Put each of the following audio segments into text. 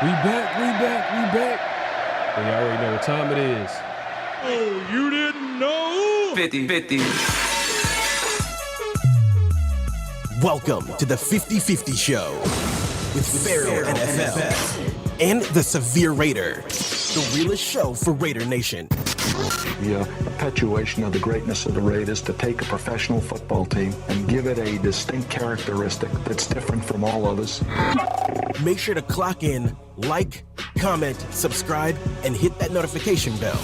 We back. And you already know what time it is. Oh, you didn't know? 50-50. Welcome to the 50-50 Show with PharoahNFL and the Severe Raider, the realest show for Raider Nation. The perpetuation of the greatness of the Raiders to take a professional football team and give it a distinct characteristic that's different from all others. Make sure to clock in, like, comment, subscribe, and hit that notification bell.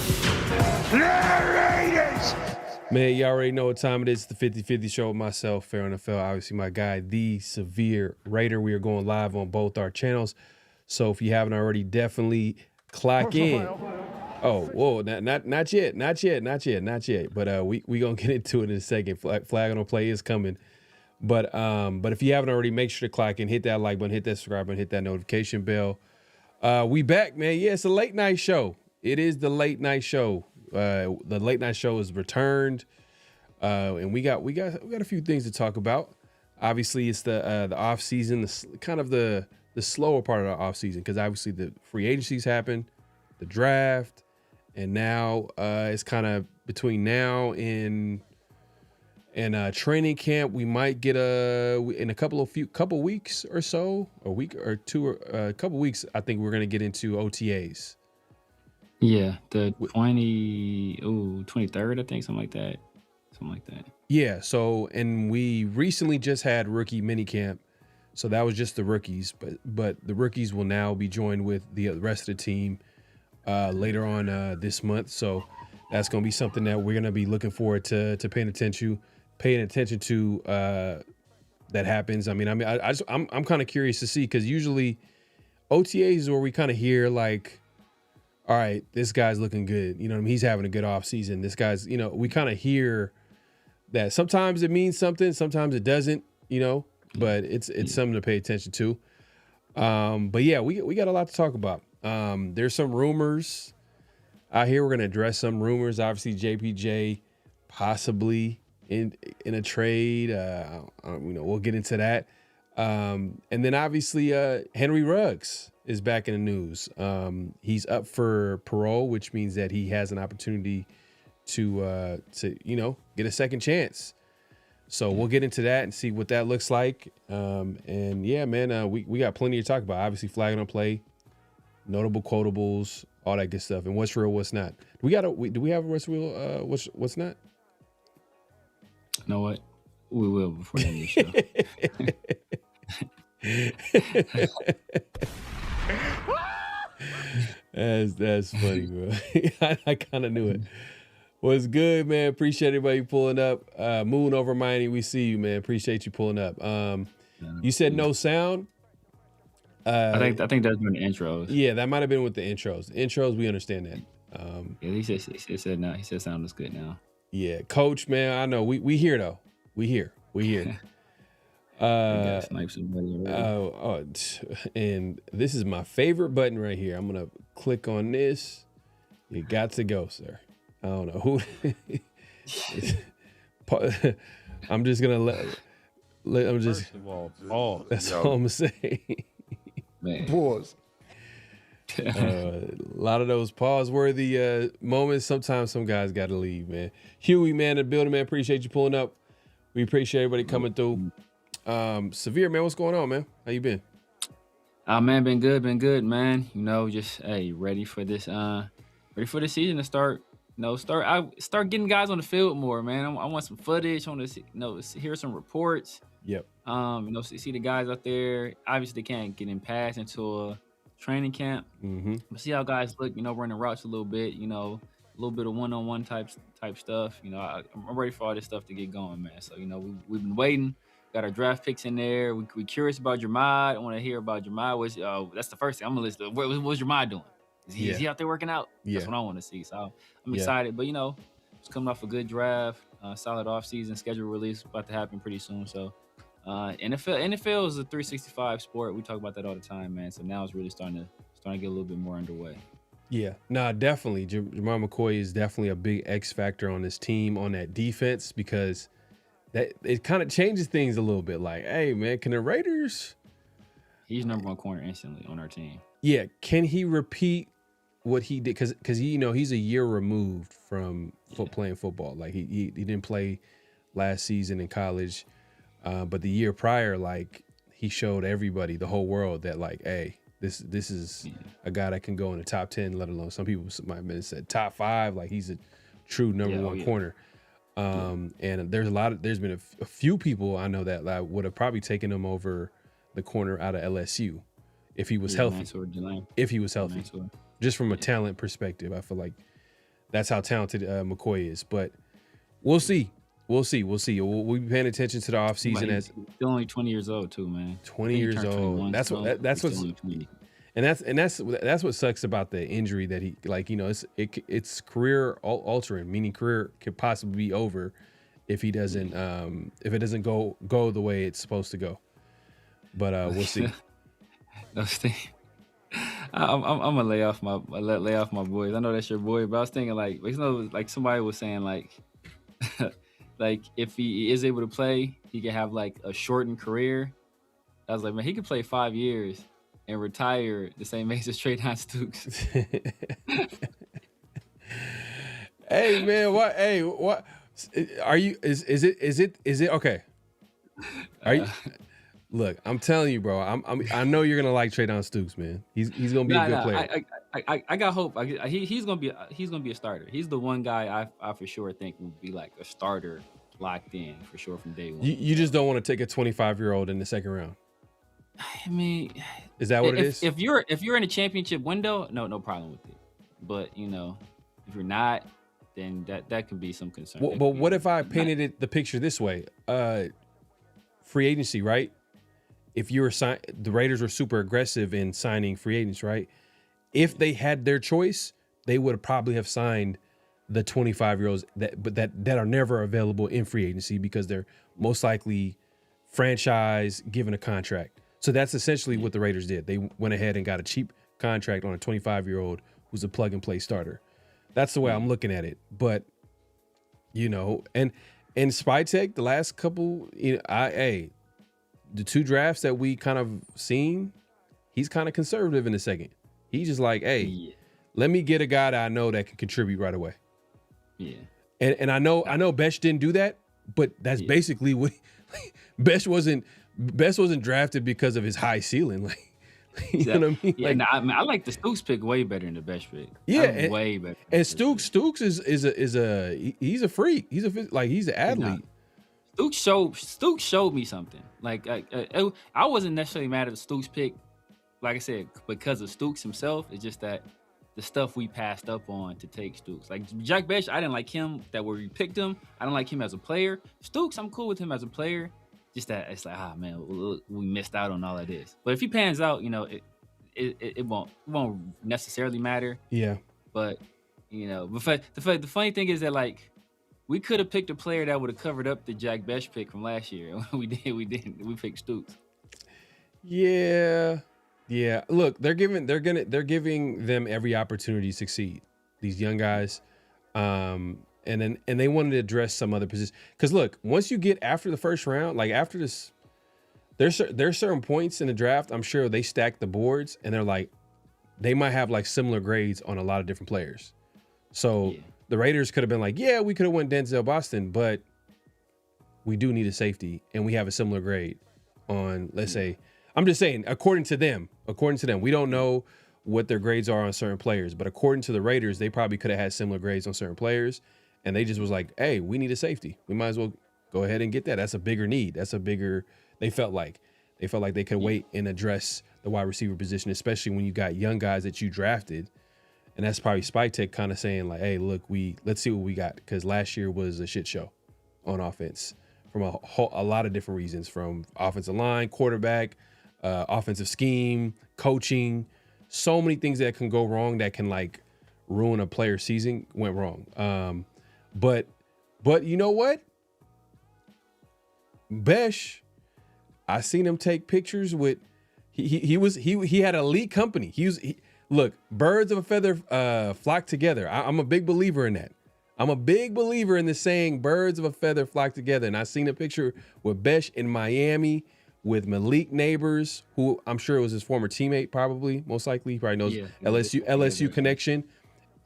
Man, you already know what time it is. The 50-50 Show with myself, PharoahNFL, obviously my guy, the Severe Raider. We are going live on both our channels. So if you haven't already, definitely clock in. Oh, whoa, not yet. But we gonna get into it in a second. Flag on the play is coming. But if you haven't already, make sure to clock in, hit that like button, hit that subscribe button, hit that notification bell. We back, man. Yeah, it's a late night show. It is the late night show. The late night show is returned, and we got a few things to talk about. Obviously, it's the off season, the slower part of the off season, because obviously the free agencies happen, the draft, and now it's kind of between now and training camp. We might get in a couple weeks or so, a week or two, or a couple weeks. I think we're gonna get into OTAs. Yeah, the 23rd, I think, something like that. Yeah, so, and we recently just had rookie minicamp, so that was just the rookies, but the rookies will now be joined with the rest of the team later on this month. So that's going to be something that we're going to be looking forward to paying attention to that happens. I'm kind of curious to see, because usually OTAs is where we kind of hear like, all right, this guy's looking good. You know what I mean? He's having a good off season. This guy's, we kind of hear that sometimes it means something, sometimes it doesn't, but it's something to pay attention to. But yeah, we got a lot to talk about. There's some rumors out here. We're going to address some rumors. Obviously, JPJ possibly in a trade. We'll get into that. And then obviously, Henry Ruggs is back in the news. He's up for parole, which means that he has an opportunity to get a second chance. So we'll get into that and see what that looks like. And yeah, man, we got plenty to talk about. Obviously, flagging on play, notable quotables, all that good stuff, and what's real, what's not. Do we have a what's real, what's not? You know what? We will before the end of the show. That's funny, bro. I kind of knew it. What's good, man? Appreciate everybody pulling up. Moving over Miami, we see you, man. Appreciate you pulling up. You said no sound. I think that's been the intros. Yeah, that might have been with the intros. The intros, we understand that. Yeah, he said no. He said sound is good now. Yeah, Coach, man, I know we here though. We here. Snipe somebody And this is my favorite button right here. I'm gonna click on this. You got to go, sir. I don't know who. I'm just gonna let. I'm just. First of all, pause. That's all I'm gonna say. Man. Pause. A lot of those pause-worthy moments. Sometimes some guys got to leave, man. Huey, man, in the building, man. Appreciate you pulling up. We appreciate everybody coming through. Severe, man, what's going on, man? How you been? Man, been good, man. Just ready for this season to start. Start getting guys on the field more, man. I want some footage. I want to hear some reports. Yep. See the guys out there. Obviously, they can't get in pass into a training camp. Mm-hmm. But see how guys look. Running routes a little bit. A little bit of one-on-one type stuff. I'm ready for all this stuff to get going, man. So we've been waiting. Got our draft picks in there. We curious about Jermai. I want to hear about Jermai. That's the first thing I'm gonna list. What's Jermai doing? Is he out there working out? Yeah. That's what I want to see. So I'm excited. But it's coming off a good draft, solid offseason, schedule release about to happen pretty soon. So NFL is a 365 sport. We talk about that all the time, man. So now it's really starting to get a little bit more underway. Yeah, no, definitely. Jamal McCoy is definitely a big X factor on this team, on that defense, because that it kind of changes things a little bit. Like, hey, man, can the Raiders? He's number one corner instantly on our team. Yeah, can he repeat what he did? Because he's a year removed from playing football. Like he didn't play last season in college, but the year prior, like he showed everybody, the whole world, that like, hey, this is a guy that can go in the top 10, let alone some people might have said top 5. Like he's a true number one corner. And there's been a few people I know that would have probably taken him over the corner out of LSU if he was healthy. If he was healthy, just from a talent perspective, I feel like that's how talented McCoy is. But we'll see. We'll be paying attention to the offseason. As still only 20 years old too, man. 20 years old. That's what sucks about the injury that he, like, it's career altering, meaning career could possibly be over if he doesn't if it doesn't go the way it's supposed to go. But we'll see. I'm gonna lay off my boys. I know that's your boy, but I was thinking like somebody was saying like like if he is able to play, he can have like a shortened career. I was like, man, he could play 5 years and retire the same age as Traydon Stukes. Hey man, what? Hey, what? Are you? Is it okay? Are you? Look, I'm telling you, bro. I know you're gonna like Traydon Stukes, man. He's gonna be a good player. I got hope. He's gonna be a starter. He's the one guy I for sure think will be like a starter, locked in for sure from day one. You just don't want to take a 25-year-old in the second round. I mean, is that what it is? If you're in a championship window, no problem with it. But if you're not, then that can be some concern. But what if I painted the picture this way? Free agency, right? If you were the Raiders were super aggressive in signing free agents, right? If they had their choice, they would probably have signed the 25-year-olds that are never available in free agency because they're most likely franchise given a contract. So that's essentially what the Raiders did. They went ahead and got a cheap contract on a 25-year-old who's a plug-and-play starter. That's the way I'm looking at it. But, and Spytek, the last couple, the 2 drafts that we kind of seen, he's kind of conservative in the second. He's just like, hey, let me get a guy that I know that can contribute right away. Yeah. And I know Besh didn't do that, but that's basically what Besh wasn't drafted because of his high ceiling. Like, you know what I mean? Yeah, I like the Stukes pick way better than the Besh pick. Yeah, way better. And Stukes is a freak. He's an athlete. Stukes showed me something. Like I wasn't necessarily mad at the Stukes pick, like I said, because of Stukes himself. It's just that the stuff we passed up on to take Stukes. Like Jack Besh, I didn't like him that where we picked him. I didn't like him as a player. Stukes, I'm cool with him as a player. Just that it's like, man, we missed out on all of this. But if he pans out, it won't necessarily matter. Yeah. But the funny thing is that like we could have picked a player that would have covered up the Jack Besh pick from last year. We didn't. We picked Stukes. Yeah. Look, they're giving them every opportunity to succeed. These young guys, and they wanted to address some other positions. Because look, once you get after the first round, like after this, there's certain points in the draft. I'm sure they stack the boards, and they're like, they might have like similar grades on a lot of different players. So the Raiders could have been like, yeah, we could have went Denzel Boston, but we do need a safety, and we have a similar grade on, let's say. I'm just saying, according to them, we don't know what their grades are on certain players, but according to the Raiders, they probably could have had similar grades on certain players, and they just was like, hey, we need a safety. We might as well go ahead and get that. That's a bigger need. They felt like they could wait and address the wide receiver position, especially when you got young guys that you drafted. And that's probably Spytek kind of saying like, hey, look, let's see what we got, because last year was a shit show on offense from a lot of different reasons, from offensive line, quarterback, offensive scheme, coaching, so many things that can go wrong that can like ruin a player's season went wrong. But you know what? Besh, I seen him take pictures with he had elite company. Look, birds of a feather flock together. I'm a big believer in that. I'm a big believer in the saying birds of a feather flock together. And I seen a picture with Besh in Miami with Malik Neighbors, who I'm sure was his former teammate, probably, most likely. He probably knows LSU connection.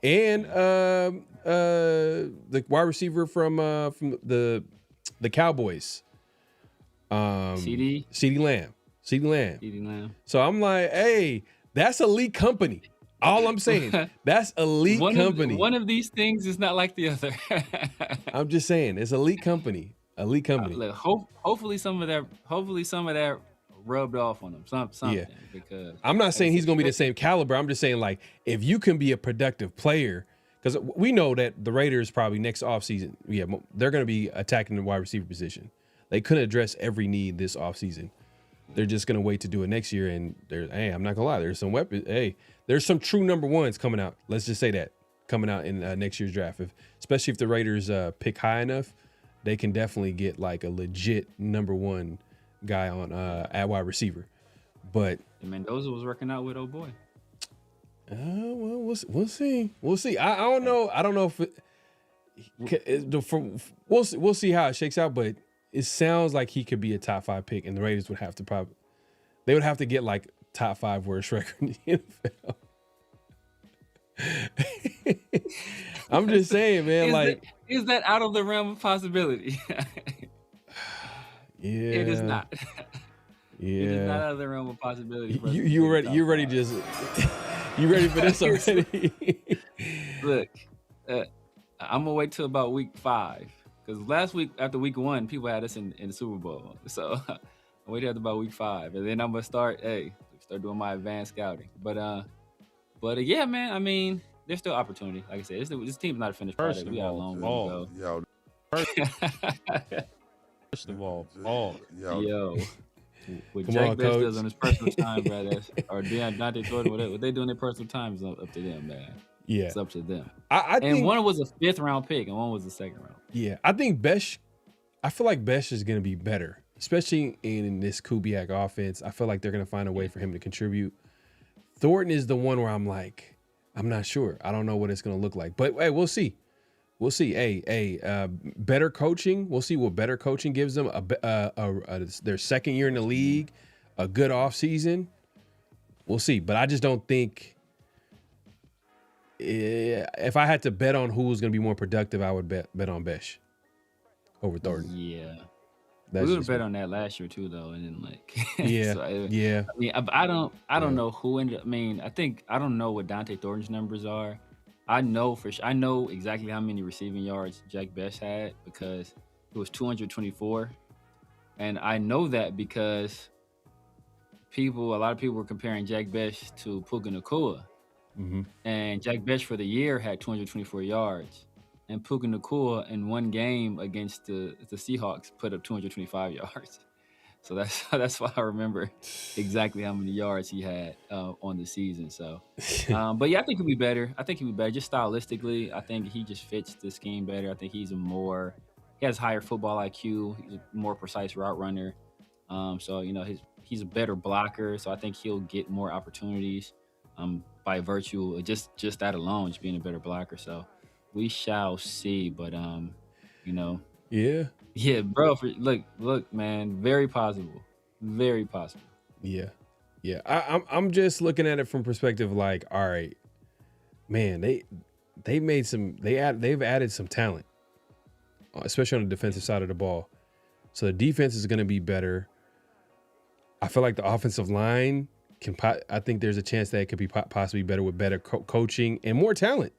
And the wide receiver from the Cowboys. CeeDee Lamb. So I'm like, hey, that's elite company. All I'm saying, that's elite company. One of these things is not like the other. I'm just saying, it's elite company. Elite company. Look, hopefully some of that rubbed off on him. Something. Yeah. Because I'm not saying he's going to be the same caliber. I'm just saying, like, if you can be a productive player, because we know that the Raiders probably next offseason, they're going to be attacking the wide receiver position. They couldn't address every need this offseason. They're just going to wait to do it next year. And I'm not going to lie, there's some weapons. Hey, there's some true number ones coming out. Let's just say that coming out in next year's draft. Especially if the Raiders pick high enough, they can definitely get like a legit number one guy on at wide receiver. But Mendoza was working out with old boy. Well, we'll see. We'll see. I don't know. I don't know if we'll see how it shakes out. But it sounds like he could be a top 5 pick, and the Raiders would have to they would have to get like top 5 worst record in the NFL. I'm just saying, man. Is that out of the realm of possibility? Yeah, it is not. Yeah, it is not out of the realm of possibility. You ready for this already? Look, I'm gonna wait till about week 5 because last week after week 1, people had us in the Super Bowl. So I waited after about week 5, and then I'm gonna start doing my advanced scouting. But yeah, man. I mean, there's still opportunity. Like I said, this team's not a finished product. We got a long way to go. First of all, yo, what Jack Best does on his personal time, brother, or Dante Thornton, what they do in their personal time is up to them, man. Yeah, it's up to them. I think one was a 5th round pick, and one was a 2nd round. Yeah, I think Besh. I feel like Besh is going to be better, especially in this Kubiak offense. I feel like they're going to find a way for him to contribute. Thornton is the one where I'm like, I'm not sure. I don't know what it's going to look like, but hey, we'll see. We'll see. Better coaching. We'll see what better coaching gives them. Their 2nd year in the league, a good offseason. We'll see. But I just don't think if I had to bet on who was going to be more productive, I would bet on Besh over Thornton. Yeah. We would have bet on that last year too, though, and then yeah, yeah. I mean, I don't know who ended. I mean, I don't know what Dante Thornton's numbers are. I know I know exactly how many receiving yards Jack Best had because it was 224, and I know that because a lot of people were comparing Jack Best to Puka Nacua, and Jack Best for the year had 224 yards. And Puka Nacua in one game against the Seahawks put up 225 yards. So that's why I remember exactly how many yards he had on the season. So, but yeah, I think he'll be better. Just stylistically. I think he just fits the scheme better. I think he has higher football IQ. He's a more precise route runner. So he's a better blocker. So I think he'll get more opportunities by virtue of just that alone, just being a better blocker. So. We shall see, but yeah, bro. Look, man, very possible. Yeah. I'm just looking at it from perspective like, all right, man, they've added some talent, especially on the defensive side of the ball. So the defense is going to be better. I feel like the offensive line I think there's a chance that it could be possibly better with better coaching and more talent.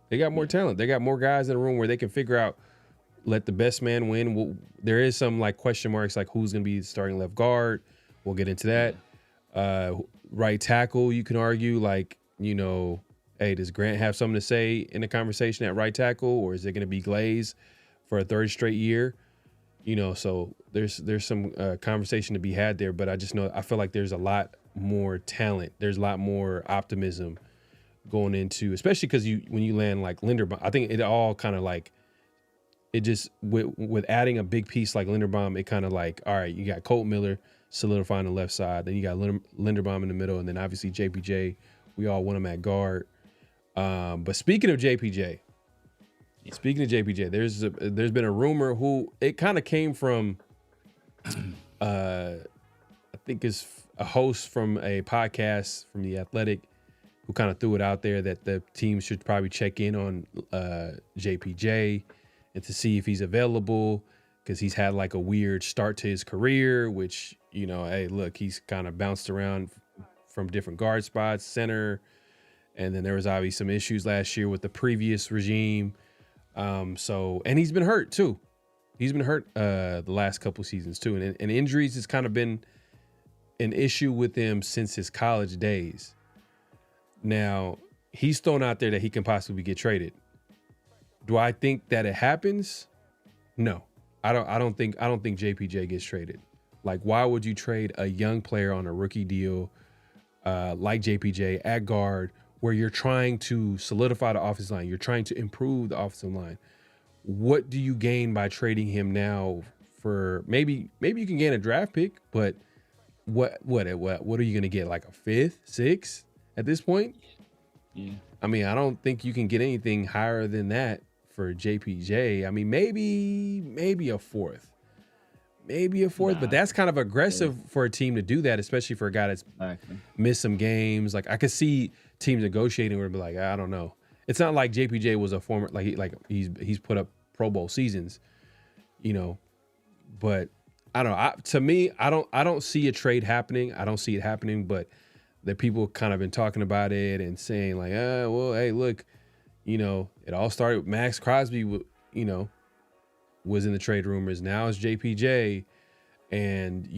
They got more talent. They got more guys in the room where they can figure out, let the best man win. There is some like question marks, like who's going to be starting left guard. We'll get into that. Right tackle, you can argue like, hey, does Grant have something to say in the conversation at right tackle, or is it going to be Glaze for a 3rd straight year? So there's some conversation to be had there, but I feel like there's a lot more talent. There's a lot more optimism going into, especially because when you land like Linderbaum, I think it all kind of like it just with adding a big piece like Linderbaum, it kind of like, all right, you got Colt Miller solidifying the left side, then you got Linderbaum in the middle, and then obviously JPJ. We all want him at guard. But speaking of JPJ, there's been a rumor it kind of came from think it's a host from a podcast from The Athletic who kind of threw it out there that the team should probably check in on JPJ and to see if he's available, because he's had like a weird start to his career, which, you know, hey, look, he's kind of bounced around from different guard spots, center, and then there was obviously some issues last year with the previous regime. And he's been hurt too. He's been hurt the last couple seasons too, and injuries has kind of been an issue with him since his college days. Now, he's thrown out there that he can possibly get traded. Do I think that it happens? No. I don't think JPJ gets traded. Like, why would you trade a young player on a rookie deal like JPJ at guard, where you're trying to solidify the offensive line, you're trying to improve the offensive line? What do you gain by trading him now for maybe you can gain a draft pick, but what are you going to get, like a fifth, sixth at this point? Yeah. I mean, I don't think you can get anything higher than that for JPJ. I mean, maybe a fourth. But that's kind of aggressive for a team to do that, especially for a guy that's missed some games. Like, I could see teams negotiating where it'd be like, I don't know. It's not like JPJ was a former, he's put up Pro Bowl seasons, you know, but I don't know. To me, I don't see a trade happening. I don't see it happening, but the people kind of been talking about it and saying like, well, hey, look, you know, it all started with Max Crosby, you know, was in the trade rumors. Now it's JPJ, and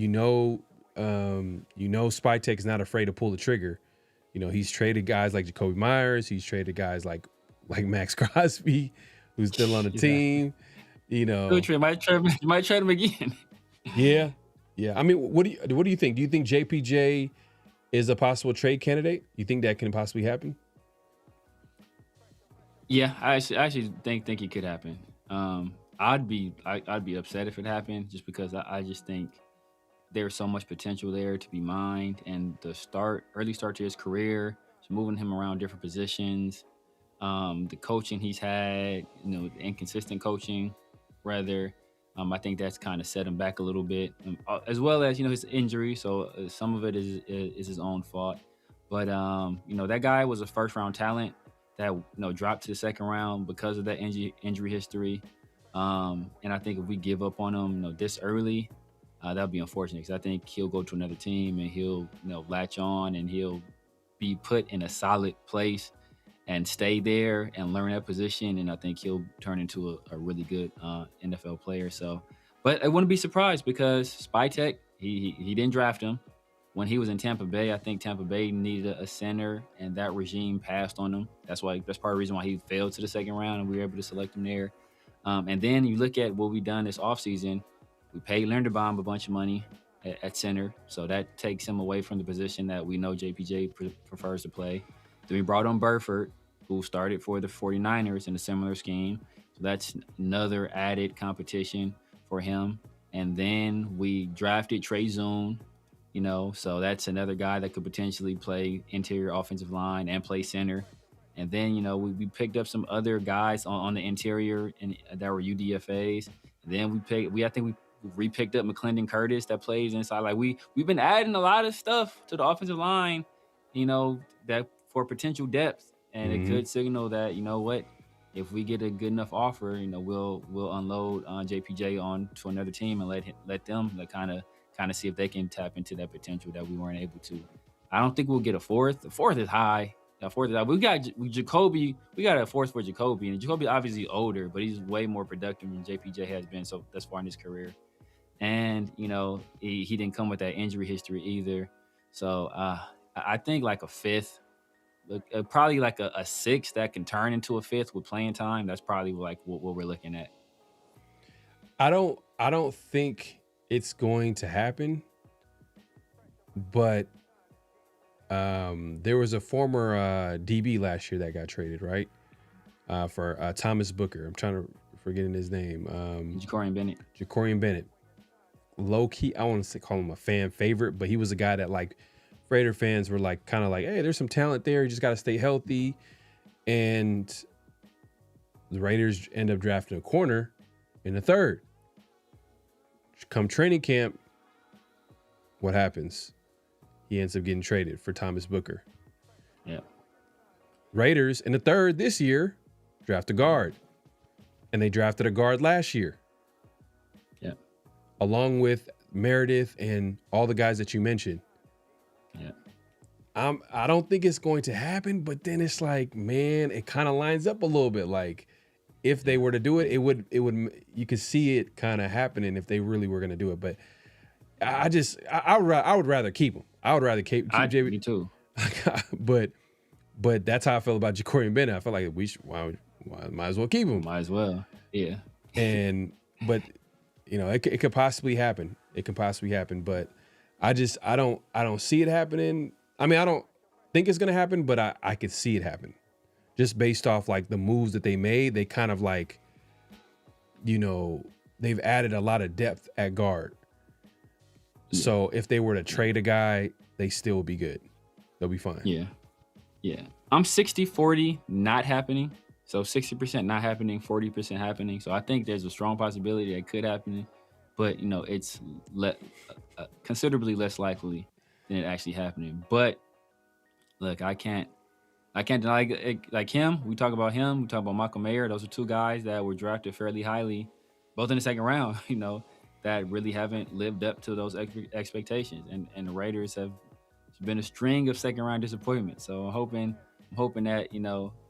Spytek is not afraid to pull the trigger. You know, he's traded guys like Jacoby Myers. He's traded guys like Max Crosby, who's still on the team. You know, you might trade him again. Yeah. I mean, what do you think? Do you think JPJ is a possible trade candidate? You think that can possibly happen? Yeah, I actually think it could happen. I'd be upset if it happened, just because I just think there's so much potential there to be mined, and the early start to his career, just moving him around different positions, the coaching he's had, you know, the inconsistent coaching, rather. I think that's kind of set him back a little bit, as well as, you know, his injury. So some of it is his own fault. But, you know, that guy was a first-round talent that, you know, dropped to the second round because of that injury history. And I think if we give up on him, you know, this early, that would be unfortunate, because I think he'll go to another team and he'll, you know, latch on, and he'll be put in a solid place and stay there and learn that position. And I think he'll turn into a really good NFL player. So, but I wouldn't be surprised, because Spytek, he didn't draft him when he was in Tampa Bay. I think Tampa Bay needed a center, and that regime passed on him. That's part of the reason why he failed to the second round, and we were able to select him there. And then you look at what we've done this offseason. We paid Linderbaum a bunch of money at center, so that takes him away from the position that we know JPJ prefers to play. Then we brought on Burford, who started for the 49ers in a similar scheme. So that's another added competition for him. And then we drafted Trey Zoon, you know, so that's another guy that could potentially play interior offensive line and play center. And then, you know, we picked up some other guys on the interior that were UDFAs. And then I think we re-picked up McClendon Curtis that plays inside. Like, we've been adding a lot of stuff to the offensive line, you know, that for potential depth. And it could signal that, you know what, if we get a good enough offer, you know, we'll unload JPJ on to another team and let them kind of see if they can tap into that potential that we weren't able to. I don't think we'll get a fourth. The fourth is high. We got Jacoby. We got a fourth for Jacoby, and Jacoby obviously older, but he's way more productive than JPJ has been so thus far in his career. And, you know, he didn't come with that injury history either. So I think like a fifth. Probably like a sixth that can turn into a fifth with playing time. That's probably like what we're looking at. I don't think it's going to happen, but there was a former DB last year that got traded, right? For Thomas Booker. I'm trying to forgetting his name. Jacorian Bennett. Low key, I want to call him a fan favorite, but he was a guy that like Raider fans were like kind of like, hey, there's some talent there. You just got to stay healthy. And the Raiders end up drafting a corner in the third. Come training camp, What happens? He ends up getting traded for Thomas Booker. Yeah. Raiders in the third this year draft a guard. And they drafted a guard last year. Yeah. Along with Meredith and all the guys that you mentioned. Yeah. I don't think it's going to happen, but then it's like, man, it kind of lines up a little bit. Like, if they were to do it, it would you could see it kind of happening if they really were going to do it. But I would rather keep him. I would rather keep JB. Me too. But that's how I feel about Ja'Cory Bennett. I feel like why might as well keep him. Might as well. Yeah. But it could possibly happen. It could possibly happen. But I don't see it happening. I mean, I don't think it's gonna happen, but I could see it happen. Just based off like the moves that they made, they kind of like, they've added a lot of depth at guard. Yeah. So if they were to trade a guy, they still would be good. They'll be fine. Yeah. Yeah. I'm 60-40 not happening. So 60% not happening, 40% happening. So I think there's a strong possibility that could happen, but it's considerably less likely than it actually happening. But look, I can't deny it, like him. We talk about him. We talk about Michael Mayer. Those are two guys that were drafted fairly highly, both in the second round. That really haven't lived up to those expectations. And the Raiders have been a string of second round disappointments. So I'm hoping that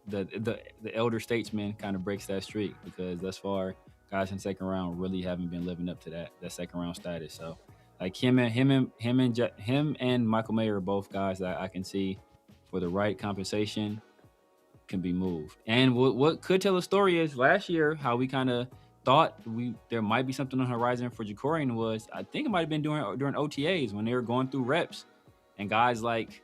the elder statesman kind of breaks that streak, because thus far guys in second round really haven't been living up to that second round status. So like him and Michael Mayer are both guys that I can see for the right compensation can be moved. And what could tell a story is last year how we kind of thought there might be something on the horizon for Ja'Cory was, I think it might have been during OTAs when they were going through reps, and guys like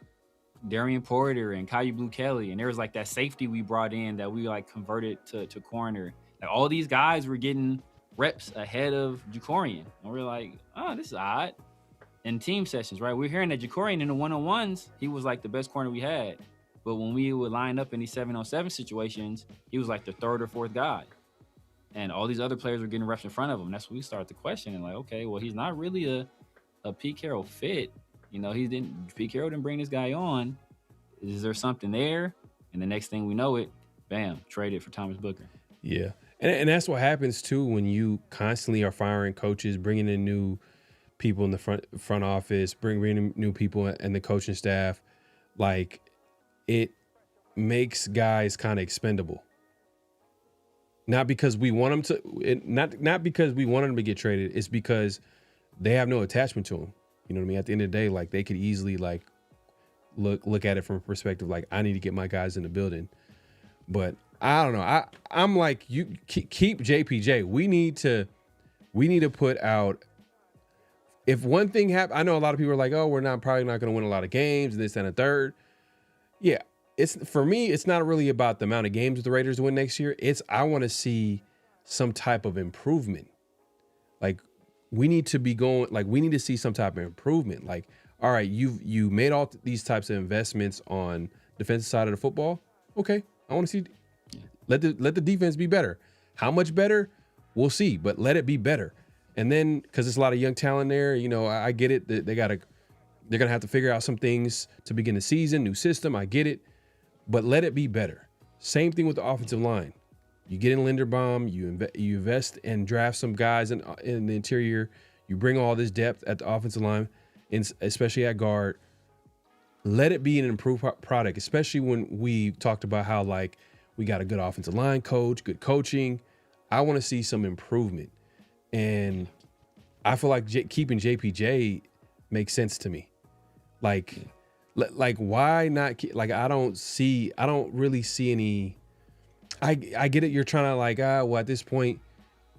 Darian Porter and Caillou Blue Kelly, and there was like that safety we brought in that we like converted to corner. Like all these guys were getting reps ahead of Ja'Cory, and we're like, oh, this is odd. In team sessions, right? We're hearing that Ja'Cory in the one-on-ones, he was like the best corner we had. But when we would line up in these 7-on-7 situations, he was like the third or fourth guy. And all these other players were getting reps in front of him. That's when we started to question, and like, okay, well, he's not really a Pete Carroll fit. Pete Carroll didn't bring this guy on. Is there something there? And the next thing we know it, bam, traded for Thomas Booker. Yeah. And that's what happens too when you constantly are firing coaches, bringing in new people in the front office, bringing in new people in the coaching staff. Like, it makes guys kind of expendable. Not because we want them to, not because we want them to get traded. It's because they have no attachment to them. You know what I mean? At the end of the day, like, they could easily like look at it from a perspective like, I need to get my guys in the building. But I don't know. I'm like, you keep JPJ. We need to put out. If one thing happens, I know a lot of people are like, oh, we're probably not going to win a lot of games, this and a third. Yeah, for me, it's not really about the amount of games the Raiders win next year. I want to see some type of improvement. Like, we need to see some type of improvement. Like, all right, you made all these types of investments on defensive side of the football. Okay, I want to see. Let the defense be better. How much better? We'll see, but let it be better. And then, because there's a lot of young talent there, I get it. They're gonna have to figure out some things to begin the season, new system. I get it, but let it be better. Same thing with the offensive line. You get in Linderbaum, you invest and draft some guys in the interior. You bring all this depth at the offensive line, especially at guard. Let it be an improved product, especially when we talked about how like we got a good offensive line coach, good coaching. I want to see some improvement. And I feel like keeping JPJ makes sense to me. Like why not? Like, I don't really see any. I get it. You're trying to like, well, at this point,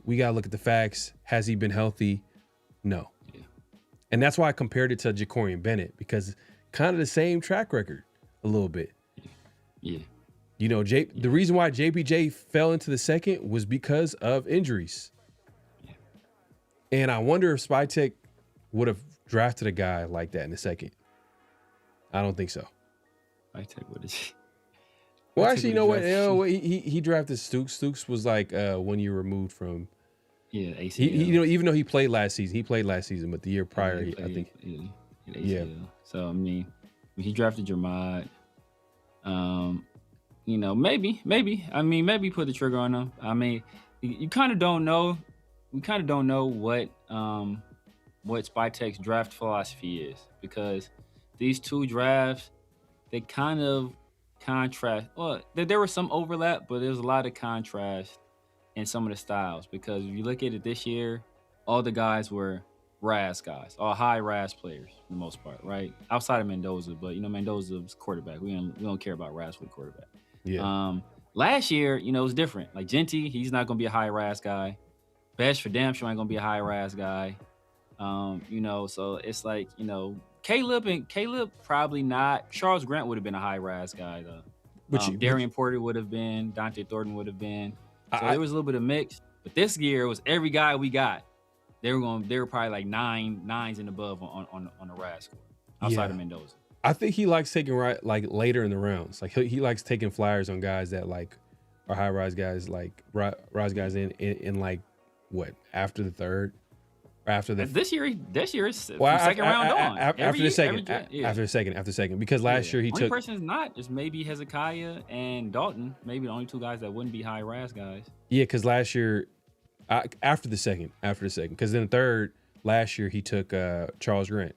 we got to look at the facts. Has he been healthy? No. Yeah. And that's why I compared it to Ja'Cory Bennett, because kind of the same track record a little bit. Yeah. The reason why JPJ fell into the second was because of injuries. And I wonder if Spytek would have drafted a guy like that in the second. I don't think so. Spytek would have. Well, actually, you know what? He drafted Stooks. Stooks was like 1 year removed from Yeah, ACL. Even though he played last season, but the year prior, I think. Yeah. So I mean, he drafted Jermod. Maybe. I mean, maybe put the trigger on him. I mean, you kind of don't know. We kind of don't know what Spytek's draft philosophy is, because these two drafts, they kind of contrast. Well, there was some overlap, but there's a lot of contrast in some of the styles, because if you look at it this year, all the guys were RAS guys, all high RAS players for the most part, right? Outside of Mendoza, but Mendoza's quarterback. We don't care about RAS with quarterback. Yeah. Last year, it was different. Like Genty, he's not gonna be a high RAS guy. Besh for damn sure ain't gonna be a high RAS guy. So it's like, Caleb probably not. Charles Grant would have been a high RAS guy though. Darian Porter would have been. Dante Thornton would have been. So there was a little bit of mix. But this year it was every guy we got. They were probably like nines and above on the RAS score outside of Mendoza. I think he likes taking later in the rounds. Like he likes taking flyers on guys that like are high rise guys, like rise guys in like what, after the third, or after the this year is second round on. After the second, because last year he only took. Person is not is maybe Hezekiah and Dalton, maybe the only two guys that wouldn't be high RAS guys. Yeah, because last year, after the second, because in the third last year he took Charles Grant,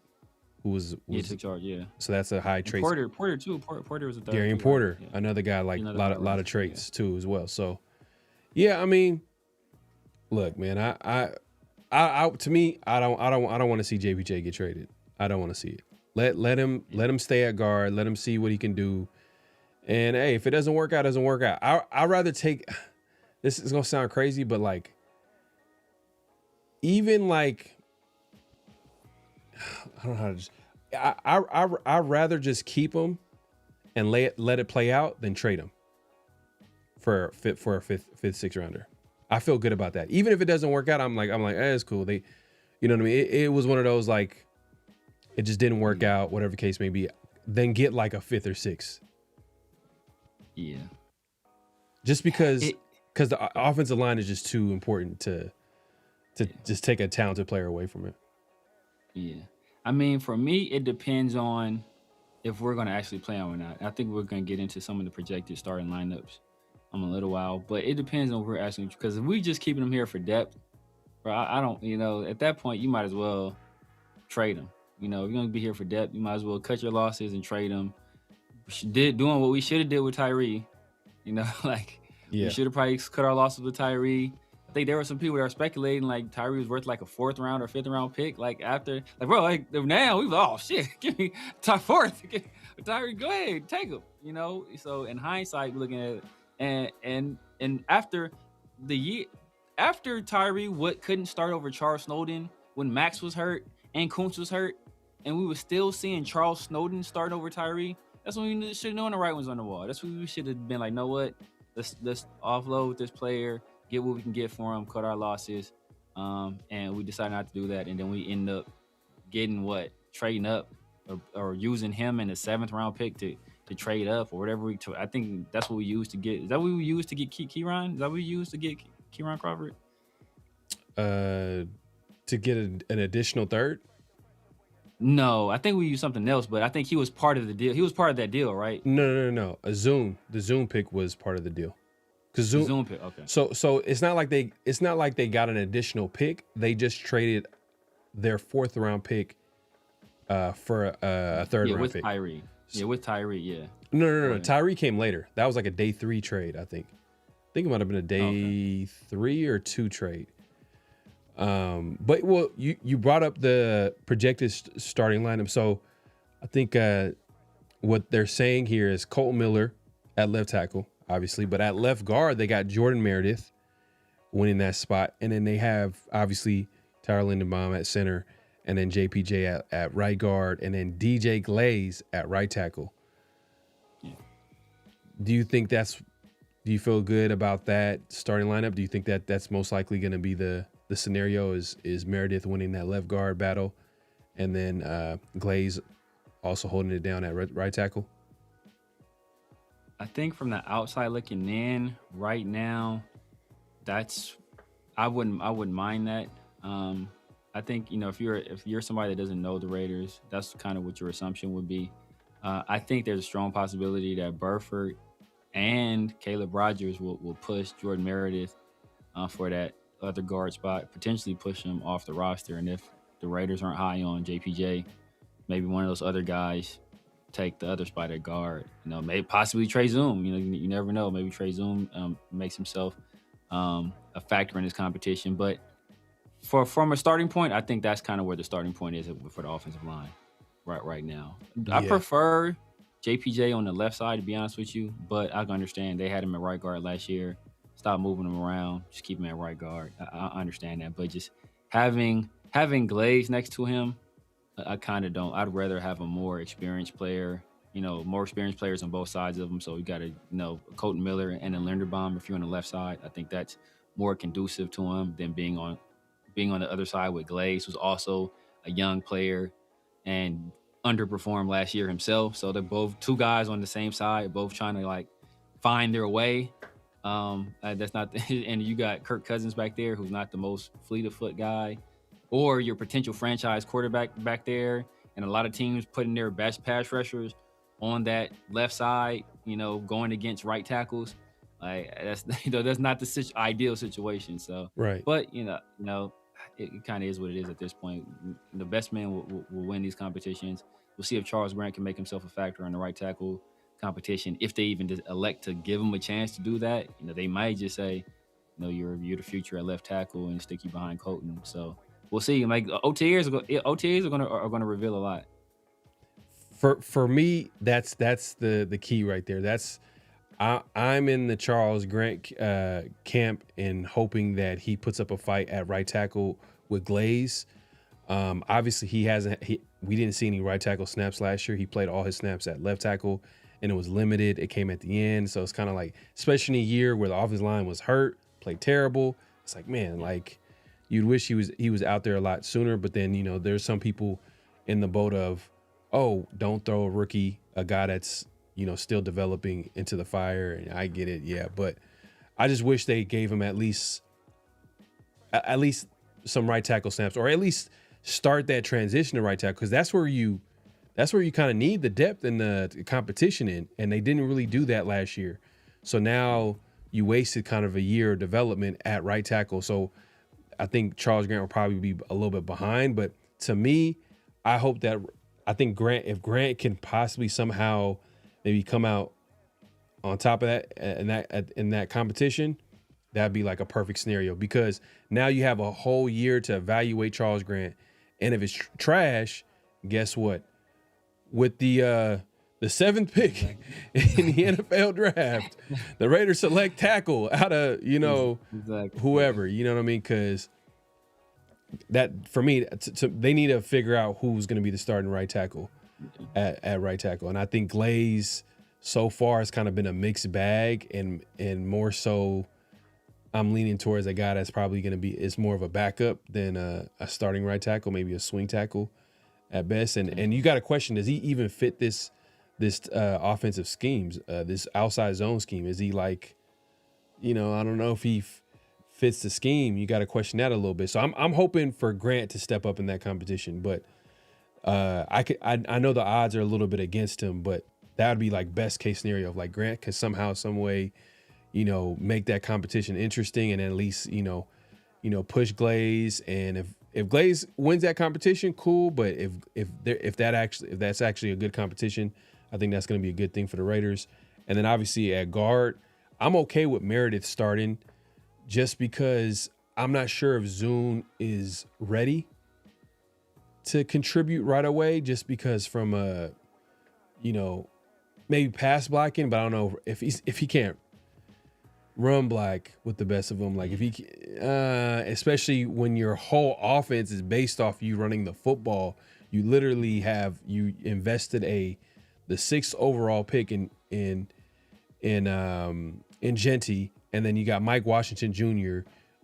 who took charge. Yeah, so that's a high trait. Porter too. Porter was a third. Darian Porter, another guy like a lot of traits too as well. So yeah, I mean, look, man, I to me, I don't want to see JPJ get traded. I don't want to see it. Let him stay at guard. Let him see what he can do. And hey, if it doesn't work out, it doesn't work out. I'd rather take. This is gonna sound crazy, but like, even like, I don't know how to just. I'd rather just keep him and let it play out than trade him for a fifth, sixth rounder. I feel good about that. Even if it doesn't work out, I'm like, it's cool. They, you know what I mean? It was one of those, like, it just didn't work out, whatever the case may be. Then get like a fifth or sixth. Yeah. Just because the offensive line is just too important to just take a talented player away from it. Yeah. I mean, for me, it depends on if we're going to actually play him or not. I think we're going to get into some of the projected starting lineups in a little while, but it depends on what we're asking, because if we just keeping him here for depth, bro, I don't, at that point, you might as well trade him. If you're going to be here for depth, you might as well cut your losses and trade him. Doing what we should have did with Tyree, we should have probably cut our losses with Tyree. I think there were some people that are speculating like Tyree was worth like a fourth round or fifth round pick. Like after, bro, like now we was, oh shit, give me top fourth. Tyree, go ahead, take him. So in hindsight, we're looking at it, and after the year, after Tyree couldn't start over Charles Snowden when Max was hurt and Kuntz was hurt, and we were still seeing Charles Snowden start over Tyree. That's when we should have known the right ones on the wall. That's when we should have been like, know what? Let's offload this player, get what we can get for him, cut our losses. And we decided not to do that. And then we end up getting trading up or using him in the 7th round pick to trade up or whatever. I think that's what we used to get. Is that what we used to get Kieran? Is that what we used to get Kieran Crawford? To get an additional third? No, I think we used something else, but I think he was part of the deal. He was part of that deal, right? No. The Zoom pick was part of the deal. Zoom pick, okay. So it's not like they got an additional pick. They just traded their 4th round pick for a 3rd round pick. Tyree. Yeah, with Tyree, yeah. No. Tyree came later. That was like a day 3 trade, I think. I think it might have been a day 3 or 2 trade. But you brought up the projected starting lineup. So I think what they're saying here is Colton Miller at left tackle, obviously, but at left guard they got Jordan Meredith winning that spot, and then they have obviously Tyler Lindenbaum at center, and then JPJ at right guard, and then DJ Glaze at right tackle. Yeah. Do you feel good about that starting lineup? Do you think that that's most likely going to be the scenario is Meredith winning that left guard battle, and then Glaze also holding it down at right tackle? I think from the outside looking in right now, I wouldn't mind that. I think if you're somebody that doesn't know the Raiders, that's kind of what your assumption would be. I think there's a strong possibility that Burford and Caleb Rodgers will push Jordan Meredith for that other guard spot, potentially push him off the roster. And if the Raiders aren't high on JPJ, maybe one of those other guys take the other spot at guard. Maybe possibly Trey Zoom. You never know. Maybe Trey Zoom makes himself a factor in this competition. But from a starting point, I think that's kind of where the starting point is for the offensive line right now. I prefer JPJ on the left side, to be honest with you, but I can understand they had him at right guard last year. Stop moving him around, just keep him at right guard. I understand that, but just having Glaze next to him, I kind of don't. I'd rather have a more experienced player, more experienced players on both sides of them. So you got Colton Miller and a Linderbaum if you're on the left side. I think that's more conducive to him than being on the other side with Glaze, who's also a young player and underperformed last year himself. So they're both two guys on the same side, both trying to find their way. That's not, and you got Kirk Cousins back there, who's not the most fleet of foot guy, or your potential franchise quarterback back there. And a lot of teams putting their best pass rushers on that left side, going against right tackles. That's not the ideal situation. So, right. But it kind of is what it is at this point. The best man will win these competitions. We'll see if Charles Grant can make himself a factor in the right tackle competition. If they even elect to give him a chance to do that, they might just say, you're the future at left tackle and stick you behind Colton. So we'll see. OTAs are going to reveal a lot. For me, that's the key right there. I'm in the Charles Grant camp and hoping that he puts up a fight at right tackle with Glaze. Obviously, we didn't see any right tackle snaps last year. He played all his snaps at left tackle, and it was limited. It came at the end, so it's kind of especially in a year where the offensive line was hurt, played terrible. It's you'd wish he was out there a lot sooner. But then there's some people in the boat of, oh, don't throw a rookie, a guy that's still developing, into the fire. And I get it, yeah, but I just wish they gave him at least some right tackle snaps, or at least start that transition to right tackle, because that's where you kind of need the depth and the competition in, and they didn't really do that last year. So now you wasted kind of a year of development at right tackle. So I think Charles Grant will probably be a little bit behind, but to me, I think if Grant can possibly somehow maybe come out on top of that in that competition, that'd be a perfect scenario, because now you have a whole year to evaluate Charles Grant. And if it's trash, guess what? With the 7th pick in the NFL draft, the Raiders select tackle out of whoever, you know what I mean? Because that, for me, they need to figure out who's going to be the starting right tackle at right tackle. And I think Glaze so far has kind of been a mixed bag, and more so I'm leaning towards a guy that's probably going to be, it's more of a backup than a starting right tackle, maybe a swing tackle at best. And you got to question, does he even fit this offensive schemes, this outside zone scheme? Is he I don't know if he fits the scheme. You got to question that a little bit. So I'm hoping for Grant to step up in that competition, but I know the odds are a little bit against him, but that would be best case scenario of Grant could somehow, some way, make that competition interesting, and at least, push Glaze. And if Glaze wins that competition, cool. But if that's actually a good competition, I think that's going to be a good thing for the Raiders. And then obviously at guard, I'm okay with Meredith starting, just because I'm not sure if Zune is ready to contribute right away, just because from maybe pass blocking, but I don't know if he can't run block with the best of them. If he, especially when your whole offense is based off you running the football, you literally you invested the 6th overall pick in Genty, and then you got Mike Washington Jr.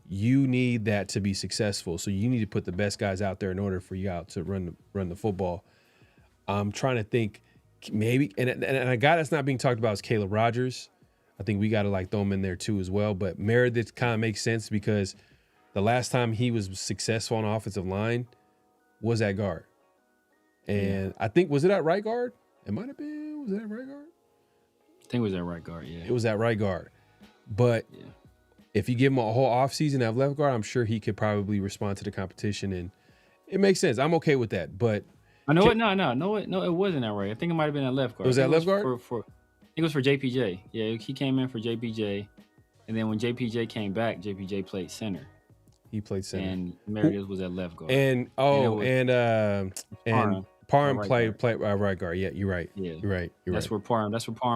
You need that to be successful, so you need to put the best guys out there in order for you out to run the football. I'm trying to think, maybe, and a guy that's not being talked about is Caleb Rodgers. I think we got to throw him in there too as well. But Meredith kind of makes sense because the last time he was successful on offensive line was at guard. And I think, was it at right guard? It might have been. Was it at right guard? I think it was at right guard, yeah. It was at right guard. But if you give him a whole offseason at left guard, I'm sure he could probably respond to the competition. And it makes sense. I'm okay with that. But I know it. No, it wasn't at right. I think it might have been at left guard. Was that left guard? I think it was for JPJ. Yeah, he came in for JPJ. And then when JPJ came back, JPJ played center. He played center. And Meredith was at left guard. And Parham played right guard. Yeah, you're right. Yeah, you're right. That's where Parham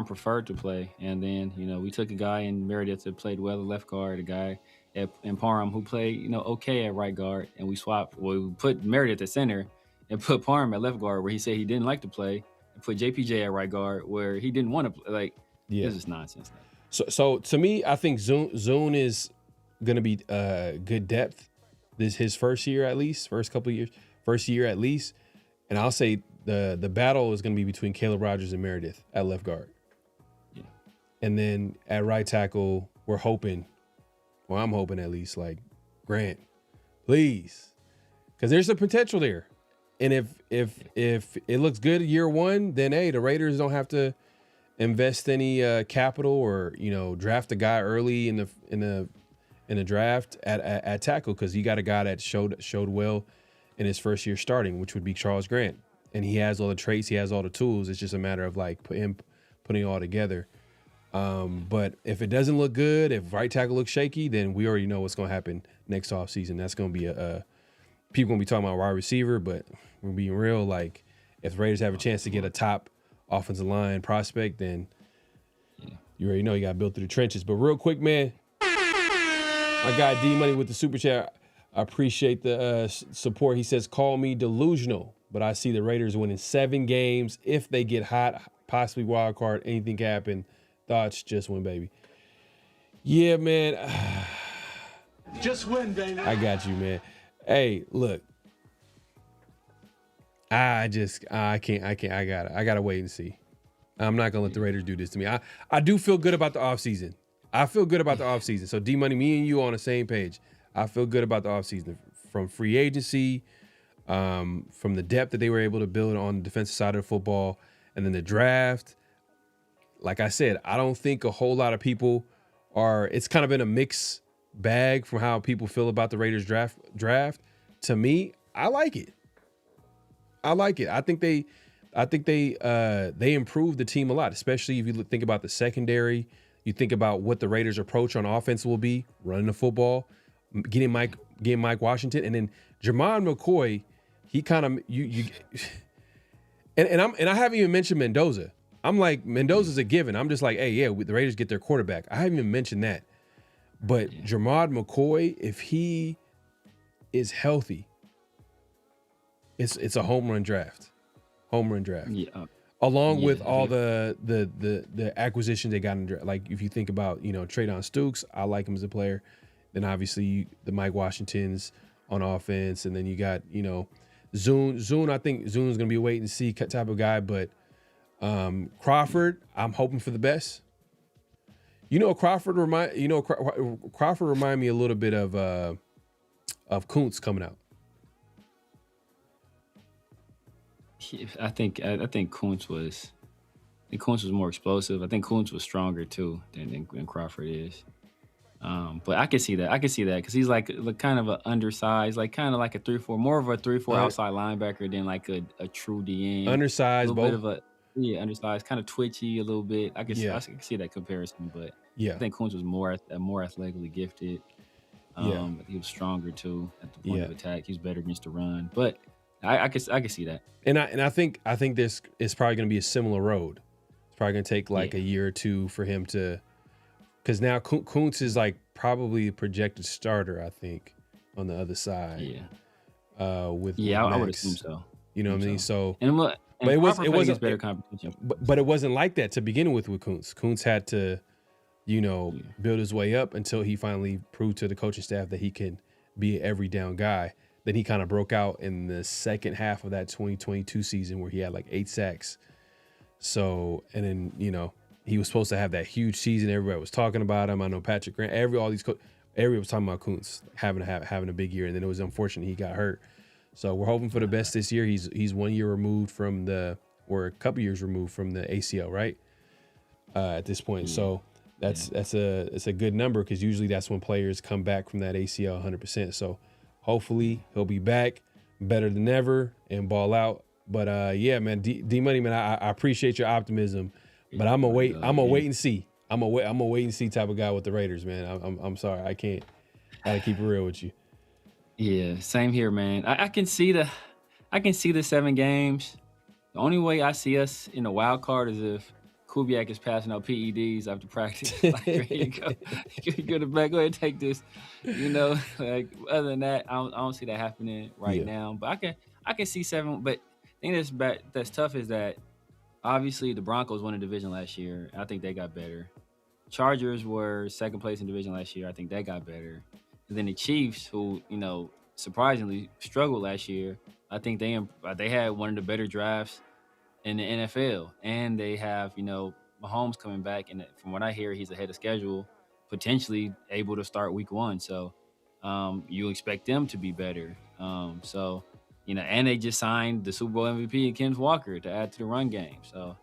preferred to play. And then we took a guy in Meredith that played well at left guard, a guy in Parham who played okay at right guard, and we swapped. Well, we put Meredith at center and put Parham at left guard where he said he didn't like to play, and put JPJ at right guard where he didn't want to play. Like, this is nonsense. So to me, I think Zune is going to be good depth. This his first year at least, first year at least. And I'll say the battle is going to be between Caleb Rodgers and Meredith at left guard. Yeah. And then at right tackle, we're hoping, well, I'm hoping at least, like, Grant, please. Because there's a potential there. And if it looks good year one, then, hey, the Raiders don't have to invest any capital or, draft a guy early in the draft at tackle, because you got a guy that showed well in his first year starting, which would be Charles Grant. And he has all the traits, he has all the tools. It's just a matter of putting it all together. But if it doesn't look good, if right tackle looks shaky, then we already know what's going to happen next offseason. That's going to be people going to be talking about wide receiver, but we're being real. Like, if the Raiders have a chance to get a top offensive line prospect, then you already know you got built through the trenches. But real quick, man, my guy D Money with the super chat. I appreciate the support. He says, call me delusional, but I see the Raiders winning 7 games. If they get hot, possibly wild card, anything can happen. Thoughts, just win, baby. Yeah, man. Just win, baby. I got you, man. Hey, look. I gotta wait and see. I'm not gonna let the Raiders do this to me. I do feel good about the offseason. So D Money, me and you on the same page. I feel good about the offseason, from free agency, from the depth that they were able to build on the defensive side of the football, and then the draft. Like I said, I don't think a whole lot of people it's kind of been a mixed bag from how people feel about the Raiders draft. To me, I like it. I think they improved the team a lot, especially if you think about the secondary. You think about what the Raiders' approach on offense will be, running the football, getting Mike Washington, and then Jermon McCoy. He kind of and I haven't even mentioned Mendoza. I'm like, Mendoza's a given. I'm just like, hey, yeah, the Raiders get their quarterback. I haven't even mentioned that. But Jermon McCoy, if he is healthy, it's a home run draft. Yeah. Along with all the acquisitions they got in the draft. Like, if you think about, Traydon Stukes, I like him as a player. Then obviously the Mike Washingtons on offense, and then you got, Zune. I think Zune's gonna be a wait and see type of guy, but Crawford, I'm hoping for the best. Crawford remind me a little bit of Kuntz coming out. I think Kuntz was more explosive. I think Kuntz was stronger too than Crawford is. But I can see that. Because he's like kind of an undersized, like kind of like a 3-4, more of a 3-4 outside linebacker than like a true DN. Undersized, a little bit of undersized, kind of twitchy a little bit. I can see that comparison, but I think Kuntz was more athletically gifted. He was stronger too at the point of attack. He's better against the run, but I can see that. And I think this is probably going to be a similar road. It's probably going to take like a year or two for him to, because now Kuntz is like probably a projected starter, I think, on the other side. I would assume so. You know what I mean? So but it wasn't better competition. But it wasn't like that to begin with Kuntz. Kuntz had to, build his way up until he finally proved to the coaching staff that he can be an every down guy. Then he kind of broke out in the second half of that 2022 season where he had like 8 sacks. So, and then, he was supposed to have that huge season. Everybody was talking about him. I know Patrick Grant, all these everybody was talking about Kuntz having a big year, and then it was unfortunate he got hurt. So we're hoping for the best this year. He's 1 year removed from or a couple years removed from the ACL, right? At this point, so it's a good number because usually that's when players come back from that ACL 100%. So hopefully he'll be back better than ever and ball out. But yeah, man, D Money, man, I appreciate your optimism, but I'm gonna wait and see. I'm a wait and see type of guy with the Raiders, man. I'm sorry, I can't. Gotta keep it real with you. Yeah, same here, man. I can see the 7 games. The only way I see us in the wild card is if Kubiak is passing out PEDs after practice. Like, here you go. You go to back. Go ahead and take this. Like other than that, I don't see that happening right now. But I can see 7. But the thing that's tough is that obviously the Broncos won the division last year. I think they got better. Chargers were second place in division last year. I think they got better. And then the Chiefs, who surprisingly struggled last year, I think they had one of the better drafts in the NFL, and they have Mahomes coming back, and from what I hear, he's ahead of schedule, potentially able to start week 1. So you expect them to be better. And they just signed the Super Bowl MVP, Kenneth Walker, to add to the run game. So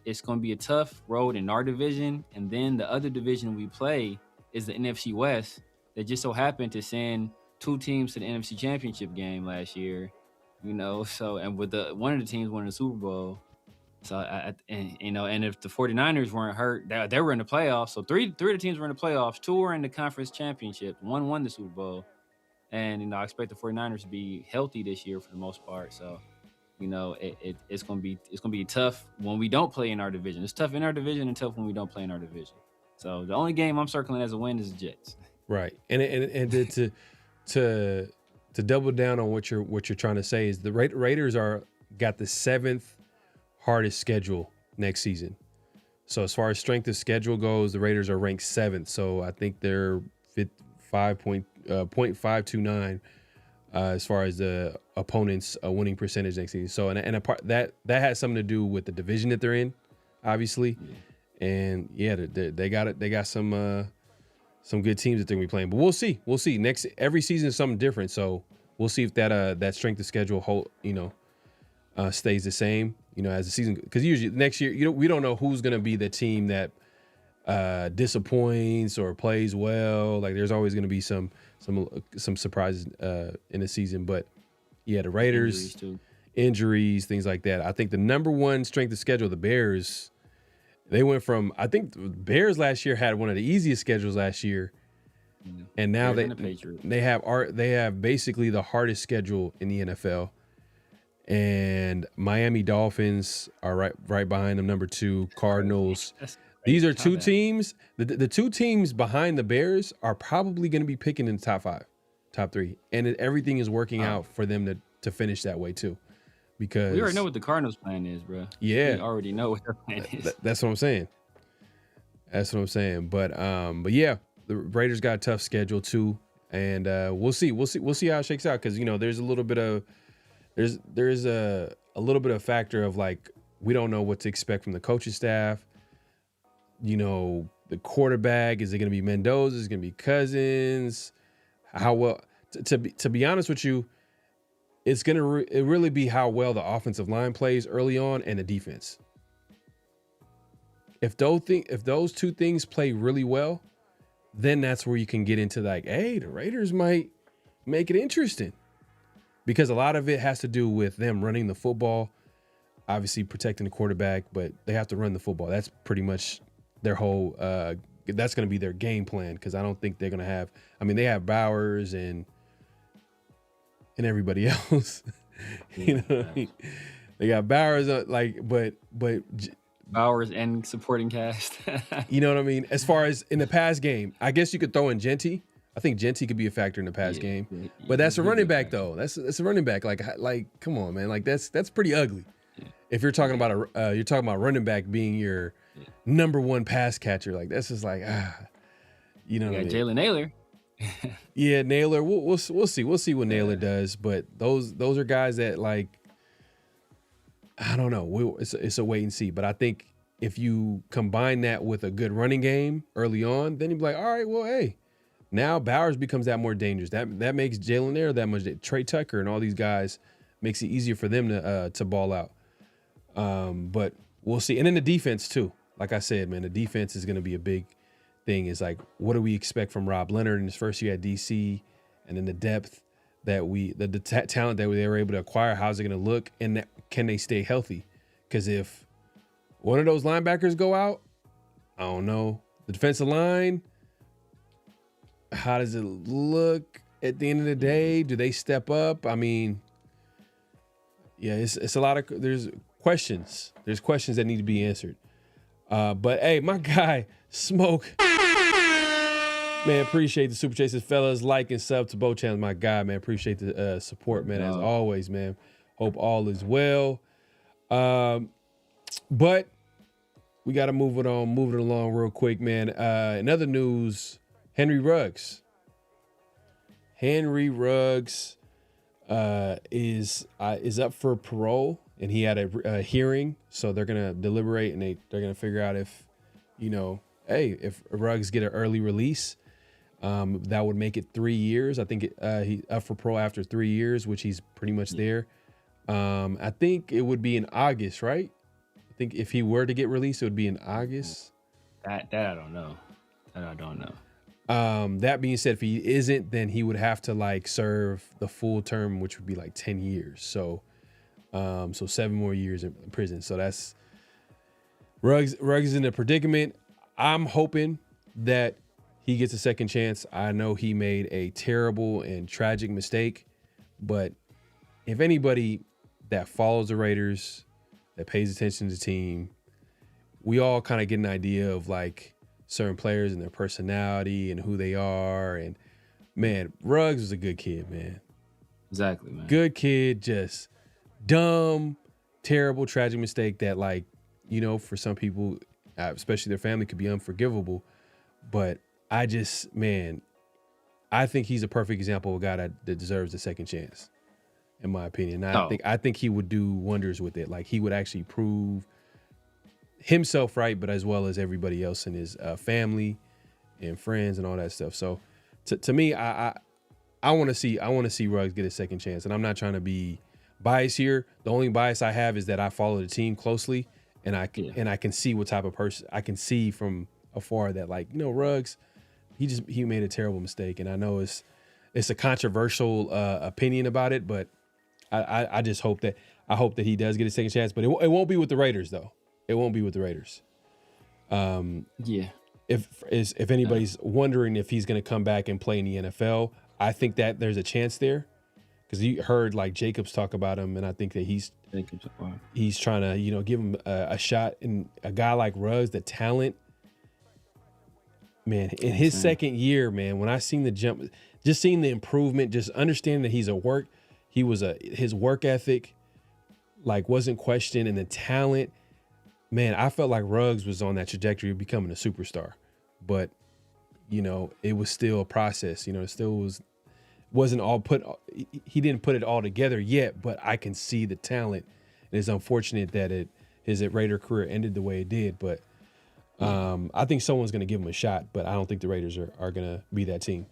it's going to be a tough road in our division, and then the other division we play is the NFC West. That just so happened to send 2 teams to the NFC Championship game last year. And with one of the teams winning the Super Bowl, so and if the 49ers weren't hurt, they were in the playoffs. So three of the teams were in the playoffs, 2 were in the conference championship, 1 won the Super Bowl, and I expect the 49ers to be healthy this year for the most part. So it's gonna be tough when we don't play in our division. It's tough in our division and tough when we don't play in our division. So the only game I'm circling as a win is the Jets. Right, and to double down on what you're trying to say is the Raiders got the 7th hardest schedule next season. So as far as strength of schedule goes, the Raiders are ranked 7th. So I think they're 0.529 as far as the opponent's winning percentage next season. So and a part that has something to do with the division that they're in, obviously. And they got it. They got some good teams that they're gonna be playing. But we'll see. Every season is something different. So we'll see if that strength of schedule stays the same. As the season, because usually next year we don't know who's gonna be the team that disappoints or plays well. Like there's always gonna be some surprises in the season. But yeah, the Raiders injuries, things like that. I think the number one strength of schedule, the Bears. They went from, I think the Bears last year had one of the easiest schedules last year, and now they have basically the hardest schedule in the NFL. And Miami Dolphins are right behind them, number 2. Cardinals. These are 2 teams. The 2 teams behind the Bears are probably going to be picking in the top 5, top 3, and everything is working out for them to finish that way too. Because we already know what the Cardinals' plan is, bro. Yeah, we already know what their plan is. That's what I'm saying. But yeah, the Raiders got a tough schedule too, and we'll see how it shakes out because there's a little bit of there's a little bit of factor of like we don't know what to expect from the coaching staff. The quarterback, is it going to be Mendoza? Is it going to be Cousins? How well? To be honest with you. It's going to really be how well the offensive line plays early on and the defense. If those 2 things play really well, then that's where you can get into like, hey, the Raiders might make it interesting. Because a lot of it has to do with them running the football, obviously protecting the quarterback, but they have to run the football. That's pretty much their whole that's going to be their game plan because I don't think they're going to have – they have Bowers and everybody else, They got Bowers, but Bowers and supporting cast. You know what I mean? As far as in the pass game, I guess you could throw in Genty. I think Genty could be a factor in the pass game, but that's a running back though. That's a running back. Like, come on, man. Like that's pretty ugly. If you're talking about running back being your number 1 pass catcher, like that's just like you know. Yeah, Jalen Naylor. Yeah, Naylor. We'll see. We'll see what Naylor does. But those are guys that like I don't know. It's a wait and see. But I think if you combine that with a good running game early on, then you'd be like, all right, well, hey, now Bowers becomes that more dangerous. That makes Jalen Air that much. Trey Tucker and all these guys makes it easier for them to ball out. But we'll see. And then the defense too. Like I said, man, the defense is going to be a big thing. Is like, what do we expect from Rob Leonard in his first year at DC, and then the depth that the talent that they were able to acquire. How's it going to look, and can they stay healthy? Because if one of those linebackers go out, I don't know. The defensive line, how does it look at the end of the day? Do they step up? I mean, yeah, it's a lot of there's questions. There's questions that need to be answered. But hey, my guy Smoke, man, appreciate the super chases, fellas. Like and sub to both channels, my guy, man. Appreciate the support, man. As always, man. Hope all is well. But we got to move it along real quick, man. In other news, Henry Ruggs is up for parole, and he had a hearing, so they're gonna deliberate and they're gonna figure out if, if Ruggs get an early release, that would make it 3 years. I think he's up for parole after 3 years, which he's pretty much there. I think it would be in August, right? I think if he were to get released, it would be in August. That I don't know. I don't know. That being said, if he isn't, then he would have to serve the full term, which would be 10 years. So 7 more years in prison. So that's Ruggs is in a predicament. I'm hoping that he gets a second chance. I know he made a terrible and tragic mistake, but if anybody that follows the Raiders, that pays attention to the team, we all kind of get an idea of certain players and their personality and who they are. And man, Ruggs was a good kid, man. Exactly, man. Good kid, just dumb, terrible, tragic mistake that for some people, especially their family, could be unforgivable. But I think he's a perfect example of a guy that deserves a second chance, in my opinion. I think he would do wonders with it. He would actually prove himself right, but as well as everybody else in his family and friends and all that stuff. So to me, I want to see Ruggs get a second chance. And I'm not trying to be biased here. The only bias I have is that I follow the team closely, and I can see what type of person I can see from afar that Ruggs, he made a terrible mistake. And I know it's a controversial opinion about it, but I just hope that he does get a second chance. But it won't be with the Raiders though. It won't be with the Raiders. If anybody's wondering if he's going to come back and play in the NFL, I think that there's a chance there, because you heard Jacobs talk about him, and I think that he's trying to give him a shot. And a guy like Ruggs, the talent, man, in his second year, man, when I seen the jump, just seeing the improvement, just understanding that his work ethic wasn't questioned, and the talent. Man, I felt like Ruggs was on that trajectory of becoming a superstar, but it was still a process. It still wasn't all put. He didn't put it all together yet, but I can see the talent. And it's unfortunate that his Raider career ended the way it did, but I think someone's going to give him a shot. But I don't think the Raiders are going to be that team.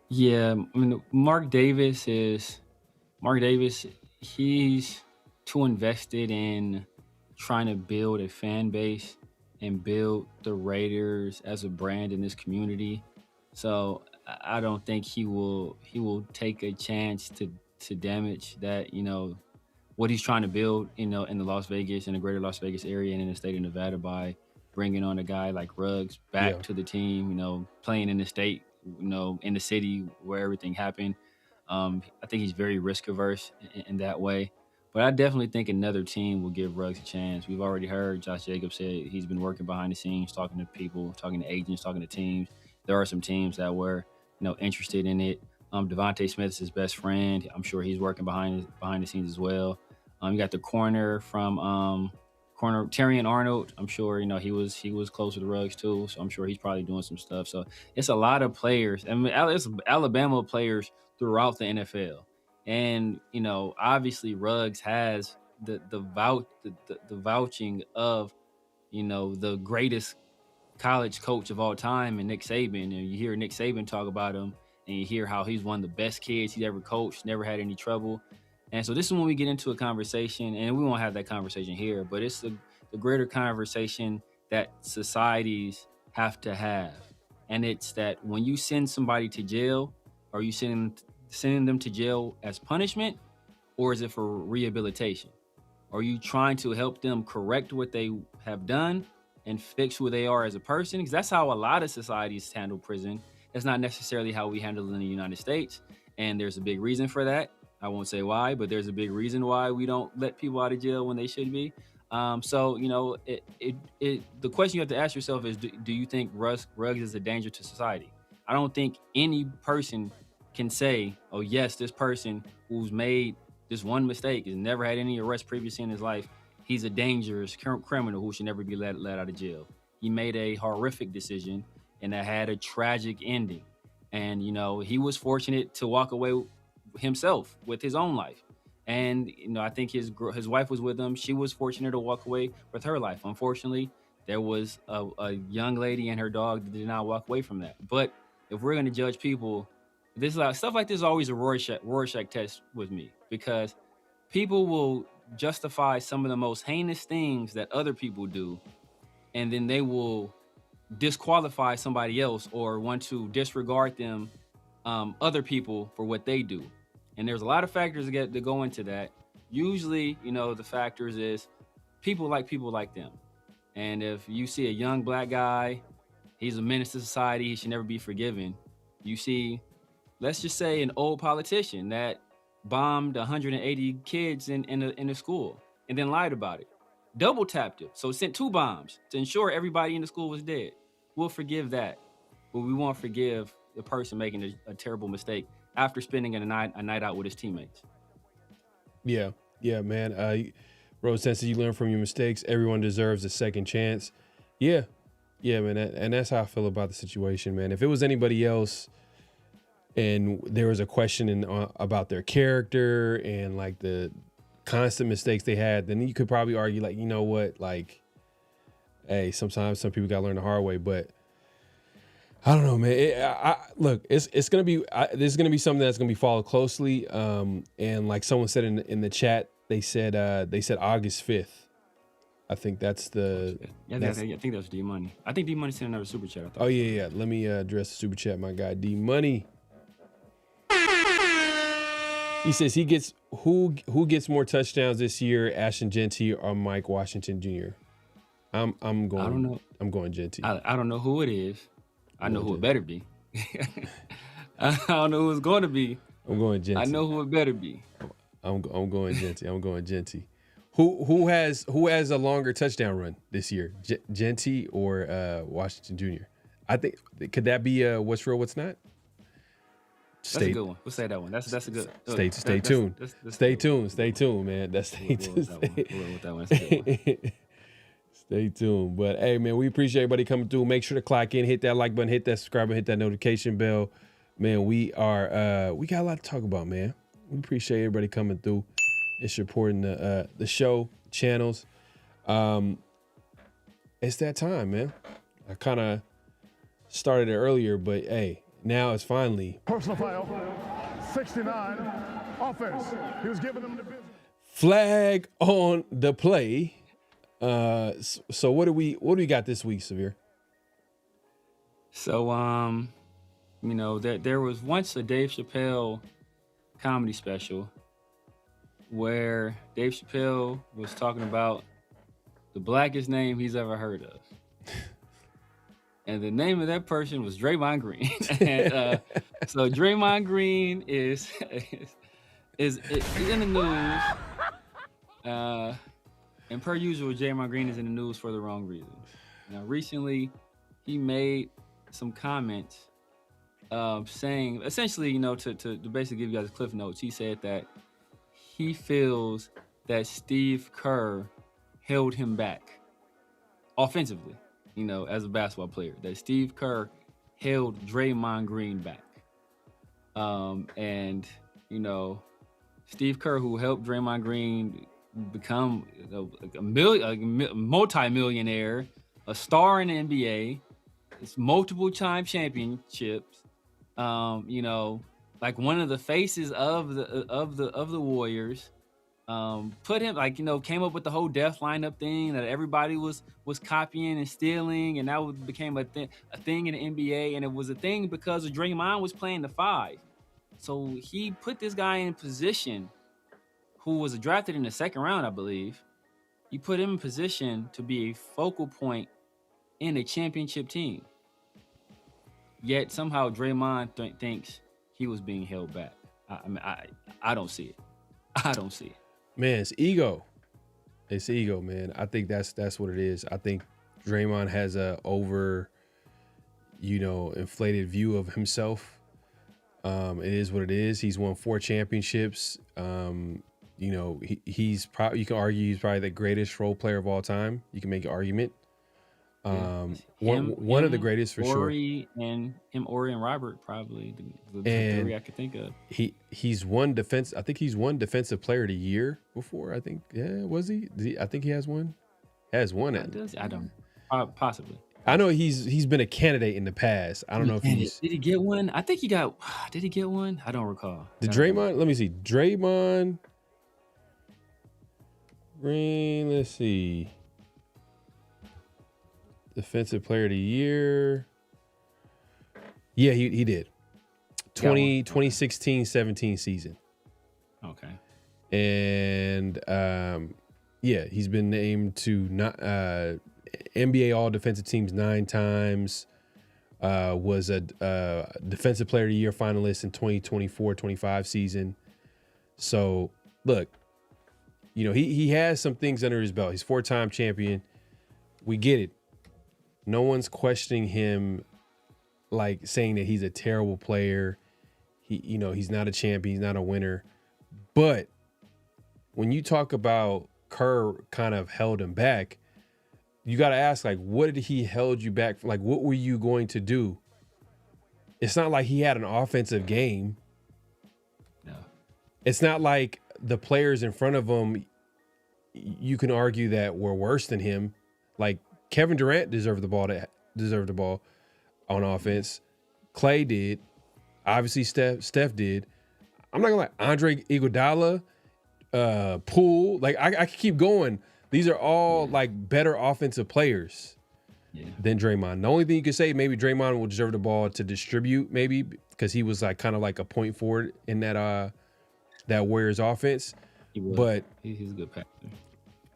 Yeah, I mean, Mark Davis. He's too invested in trying to build a fan base and build the Raiders as a brand in this community. So I don't think he will take a chance to damage that, what he's trying to build, in the Las Vegas, in the greater Las Vegas area and in the state of Nevada, by bringing on a guy like Ruggs back to the team, playing in the state, in the city where everything happened. I think he's very risk averse in that way. But I definitely think another team will give Ruggs a chance. We've already heard Josh Jacobs say he's been working behind the scenes, talking to people, talking to agents, talking to teams. There are some teams that were, interested in it. Devontae Smith is his best friend. I'm sure he's working behind the scenes as well. You got the corner from Terrion Arnold. I'm sure he was close to the Ruggs too, so I'm sure he's probably doing some stuff. So it's a lot of players. I mean, it's Alabama players throughout the NFL. And, obviously Ruggs has the vouching of, the greatest college coach of all time and Nick Saban. And you hear Nick Saban talk about him, and you hear how he's one of the best kids he's ever coached, never had any trouble. And so this is when we get into a conversation, and we won't have that conversation here, but it's the greater conversation that societies have to have. And it's that when you send somebody to jail, are you sending them to jail as punishment, or is it for rehabilitation? Are you trying to help them correct what they have done and fix who they are as a person? Because that's how a lot of societies handle prison. That's not necessarily how we handle it in the United States. And there's a big reason for that. I won't say why, but there's a big reason why we don't let people out of jail when they should be. So, the question you have to ask yourself is, do you think Ruggs is a danger to society? I don't think any person can say, oh, yes, this person who's made this one mistake, has never had any arrests previously in his life, he's a dangerous criminal who should never be let out of jail. He made a horrific decision, and that had a tragic ending. And, he was fortunate to walk away himself with his own life. And, I think his wife was with him. She was fortunate to walk away with her life. Unfortunately, there was a young lady and her dog that did not walk away from that. But if we're going to judge people, stuff like this is always a Rorschach test with me, because people will justify some of the most heinous things that other people do, and then they will disqualify somebody else or want to disregard them, other people, for what they do. And there's a lot of factors that go into that. Usually, the factors is people like them. And if you see a young black guy, he's a menace to society, he should never be forgiven. You see, let's just say, an old politician that bombed 180 kids in a school and then lied about it. Double tapped it. So sent 2 bombs to ensure everybody in the school was dead. We'll forgive that, but we won't forgive the person making a terrible mistake after spending a night out with his teammates. Yeah, man. Rose, since you learn from your mistakes, everyone deserves a second chance. Yeah, man. And that's how I feel about the situation, man. If it was anybody else and there was a question about their character and like the constant mistakes they had, then you could probably argue, like, you know what, like, hey, sometimes some people got to learn the hard way. But I don't know, man. Look, it's gonna be this is gonna be something that's gonna be followed closely. And like someone said in the chat, they said August 5th. I think that's the. Yeah, I think that's D Money. I think D Money sent another super chat. I thought. Oh yeah. Let me address the super chat, my guy D Money. He says he gets who gets more touchdowns this year, Ashton Jeanty or Mike Washington Jr. I'm going. I don't know. I'm going Jeanty. I don't know who it is. I know who it better be. I don't know who it's going to be. I'm going Jeanty. I know who it better be. I'm going Jeanty. I'm going Jeanty. Who has a longer touchdown run this year, Jeanty or Washington Jr.? I think could that be what's real, what's not? That's a good one. We'll say that one. That's a good. Stay tuned. Stay tuned, man. Stay tuned. But hey, man, we appreciate everybody coming through. Make sure to clock in, hit that like button, hit that subscribe button, hit that notification bell. Man, we got a lot to talk about, man. We appreciate everybody coming through and supporting the show channels. It's that time, man. I kind of started it earlier, but hey, now it's finally personal foul, 69 offense. He was giving them the business. Flag on the play. So what do we got this week, Severe? So there was once a Dave Chappelle comedy special where Dave Chappelle was talking about the blackest name he's ever heard of. And the name of that person was Draymond Green. And so Draymond Green is in the news. And per usual, Draymond Green is in the news for the wrong reason. Now, recently, he made some comments saying, essentially, to basically give you guys cliff notes, he said that he feels that Steve Kerr held him back offensively, as a basketball player, that Steve Kerr held Draymond Green back. And Steve Kerr, who helped Draymond Green become a multi-millionaire, a star in the NBA, it's multiple-time championships. You know, like one of the faces of the Warriors. Put him, like, you know, came up with the whole death lineup thing that everybody was copying and stealing, and that became a thing in the NBA, and it was a thing because Draymond was playing the 5. So he put this guy in position, who was drafted in the 2nd round, I believe. He put him in position to be a focal point in a championship team. Yet somehow Draymond thinks he was being held back. I don't see it. I don't see it. Man, it's ego. It's ego, man. I think that's what it is. I think Draymond has a inflated view of himself. It is what it is. He's won 4 championships. He's probably, you can argue he's probably the greatest role player of all time. You can make an argument. One of the greatest for sure. Ori and Robert, probably the 3 I could think of. He's won defense. I think he's won Defensive Player of the Year before. I think, was he? I think he has one. Has won it. I don't. Possibly. I know he's been a candidate in the past. I don't know if he's. Did he get one? I think he got. Did he get one? I don't recall. Did Draymond? Let me see. Draymond Green. Let's see. Defensive Player of the Year. Yeah, he did. 2016-17 season. Okay. And he's been named to NBA All Defensive Teams 9 times. Was a Defensive Player of the Year finalist in 2024-25 season. So look, he has some things under his belt. He's 4-time champion. We get it. No one's questioning him, like saying that he's a terrible player. He's not a champion. He's not a winner. But when you talk about Kerr kind of held him back, you got to ask, like, what did he held you back? Like, what were you going to do? It's not like he had an offensive game. No. It's not like the players in front of him, you can argue that were worse than him. Like, Kevin Durant deserved the ball on offense. Clay did. Obviously, Steph did. I'm not gonna lie. Andre Iguodala, Poole. Like I could keep going. These are all like better offensive players than Draymond. The only thing you could say, maybe Draymond will deserve the ball to distribute, maybe because he was like kind of like a point forward in that Warriors offense. But he's a good passer.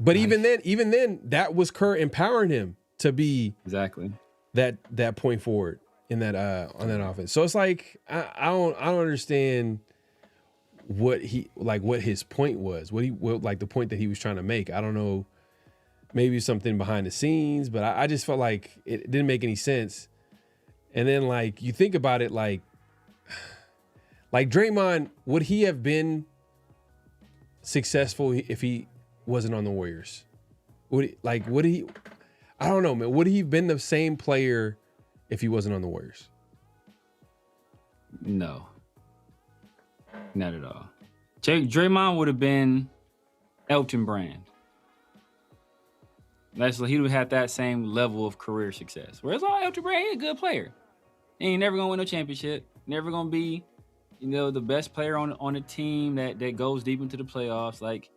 But even then, that was Kerr empowering him to be exactly that point forward in that on that offense. So it's like I don't understand what his point was, what the point that he was trying to make. I don't know, maybe something behind the scenes, but I just felt like it didn't make any sense. And then like you think about it, like Draymond, would he have been successful if he wasn't on the Warriors? Would he? I don't know, man. Would he have been the same player if he wasn't on the Warriors? No, not at all. Draymond would have been Elton Brand. He would have had that same level of career success. Whereas Elton Brand, he's a good player. He ain't never gonna win no championship. Never gonna be, the best player on a team that goes deep into the playoffs. Like,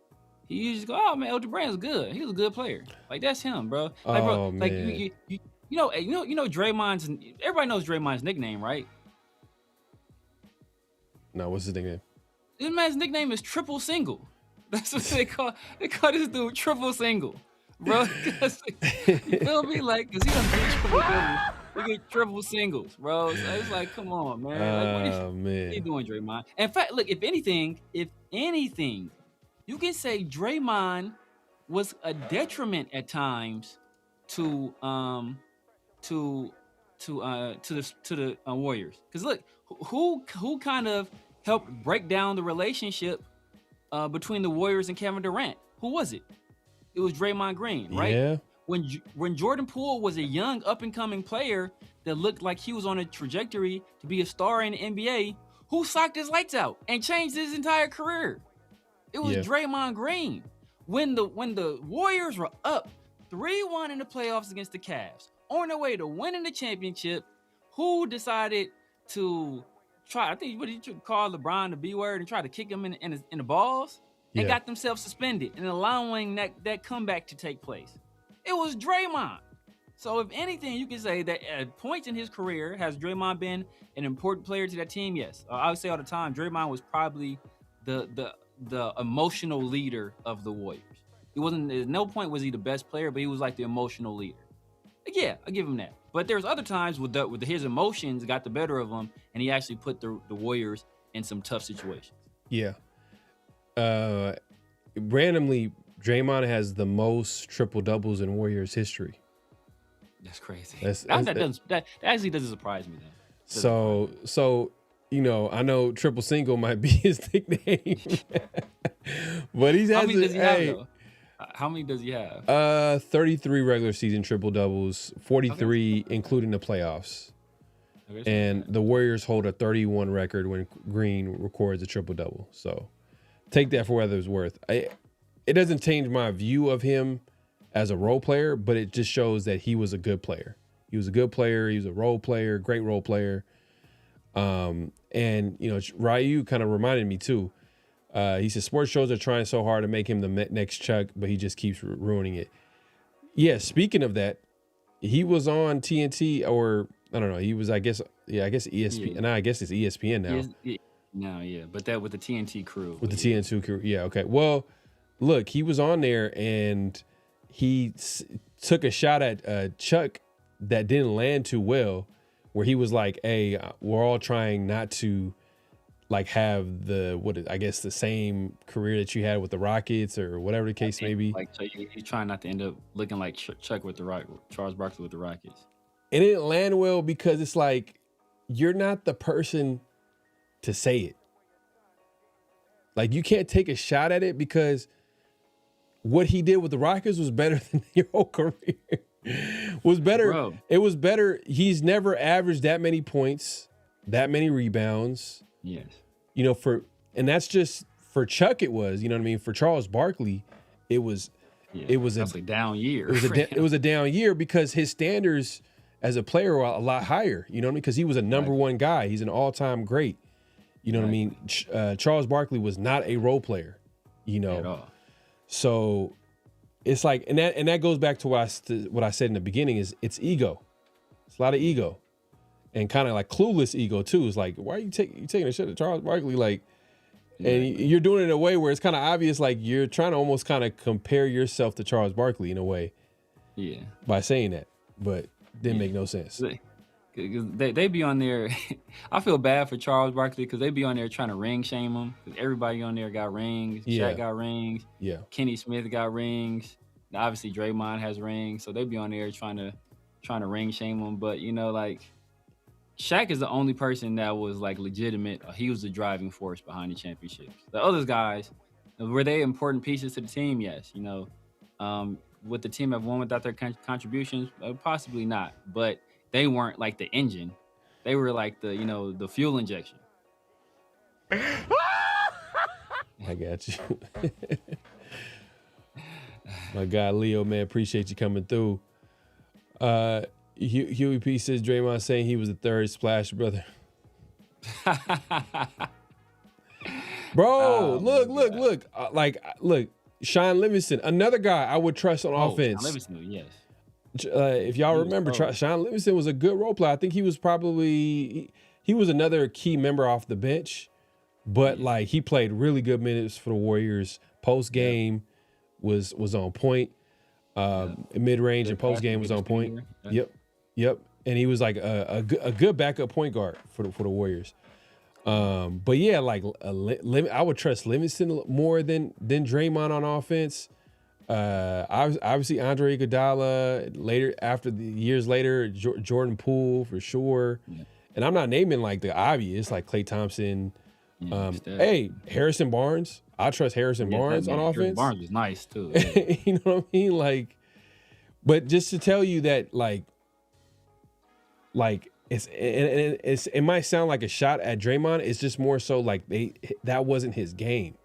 he just go, oh man, Elton Brand's good. He was a good player. Like, that's him, bro. Like, bro, man. Like Draymond's. Everybody knows Draymond's nickname, right? No, what's his nickname? This man's nickname is Triple Single. That's what they call. They call this dude Triple Single, bro. You feel me? Like, cause he done get triple doubles. We get triple singles, bro. So it's like, come on, man. Like, what are you doing, Draymond? In fact, look, if anything, you can say Draymond was a detriment at times to the Warriors. Because look, who kind of helped break down the relationship between the Warriors and Kevin Durant? Who was it? It was Draymond Green, right? Yeah. When Jordan Poole was a young up-and-coming player that looked like he was on a trajectory to be a star in the NBA, who socked his lights out and changed his entire career? It was Draymond Green. when the Warriors were up 3-1 in the playoffs against the Cavs, on their way to winning the championship, who decided to try? I think what did you call LeBron the B word and try to kick him in the balls and got themselves suspended and allowing that comeback to take place. It was Draymond. So if anything, you can say that at points in his career, has Draymond been an important player to that team? Yes. I would say all the time, Draymond was probably the emotional leader of the Warriors. He wasn't, at no point was he the best player, but he was like the emotional leader. Yeah, I give him that. But there's other times with his emotions got the better of him, and he actually put the Warriors in some tough situations. Yeah. Randomly, Draymond has the most triple doubles in Warriors history. That's crazy. That actually doesn't surprise me then. So you know, I know triple single might be his nickname, but he's how many does he have though? How many does he have? 33 regular season triple doubles, 43 including the playoffs. And the Warriors hold a 31 record when Green records a triple double. So take that for whether it's worth. It doesn't change my view of him as a role player, but it just shows that he was a good player. He was a good player. He was a role player, great role player. And, you know, Ryu kind of reminded me too. He said sports shows are trying so hard to make him the next Chuck, but he just keeps ruining it. Yeah, speaking of that, he was on TNT, or I don't know. He was, I guess ESPN. And I guess it's ESPN now. But that with the TNT crew. With the TNT crew, yeah, okay. Well, look, he was on there and he took a shot at Chuck that didn't land too well, where he was like, "Hey, we're all trying not to like have the same career that you had with the Rockets or whatever the case may be." Like he's trying not to end up looking like Chuck with Charles Barkley with the Rockets. And it didn't land well because it's like you're not the person to say it. Like you can't take a shot at it because what he did with the Rockets was better than your whole career. Was better. Bro. It was better. He's never averaged that many points, that many rebounds. Yes. You know, and that's just for Chuck. It was, you know what I mean? For Charles Barkley, it was a down year. It was a down year because his standards as a player were a lot higher. You know what I mean? Because he was a number one guy. He's an all-time great. You know what I mean? Charles Barkley was not a role player. You know. At all. So it's like, and that goes back to what I said in the beginning is it's ego. It's a lot of ego, and kind of like clueless ego too. It's like, why are you taking a shit at Charles Barkley? Like, and you're doing it in a way where it's kind of obvious, like you're trying to almost kind of compare yourself to Charles Barkley in a way. Yeah. By saying that, but didn't make no sense. They be on there. I feel bad for Charles Barkley because they be on there trying to ring shame him. Because everybody on there got rings. Shaq got rings. Yeah. Kenny Smith got rings. Now, obviously Draymond has rings, so they be on there trying to ring shame him. But you know, like Shaq is the only person that was like legitimate. He was the driving force behind the championships. The other guys, were they important pieces to the team? Yes. You know, would the team have won without their contributions? Possibly not. But they weren't like the engine. They were like the fuel injection. I got you. My guy Leo, man, appreciate you coming through. Huey P says Draymond saying he was the third Splash brother. Bro, look. Look, Sean Livingston, another guy I would trust on offense. Sean Livingston, yes. If y'all remember, Sean Livingston was a good role player. I think he was he was another key member off the bench, but like he played really good minutes for the Warriors. Post game was on point. Mid range and post game was on point. Yep. And he was like a good backup point guard for the Warriors. But yeah, like I would trust Livingston more than Draymond on offense. Obviously Andre Iguodala years later, Jordan Poole for sure. Yeah. And I'm not naming like the obvious, like Klay Thompson. Hey, Harrison Barnes. I trust Harrison Barnes on offense. Harrison Barnes was nice too. Yeah. You know what I mean? Like, but just to tell you that like it might sound like a shot at Draymond. It's just more so like that wasn't his game.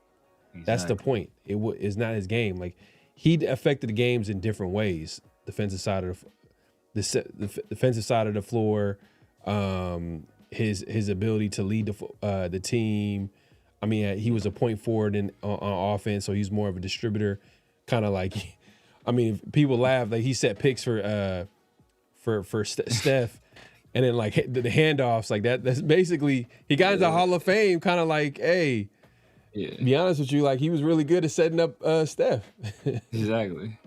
That's the point. It's not his game. Like, he affected the games in different ways. Defensive side of the defensive side of the floor, his ability to lead the team. I mean, he was a point forward on offense, so he's more of a distributor, kind of like. I mean, people laugh like he set picks for Steph, and then like the handoffs like that. That's basically he got into Hall of Fame, kind of like, hey. Yeah. Be honest with you, like he was really good at setting up Steph. Exactly.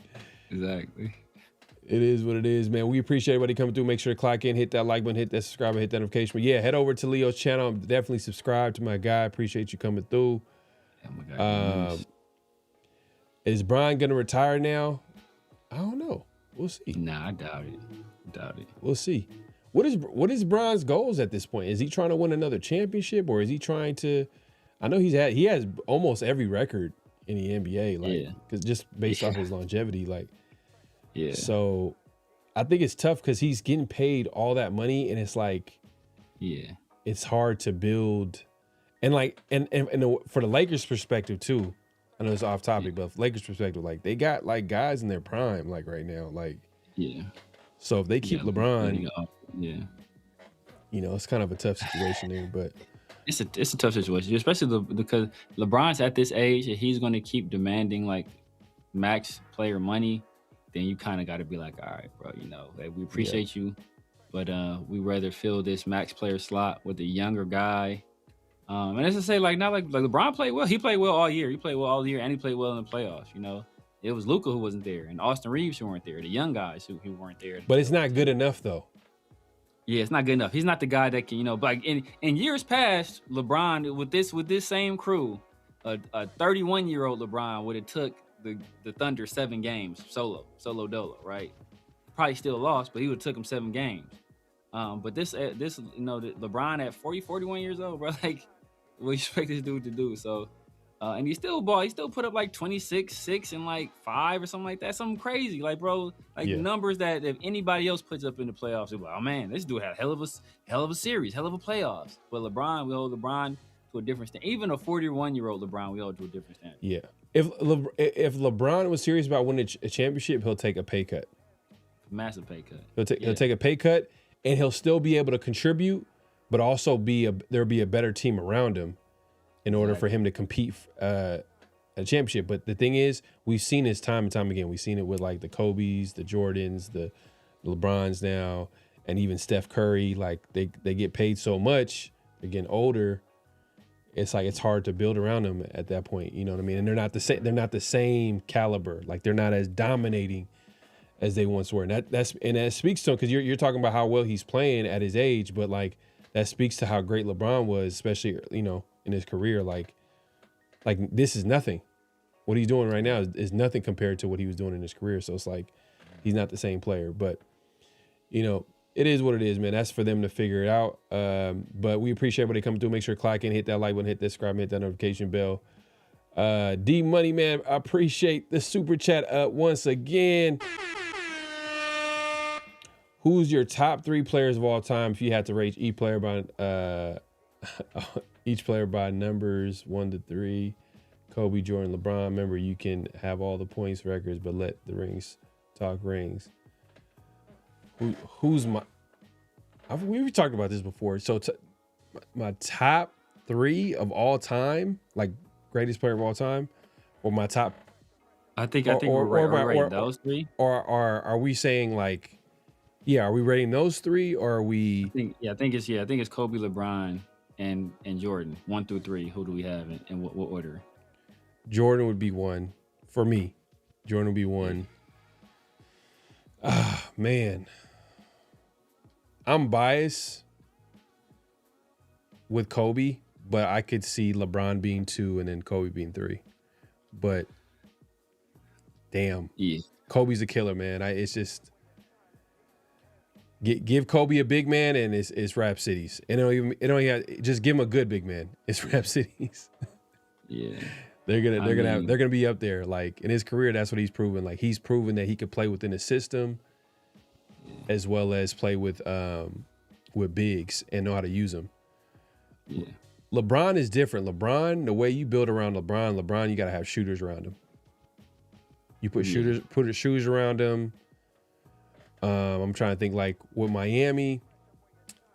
It is what it is, man. We appreciate everybody coming through. Make sure to clock in, hit that like button, hit that subscribe, and hit that notification. But yeah, head over to Leo's channel. I'm definitely subscribed to my guy. Appreciate you coming through. Yeah, my guy, is Brian gonna retire now? I don't know. We'll see. Nah, I doubt it. We'll see. What is Brian's goals at this point? Is he trying to win another championship, or is he trying to? I know he has almost every record in the NBA, like, because just based off his longevity, like, yeah. So, I think it's tough because he's getting paid all that money, and it's like, it's hard to build, and like, and for the Lakers' perspective too. I know it's off topic, but from Lakers' perspective, like they got like guys in their prime, like right now, like, So if they keep LeBron, you know, it's kind of a tough situation there, but. It's a tough situation, especially because LeBron's at this age and he's going to keep demanding like max player money. Then you kind of got to be like, all right, bro, you know, like, we appreciate you, but we rather fill this max player slot with a younger guy. And as I say, like not like LeBron played well. He played well all year. He played well all year, and he played well in the playoffs. You know, it was Luka who wasn't there, and Austin Reeves who weren't there, the young guys who weren't there. But it's not good enough though. Yeah, it's not good enough. He's not the guy that can, you know, like in years past, LeBron with this same crew, a 31-year-old LeBron would have took the Thunder 7 games solo dolo, right? Probably still lost, but he would have took him 7 games. But this you know, LeBron at 41 years old, bro, like what you expect this dude to do? So, and he still put up like 26, 6, and like 5 or something like that. Something crazy. Like, bro, like numbers that if anybody else puts up in the playoffs, they're like, oh man, this dude had a hell of a series, hell of a playoffs. But LeBron, we hold LeBron to a different standard. Even a 41-year-old LeBron, we hold to a different standard. Yeah. If LeBron was serious about winning a championship, he'll take a pay cut. Massive pay cut. He'll take a pay cut, and he'll still be able to contribute, but also there'll be a better team around him in order for him to compete a championship. But the thing is, we've seen this time and time again. We've seen it with like the Kobe's, the Jordans, the LeBrons now, and even Steph Curry. Like they get paid so much, they're getting older. It's like it's hard to build around them at that point. You know what I mean? And they're not the same caliber. Like they're not as dominating as they once were. And that speaks to him, because you're talking about how well he's playing at his age, but like that speaks to how great LeBron was, especially, you know, in his career. Like this is nothing. What he's doing right now is nothing compared to what he was doing in his career. So it's like he's not the same player. But, you know, it is what it is, man. That's for them to figure it out. But we appreciate everybody coming through. Make sure to clock in, hit that like button, hit that subscribe, hit that notification bell. D Money, man, I appreciate the super chat once again. Who's your top 3 players of all time if you had to rate each player by numbers 1 to 3? Kobe, Jordan, LeBron. Remember, you can have all the points records, but let the rings talk rings. Who's my? We've talked about this before. So my top 3 of all time, like greatest player of all time, or my top. I think we're rating those 3. Or are we saying like? Yeah, are we rating those 3, or are we? I think it's Kobe, LeBron, and Jordan 1 through 3. Who do we have in what order? Jordan would be 1 for me. Jordan would be 1. Ah, man, I'm biased with Kobe, but I could see LeBron being 2 and then Kobe being 3. But damn, Kobe's a killer, man. It's just. Give Kobe a big man and it's Rap Cities. Just give him a good big man. It's Rap Cities. Yeah. They're gonna be up there. Like in his career, that's what he's proven. Like he's proven that he could play within the system as well as play with bigs and know how to use them. Yeah. LeBron is different. LeBron, the way you build around LeBron, you got to have shooters around him. You put shooters around him. I'm trying to think, like with Miami,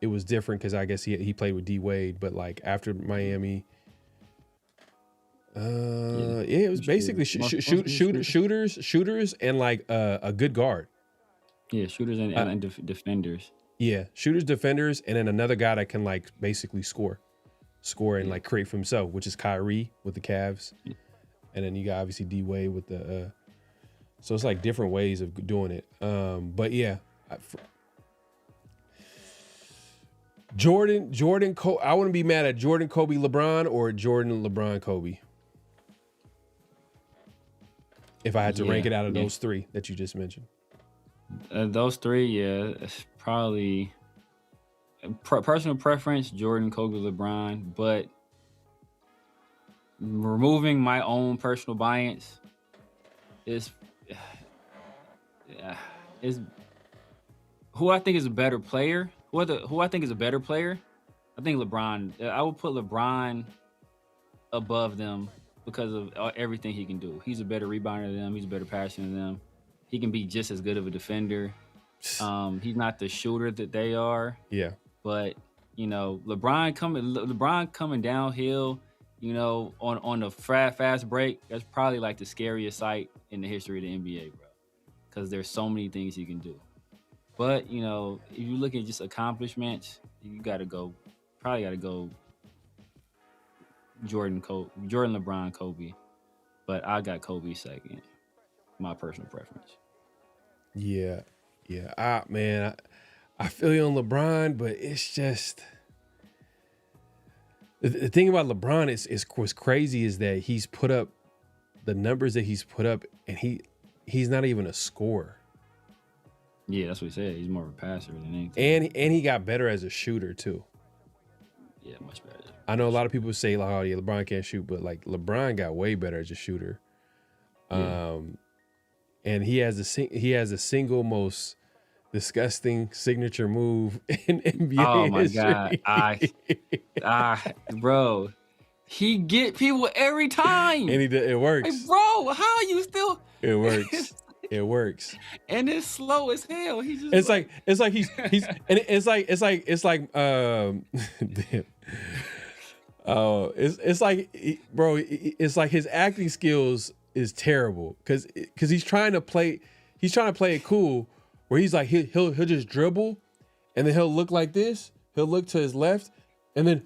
it was different because I guess he played with D Wade, but like after Miami, it was basically shooters and like a good guard. Yeah, shooters and defenders. Yeah, shooters, defenders, and then another guy that can like basically score and like create for himself, which is Kyrie with the Cavs, and then you got obviously D Wade with the. So it's like different ways of doing it. But yeah, Jordan, I wouldn't be mad at Jordan, Kobe, LeBron, or Jordan, LeBron, Kobe. If I had to rank it out of those three that you just mentioned. Those three, it's probably personal preference, Jordan, Kobe, LeBron, but removing my own personal bias is who I think is a better player. Who I think is a better player, I think LeBron. I would put LeBron above them because of everything he can do. He's a better rebounder than them. He's a better passer than them. He can be just as good of a defender. He's not the shooter that they are. Yeah. But LeBron coming downhill, on a fast break, that's probably like the scariest sight in the history of the NBA, bro. Because there's so many things he can do. But if you look at just accomplishments, you probably gotta go Jordan, LeBron, Kobe. But I got Kobe second. My personal preference. Yeah. Man, I feel you on LeBron, but it's just the thing about LeBron is what's crazy is that he's put up the numbers that he's put up, and he's not even a scorer. Yeah, that's what he said. He's more of a passer than anything. And he got better as a shooter too. Yeah, much better. I know a lot of people say like, oh yeah, LeBron can't shoot, but like LeBron got way better as a shooter. Yeah. And he has the single most disgusting signature move in NBA Oh my history. God, bro, he get people every time, and it works. Like, bro, how are you still? It works. It works. And it's slow as hell. He just it's like he's and it's like damn. Oh, it's like, bro, it's like his acting skills is terrible because he's trying to play it cool where he's like he'll just dribble and then he'll look like this, he'll look to his left and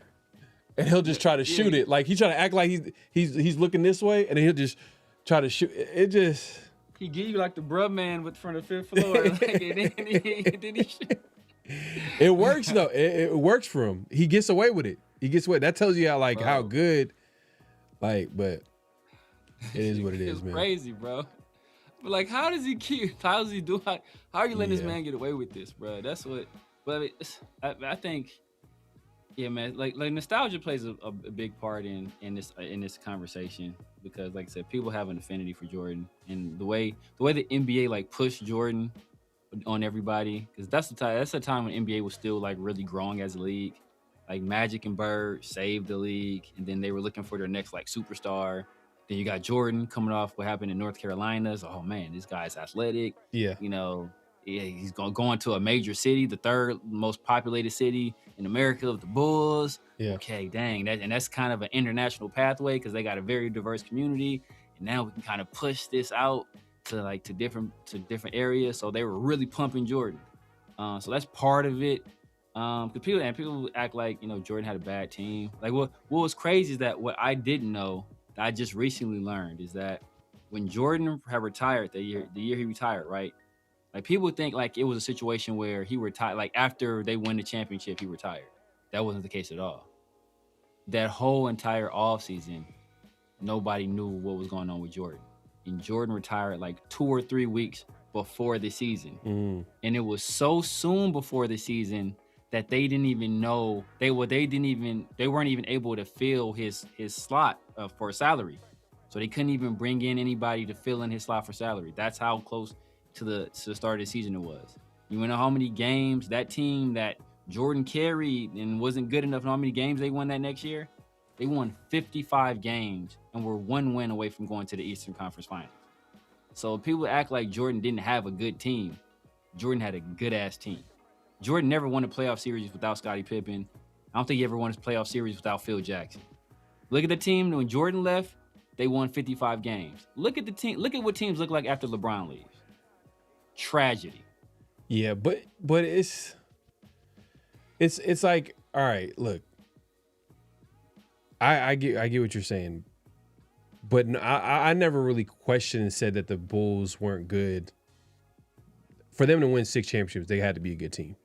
he'll just try to shoot it, like he's trying to act like he's looking this way and then he'll just try to shoot it. Just he give you like the bruh man with from the fifth floor, like, and then he shoot. It works though. It works for him. He gets away with it. That tells you how good, but it is what it is, man. Crazy, bro. But like, how does he do? How are you letting this man get away with this, bro? That's what. But I think, yeah, man. Like nostalgia plays a big part in this conversation because, like I said, people have an affinity for Jordan, and the way the NBA like pushed Jordan on everybody, because that's the time when NBA was still like really growing as a league. Like Magic and Bird saved the league, and then they were looking for their next like superstar. Then you got Jordan coming off what happened in North Carolina. So, oh man, this guy's athletic. Yeah. He's going to a major city, the third most populated city in America with the Bulls. Yeah. Okay, dang. That's kind of an international pathway because they got a very diverse community. And now we can kind of push this out to different areas. So they were really pumping Jordan. So that's part of it. Because people act like Jordan had a bad team. Like what was crazy is that what I didn't know that I just recently learned is that when Jordan had retired the year he retired, right? Like people think like it was a situation where he retired, like after they won the championship, he retired. That wasn't the case at all. That whole entire offseason, nobody knew what was going on with Jordan. And Jordan retired like 2 or 3 weeks before the season. And it was so soon before the season that they didn't even know they weren't even able to fill his slot for salary. So they couldn't even bring in anybody to fill in his slot for salary. That's how close to the start of the season it was. You know how many games that team that Jordan carried and wasn't good enough, and how many games they won that next year? They won 55 games and were 1 win away from going to the Eastern Conference Finals. So people act like Jordan didn't have a good team. Jordan had a good-ass team. Jordan never won a playoff series without Scottie Pippen. I don't think he ever won a playoff series without Phil Jackson. Look at the team when Jordan left, they won 55 games. Look at the team. Look at what teams look like after LeBron leaves. Tragedy. Yeah, but it's like, all right, look. I get what you're saying. But I never really questioned and said that the Bulls weren't good. For them to win 6 championships, they had to be a good team.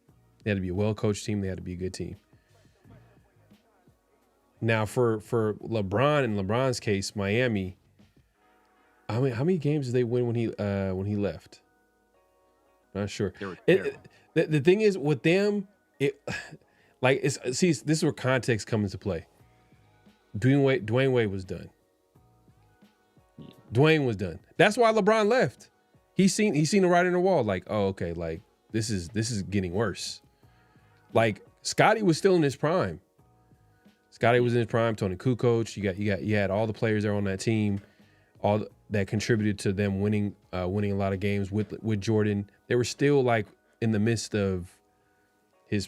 They had to be a well-coached team. They had to be a good team. Now, for LeBron, in LeBron's case, Miami, how many games did they win when he left? Not sure. The thing is, with them, this is where context comes into play. Dwayne Wade was done. Dwayne was done. That's why LeBron left. He seen the writing on the wall. Like, oh, okay, like this is getting worse. Like Scottie was still in his prime. Scottie was in his prime. Tony Kukoc. You had all the players there on that team, that contributed to them winning a lot of games with Jordan. They were still like in the midst of his,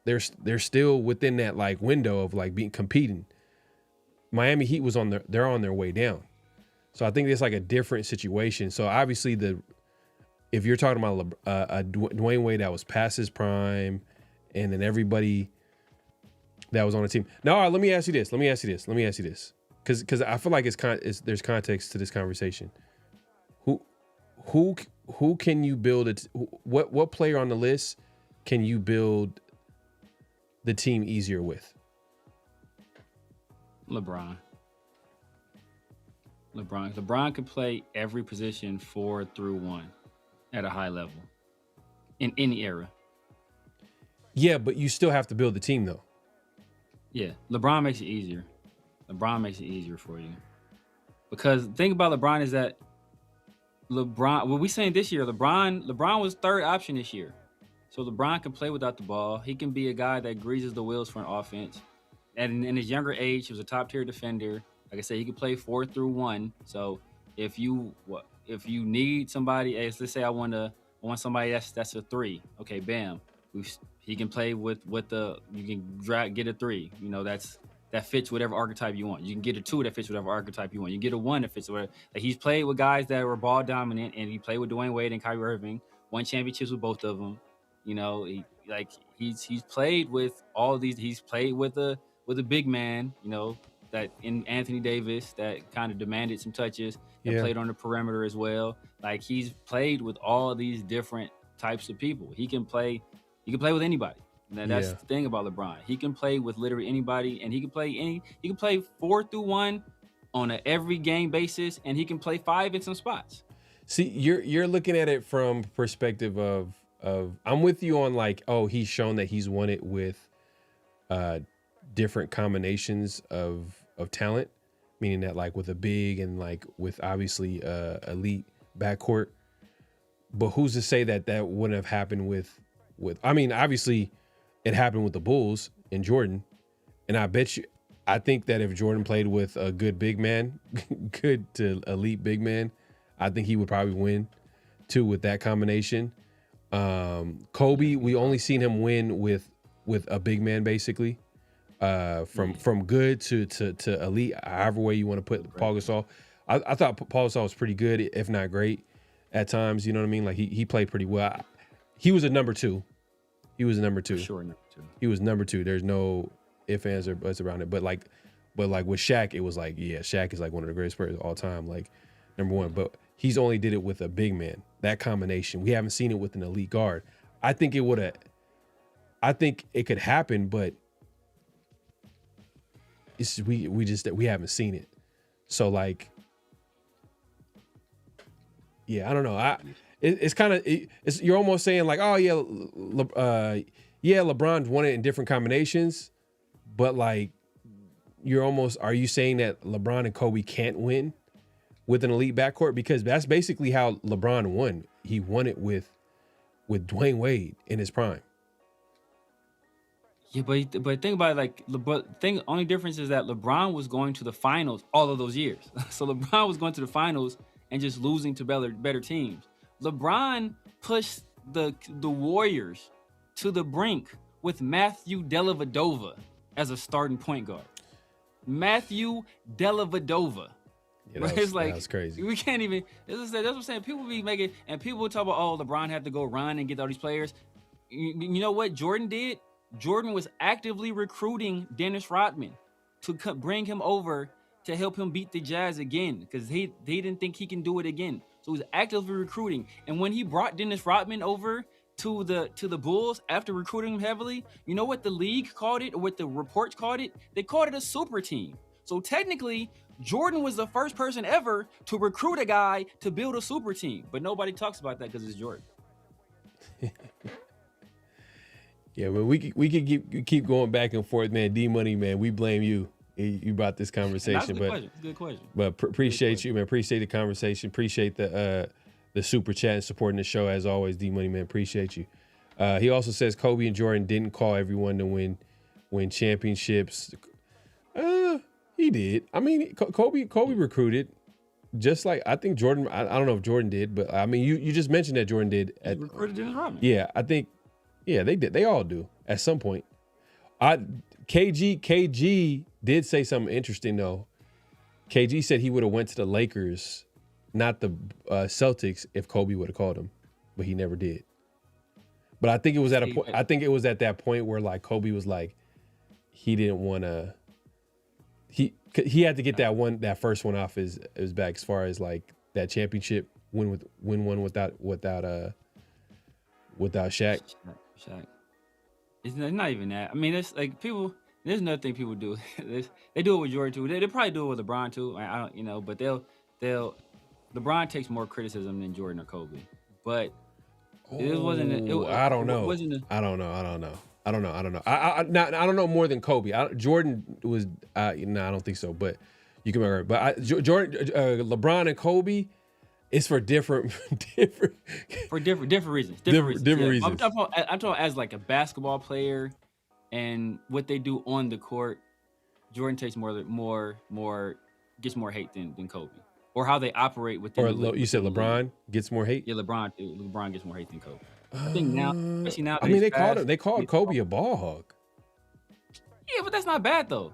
they're still within that like window of like competing. Miami Heat was they're on their way down. So I think it's like a different situation. So obviously if you're talking about Dwayne Wade that was past his prime, and then everybody that was on the team. Now, all right, let me ask you this. Because I feel like there's context to this conversation. Who can you build what player on the list can you build the team easier with? LeBron could play every position 4 through 1 at a high level in any era. Yeah, but you still have to build the team though. Yeah, LeBron makes it easier. LeBron makes it easier for you. Because the thing about LeBron is that what we saying this year, LeBron was third option this year. So LeBron can play without the ball. He can be a guy that greases the wheels for an offense. And in his younger age, he was a top tier defender. Like I said, he could play 4 through 1. So if you need somebody, let's say I want somebody that's a 3. Okay, bam. He can play with you can get a 3. That fits whatever archetype you want. You can get a 2 that fits whatever archetype you want. You get a 1 that fits whatever. Like he's played with guys that were ball dominant, and he played with Dwayne Wade and Kyrie Irving. Won championships with both of them. He's played with all these. He's played with a big man. That in Anthony Davis that kind of demanded some touches and played on the perimeter as well. Like he's played with all these different types of people. He can play with anybody. Now that's the thing about LeBron. He can play with literally anybody, and he can play 4 through 1 on an every game basis, and he can play 5 in some spots. See, you're looking at it from perspective of I'm with you on like, oh, he's shown that he's won it with different combinations of talent, meaning that like with a big and like with obviously elite backcourt. But who's to say that wouldn't have happened with I mean, obviously it happened with the Bulls and Jordan. And I think that if Jordan played with a good big man, good to elite big man, I think he would probably win too with that combination. Kobe, we only seen him win with a big man basically. From good to elite, however way you want to put Paul Gasol. I thought Paul Gasol was pretty good, if not great, at times. You know what I mean? Like he played pretty well. He was a number 2. He was a number 2. Sure, number 2. He was number 2. There's no ifs, ands, or buts around it. But like with Shaq, it was like, yeah, Shaq is like one of the greatest players of all time, like number 1. But he's only did it with a big man. That combination, we haven't seen it with an elite guard. I think it could happen, but we haven't seen it. So like, yeah, I don't know. It's kind of you're almost saying like, oh yeah, LeBron's won it in different combinations, but like are you saying that LeBron and Kobe can't win with an elite backcourt? Because that's basically how LeBron won. He won it with Dwayne Wade in his prime. Yeah, but think about it, like only difference is that LeBron was going to the finals all of those years. So LeBron was going to the finals and just losing to better teams. LeBron pushed the Warriors to the brink with Matthew Dellavedova as a starting point guard. Matthew Dellavedova. Yeah, That was crazy. We can't even. That's what I'm saying. People be making, and people will talk about, oh, LeBron had to go run and get all these players. You know what Jordan did? Jordan was actively recruiting Dennis Rodman to bring him over to help him beat the Jazz again, because he didn't think he can do it again. So he was actively recruiting. And when he brought Dennis Rodman over to the Bulls after recruiting him heavily, you know what the league called it, or what the reports called it? They called it a super team. So technically, Jordan was the first person ever to recruit a guy to build a super team. But nobody talks about that because it's Jordan. Yeah, but we could keep going back and forth, man. D-Money, man, we blame you. You brought this conversation. That's a good question. But appreciate you, man. Appreciate the conversation. Appreciate the super chat and supporting the show as always, D-Money, man. Appreciate you. He also says Kobe and Jordan didn't call everyone to win championships. He did. I mean, Kobe recruited, just like I think Jordan. I don't know if Jordan did, but I mean, you just mentioned that Jordan did. He recruited Dennis Rodman. Yeah, I think. Yeah, they did. They all do at some point. KG did say something interesting though. KG said he would have went to the Lakers, not the Celtics, if Kobe would have called him, but he never did. But I think it was at a point. I think it was at that point where like Kobe was like, he didn't want to. He had to get that first one off his back, as far as like that championship win one without Shaq. It's not even that. I mean, it's like people. There's another thing people do. They do it with Jordan too. They probably do it with LeBron too. I don't, but they'll. LeBron takes more criticism than Jordan or Kobe, but it wasn't. I don't know. I don't know. I don't know more than Kobe. Jordan was. I don't think so. But you can remember. But Jordan, LeBron, and Kobe. It's for different reasons. Different reasons. I'm talking as like a basketball player, and what they do on the court. Jordan takes gets more hate than Kobe, or how they operate within. Or you said LeBron gets more hate. Yeah, LeBron gets more hate than Kobe. I think now, especially now. I mean, they called Kobe a ball hog. Yeah, but that's not bad though.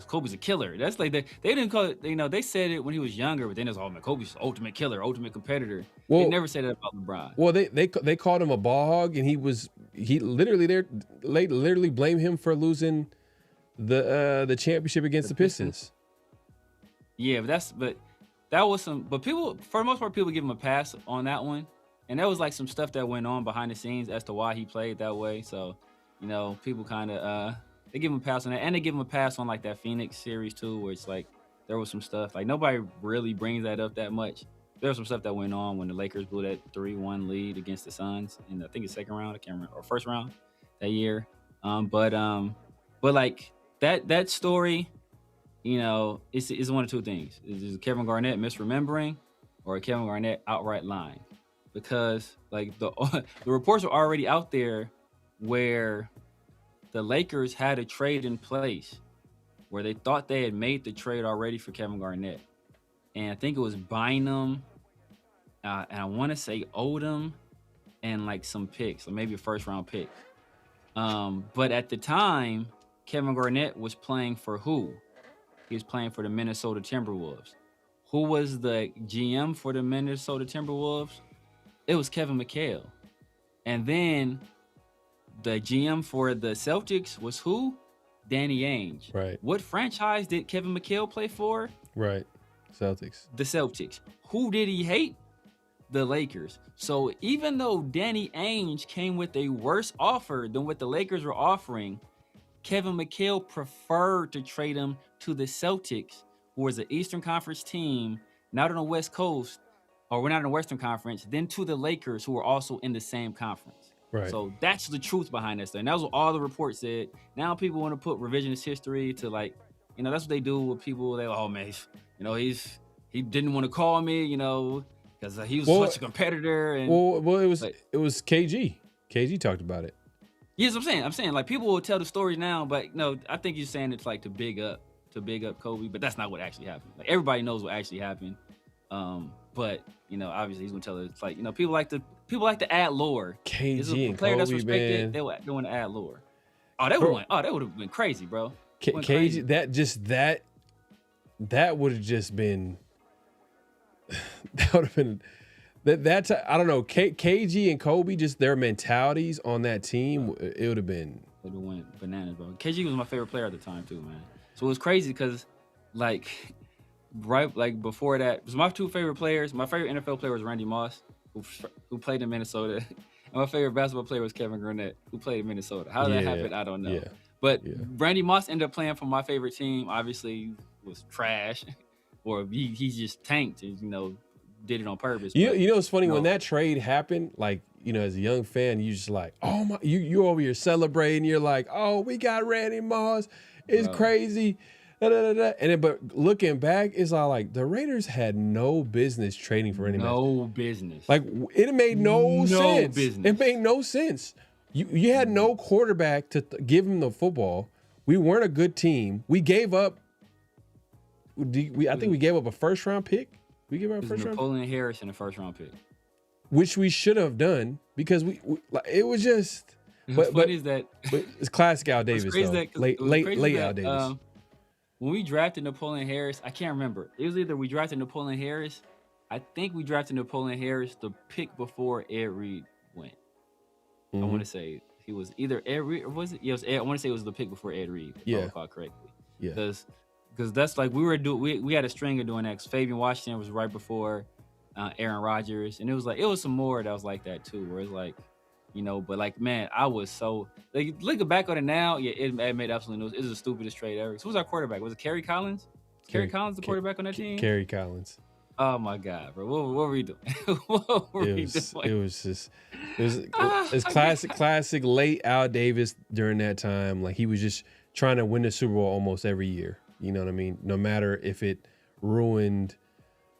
Kobe's a killer. That's like they didn't call it. They said it when he was younger, but then it's Kobe's the ultimate killer, ultimate competitor. They never said that about LeBron. Well, they called him a ball hog, and he literally blamed him for losing the championship against the Pistons. Yeah, but that was some. But people, for the most part, people give him a pass on that one, and there was like some stuff that went on behind the scenes as to why he played that way. So, people kind of they give him a pass on that, and they give him a pass on like that Phoenix series too, where it's like there was some stuff like nobody really brings that up that much. There was some stuff that went on when the Lakers blew that 3-1 lead against the Suns in I think the second round, I can't remember, or first round that year. But like that story, it's one of two things: is Kevin Garnett misremembering, or Kevin Garnett outright lying, because like the reports are already out there where the Lakers had a trade in place where they thought they had made the trade already for Kevin Garnett. And I think it was Bynum, and I want to say Odom, and like some picks, or maybe a first-round pick. But at the time, Kevin Garnett was playing for who? He was playing for the Minnesota Timberwolves. Who was the GM for the Minnesota Timberwolves? It was Kevin McHale. And then the GM for the Celtics was who? Danny Ainge. Right. What franchise did Kevin McHale play for? Right. Celtics. The Celtics. Who did he hate? The Lakers. So even though Danny Ainge came with a worse offer than what the Lakers were offering, Kevin McHale preferred to trade him to the Celtics, who was an Eastern Conference team, not on the West Coast, or we're not in the Western Conference, then to the Lakers, who were also in the same conference. Right. So that's the truth behind that stuff. And that was what all the reports said. Now people want to put revisionist history to like, that's what they do with people. They he didn't want to call me, because he was such a competitor. And it was KG. KG talked about it. Yes, I'm saying like people will tell the stories now, but no, I think you're saying it's like to big up Kobe, but that's not what actually happened. Like everybody knows what actually happened. But obviously he's gonna tell it. It's like people like to add lore. This is KG a and player that's Kobe, respected. man. They want to add lore. Oh, that would have been crazy, bro. Went KG, crazy. that would have just been that would have been that's I don't know. KG and Kobe, just their mentalities on that team, it would have been. It would have went bananas, bro. KG was my favorite player at the time too, man. So it was crazy because like before that, it was my two favorite players. My favorite NFL player was Randy Moss, who played in Minnesota. And my favorite basketball player was Kevin Garnett, who played in Minnesota. How that happened, I don't know. Yeah. But Randy Moss ended up playing for my favorite team. Obviously, was trash, or he just tanked and did it on purpose. You know it's funny when that trade happened. Like as a young fan, you just like, oh my, you over here celebrating. You're like, oh, we got Randy Moss. It's crazy. Da, da, da, da. And then, but looking back, it's all like the Raiders had no business trading for Randy Moss. No business. Like it made no sense. Business. It made no sense. You had no quarterback to give him the football. We weren't a good team. We gave up. I think we gave up a first-round pick. We gave up a first-round pick. Napoleon Harris and a first-round pick, which we should have done because it was just. But it's classic Al Davis though. Late Al Davis. When we drafted Napoleon Harris, I can't remember. It was either we drafted Napoleon Harris. I think we drafted Napoleon Harris the pick before Ed Reed went. I want to say he was either Ed Reed or was it? Yeah, I want to say it was the pick before Ed Reed. If I recall correctly. Yeah. Because that's like we had a string of doing that. Fabian Washington was right before Aaron Rodgers, and it was some more that was like that too, where it's like. But like, man, I was so like looking back on it now. Yeah, it made absolutely no sense. It was the stupidest trade ever. So who was our quarterback? Was it Kerry Collins? Kerry Collins the quarterback on that team? Kerry Collins. Oh my God, bro! What were we doing? It was classic late Al Davis during that time. Like he was just trying to win the Super Bowl almost every year. You know what I mean? No matter if it ruined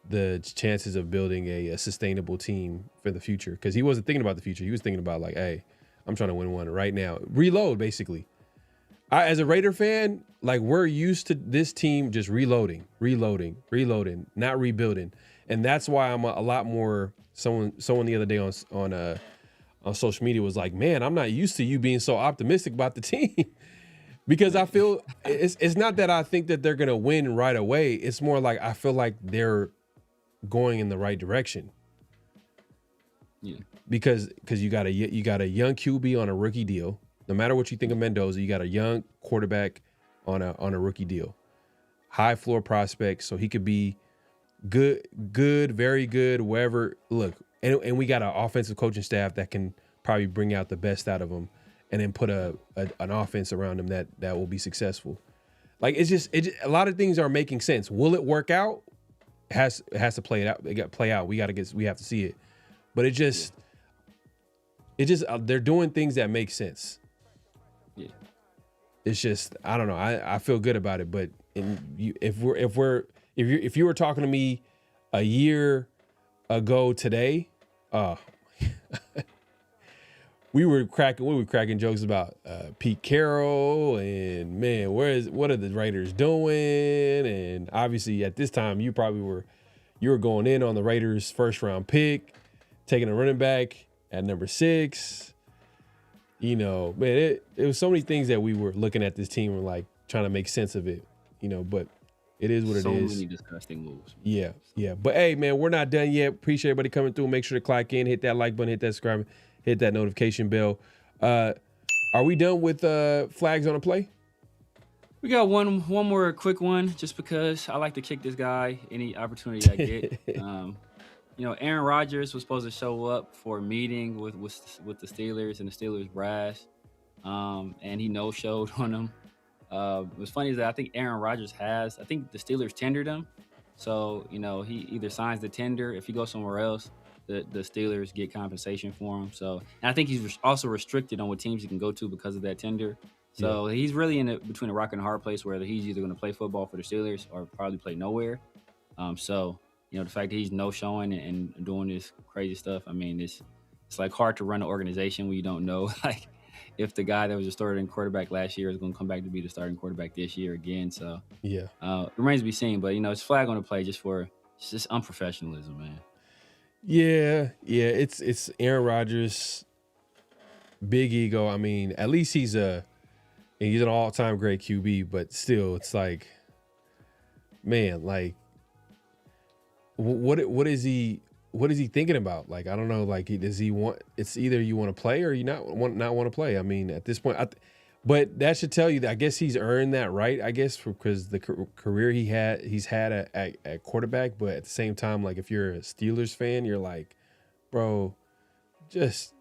the chances of building a sustainable team for the future, because he wasn't thinking about the future. He was thinking about like, hey, I'm trying to win one right now. Reload, basically. As a Raider fan, like we're used to this team just reloading, not rebuilding, and that's why I'm a lot more. Someone the other day on social media was like, man, I'm not used to you being so optimistic about the team. Because I feel it's not that I think that they're gonna win right away. It's more like I feel like they're going in the right direction. Yeah. Because you got a young QB on a rookie deal. No matter what you think of Mendoza, you got a young quarterback on a rookie deal. High floor prospect, so he could be good, very good, wherever. Look, and we got an offensive coaching staff that can probably bring out the best out of him, and then put an offense around him that will be successful. Like it's just a lot of things are making sense. Will it work out? It has to play it out. It got to play out. We have to see it. But they're doing things that make sense. Yeah. It's just I don't know. I feel good about it. But if you were talking to me a year ago today, we were cracking jokes about Pete Carroll and man, what are the Raiders doing? And obviously at this time you were going in on the Raiders' first round pick, taking a running back at number 6. Man, it was so many things that we were looking at this team and like trying to make sense of it, but it is what it is. So many disgusting moves. Yeah. But hey, man, we're not done yet. Appreciate everybody coming through. Make sure to click in, hit that like button, hit that subscribe, hit that notification bell. Are we done with flags on a play? We got one more quick one, just because I like to kick this guy any opportunity I get. Aaron Rodgers was supposed to show up for a meeting with the Steelers and the Steelers brass, and he no-showed on them. What's funny is that I think Aaron Rodgers I think the Steelers tendered him. So, he either signs the tender. If he goes somewhere else, the Steelers get compensation for him. So, and I think he's also restricted on what teams he can go to because of that tender. So he's really between a rock and a hard place where he's either going to play football for the Steelers or probably play nowhere. The fact that he's no-showing and doing this crazy stuff, I mean, it's like hard to run an organization when you don't know if the guy that was a starting quarterback last year is going to come back to be the starting quarterback this year again. So Yeah. it remains to be seen. But it's flag on the play just for it's just unprofessionalism, man. Yeah. It's Aaron Rodgers, big ego. I mean, at least he's an all-time great QB, but still, it's like, man, like, what is he thinking about? Like, I don't know. Like, does he want? It's either you want to play or you not want to play. I mean, at this point, but that should tell you that I guess he's earned that right. I guess because the career he's had at quarterback. But at the same time, like, if you're a Steelers fan, you're like, bro, let's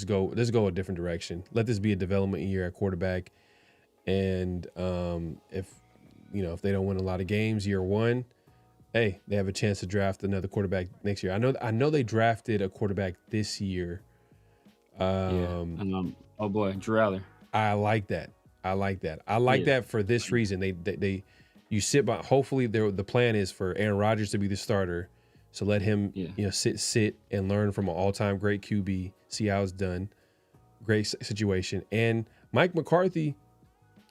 go a different direction. Let this be a development year at quarterback. And if they don't win a lot of games year one, hey, they have a chance to draft another quarterback next year. I know they drafted a quarterback this year. Oh boy, Drew Aller. I like that. I like that for this reason. You sit by. Hopefully, the plan is for Aaron Rodgers to be the starter. So let him, sit and learn from an all-time great QB. See how it's done. Great situation. And Mike McCarthy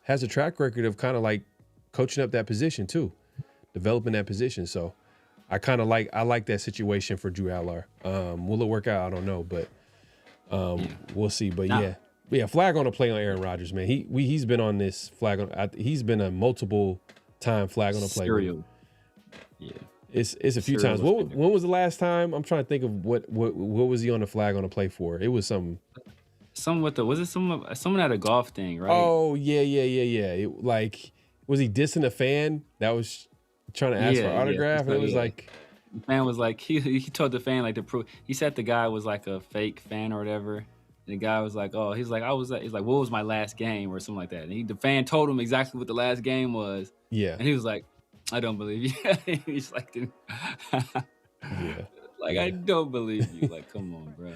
has a track record of kind of like coaching up that position too, developing that position. So I like that situation for Drew Aller. Will it work out? I don't know, but we'll see. But yeah, flag on the play on Aaron Rodgers, man. He's been on this flag on. He's been a multiple time flag on the play. Serial. Yeah. It's a few times. When was the last time? I'm trying to think of what was he on the flag on the play for? It was some. Someone at a golf thing, right? Oh yeah. Was he dissing a fan that was trying to ask for autograph? And it was like, the fan was like, he told the fan like to prove. He said the guy was like a fake fan or whatever. And the guy was like, oh, he's like, what was my last game or something like that. And the fan told him exactly what the last game was. Yeah. And he was like, I don't believe you. He's like, I don't believe you. Like, come on, bro.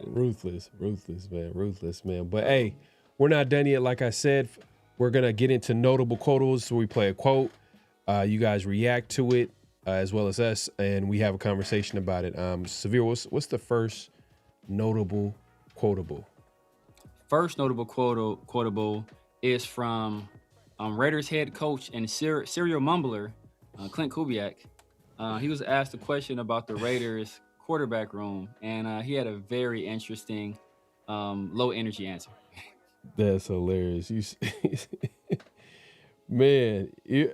Ruthless, man. But hey, we're not done yet. Like I said, we're gonna get into notable quotables. So we play a quote. You guys react to it as well as us, and we have a conversation about it. Severe, what's the first notable quotable? First notable quotable is from Raiders head coach and serial mumbler Clint Kubiak. He was asked a question about the Raiders quarterback room, and he had a very interesting low energy answer. That's hilarious. Man, do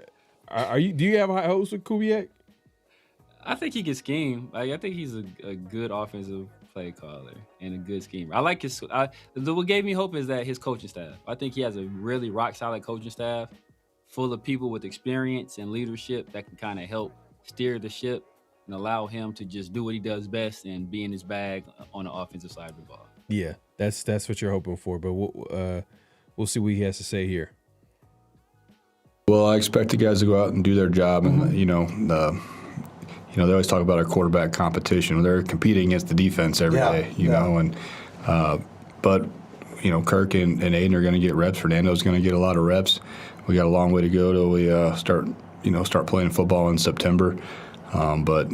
you have high hopes with Kubiak? I think he can scheme. I think he's a good offensive play caller and a good schemer. I like his. What gave me hope is that his coaching staff. I think he has a really rock solid coaching staff, full of people with experience and leadership that can kind of help steer the ship and allow him to just do what he does best and be in his bag on the offensive side of the ball. Yeah, that's what you're hoping for. But we'll see what he has to say here. Well, I expect the guys to go out and do their job, and they always talk about our quarterback competition. They're competing against the defense every day, but Kirk and Aiden are going to get reps. Fernando's going to get a lot of reps. We got a long way to go till we start playing football in September. But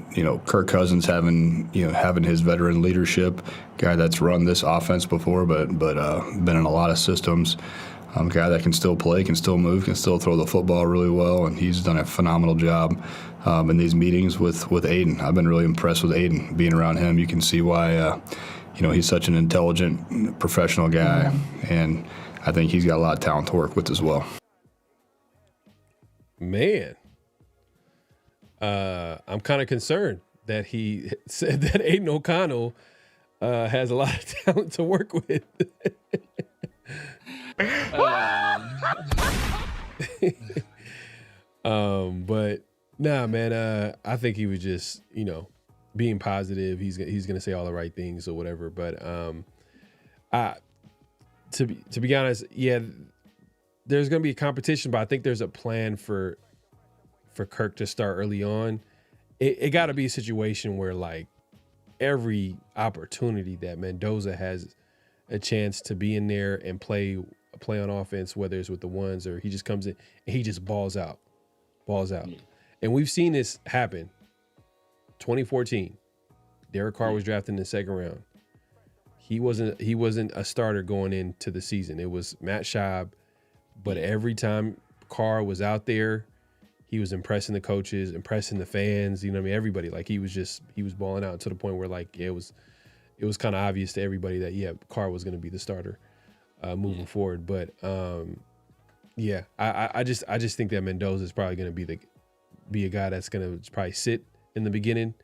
Kirk Cousins having his veteran leadership, guy that's run this offense before, but been in a lot of systems. Guy that can still play, can still move, can still throw the football really well, and he's done a phenomenal job in these meetings with Aiden. I've been really impressed with Aiden. Being around him, you can see why he's such an intelligent, professional guy, and I think he's got a lot of talent to work with as well. Man, I'm kind of concerned that he said that Aiden O'Connell has a lot of talent to work with. But nah, man. I think he was just, being positive. He's gonna say all the right things or whatever. But to be honest, yeah, there's gonna be a competition, but I think there's a plan for Kirk to start early on. It got to be a situation where like every opportunity that Mendoza has a chance to be in there and play on offense, whether it's with the ones or he just comes in and he just balls out. Yeah. And we've seen this happen. 2014, Derek Carr was drafted in the second round. he wasn't a starter going into the season. It was Matt Schaub, but every time Carr was out there, he was impressing the coaches, impressing the fans. You know what I mean? Everybody. Like he was balling out to the point where like it was kind of obvious to everybody that Carr was going to be the starter moving forward. But I just think that Mendoza is probably going to be a guy that's going to probably sit in the beginning.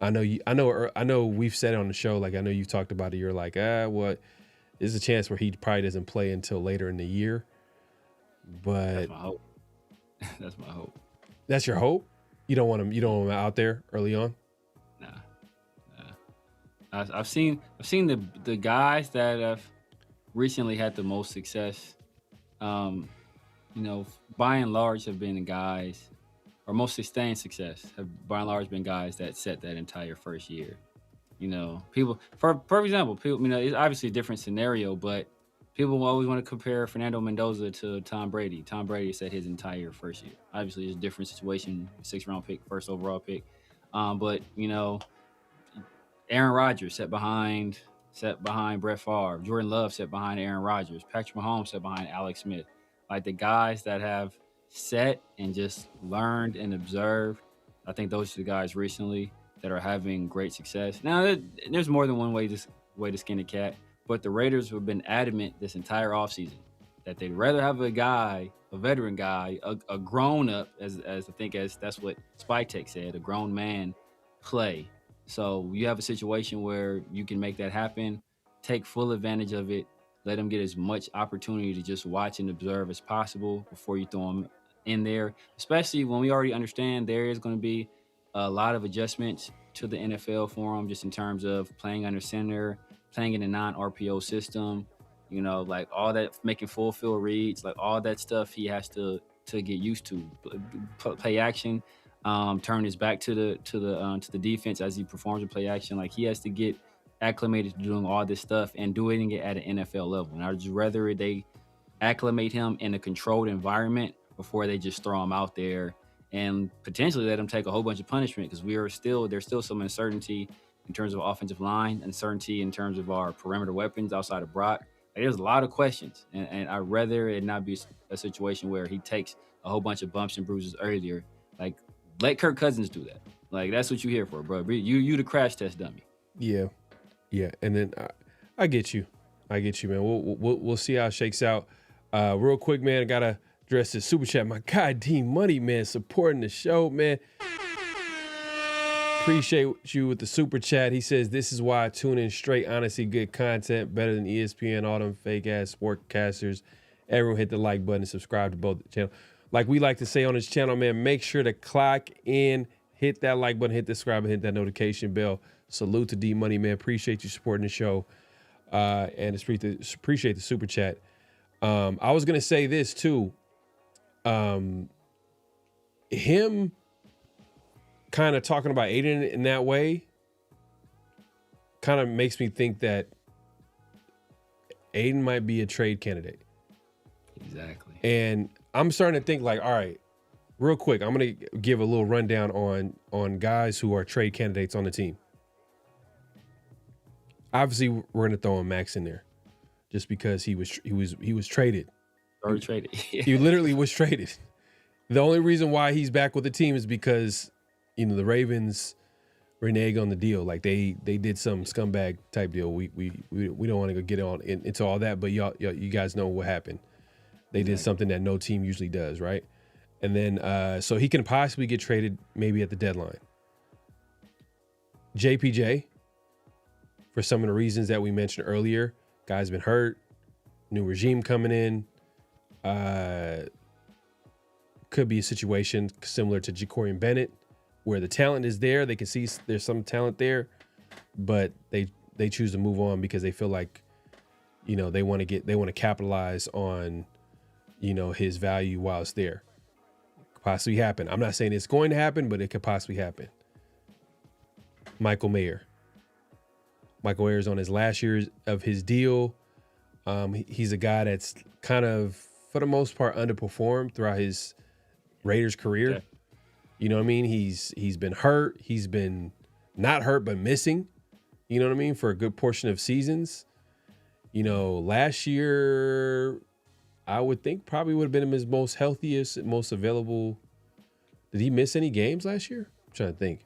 I know we've said it on the show, like I know you've talked about it. You're like, what? There's a chance where he probably doesn't play until later in the year. But That's my hope. That's my hope. That's your hope? You don't want him out there early on? Nah. I've seen the guys that have recently had the most success. By and large have been the guys, or most sustained success have by and large been guys that set that entire first year. People, for example, it's obviously a different scenario, but people always want to compare Fernando Mendoza to Tom Brady. Tom Brady set his entire first year. Obviously, it's a different situation, 6th-round pick, first overall pick. But Aaron Rodgers set behind Brett Favre. Jordan Love set behind Aaron Rodgers. Patrick Mahomes set behind Alex Smith. Like the guys that have set and just learned and observed, I think those are the guys recently that are having great success. Now, there's more than one way to skin a cat, but the Raiders have been adamant this entire offseason that they'd rather have a veteran guy, a grown-up, as I think that's what Spike Tech said, a grown man play. So you have a situation where you can make that happen, take full advantage of it, let them get as much opportunity to just watch and observe as possible before you throw them in there, especially when we already understand there is going to be a lot of adjustments to the NFL for him, just in terms of playing under center, playing in a non-RPO system, like all that, making full field reads, like all that stuff he has to get used to. Play action, turn his back to the defense as he performs in play action. Like he has to get acclimated to doing all this stuff and doing it at an NFL level. And I'd just rather they acclimate him in a controlled environment before they just throw him out there and potentially let him take a whole bunch of punishment, because there's still some uncertainty in terms of offensive line, uncertainty in terms of our perimeter weapons outside of Brock. Like, there's a lot of questions, and I'd rather it not be a situation where he takes a whole bunch of bumps and bruises earlier. Like, let Kirk Cousins do that. Like, that's what you're here for, bro. You the crash test dummy. Yeah. And then I get you, man. We'll see how it shakes out. Real quick, man. I gotta address this super chat. My guy D Money, man, supporting the show, man. Appreciate you with the super chat. He says, this is why I tune in straight, honestly, good content, better than ESPN, all them fake ass sportcasters. Everyone hit the like button and subscribe to both the channel. Like we like to say on this channel, man, make sure to clock in, hit that like button, hit the subscribe, and hit that notification bell. Salute to D Money, man. Appreciate you supporting the show. And appreciate the super chat. I was gonna say this too. Him kind of talking about Aiden in that way kind of makes me think that Aiden might be a trade candidate. Exactly. And I'm starting to think like, all right, real quick, I'm going to give a little rundown on guys who are trade candidates on the team. Obviously, we're going to throw in Max in there just because he was traded. Already traded. He literally was traded. The only reason why he's back with the team is because, the Ravens reneged on the deal. Like they did some scumbag type deal. We don't want to go get on into all that, but you guys know what happened. They did something that no team usually does, right? And then so he can possibly get traded maybe at the deadline. JPJ, for some of the reasons that we mentioned earlier, guy's been hurt, new regime coming in. Could be a situation similar to Ja'Cory Bennett, where the talent is there. They can see there's some talent there, but they choose to move on because they feel like, they want to capitalize on, his value while it's there. Could possibly happen. I'm not saying it's going to happen, but it could possibly happen. Michael Mayer is on his last year of his deal. He's a guy that's kind of, for the most part, underperformed throughout his Raiders career. Okay. You know what I mean? He's been hurt. He's been not hurt, but missing, for a good portion of seasons. Last year, I would think probably would have been his most healthiest, most available. Did he miss any games last year? I'm trying to think.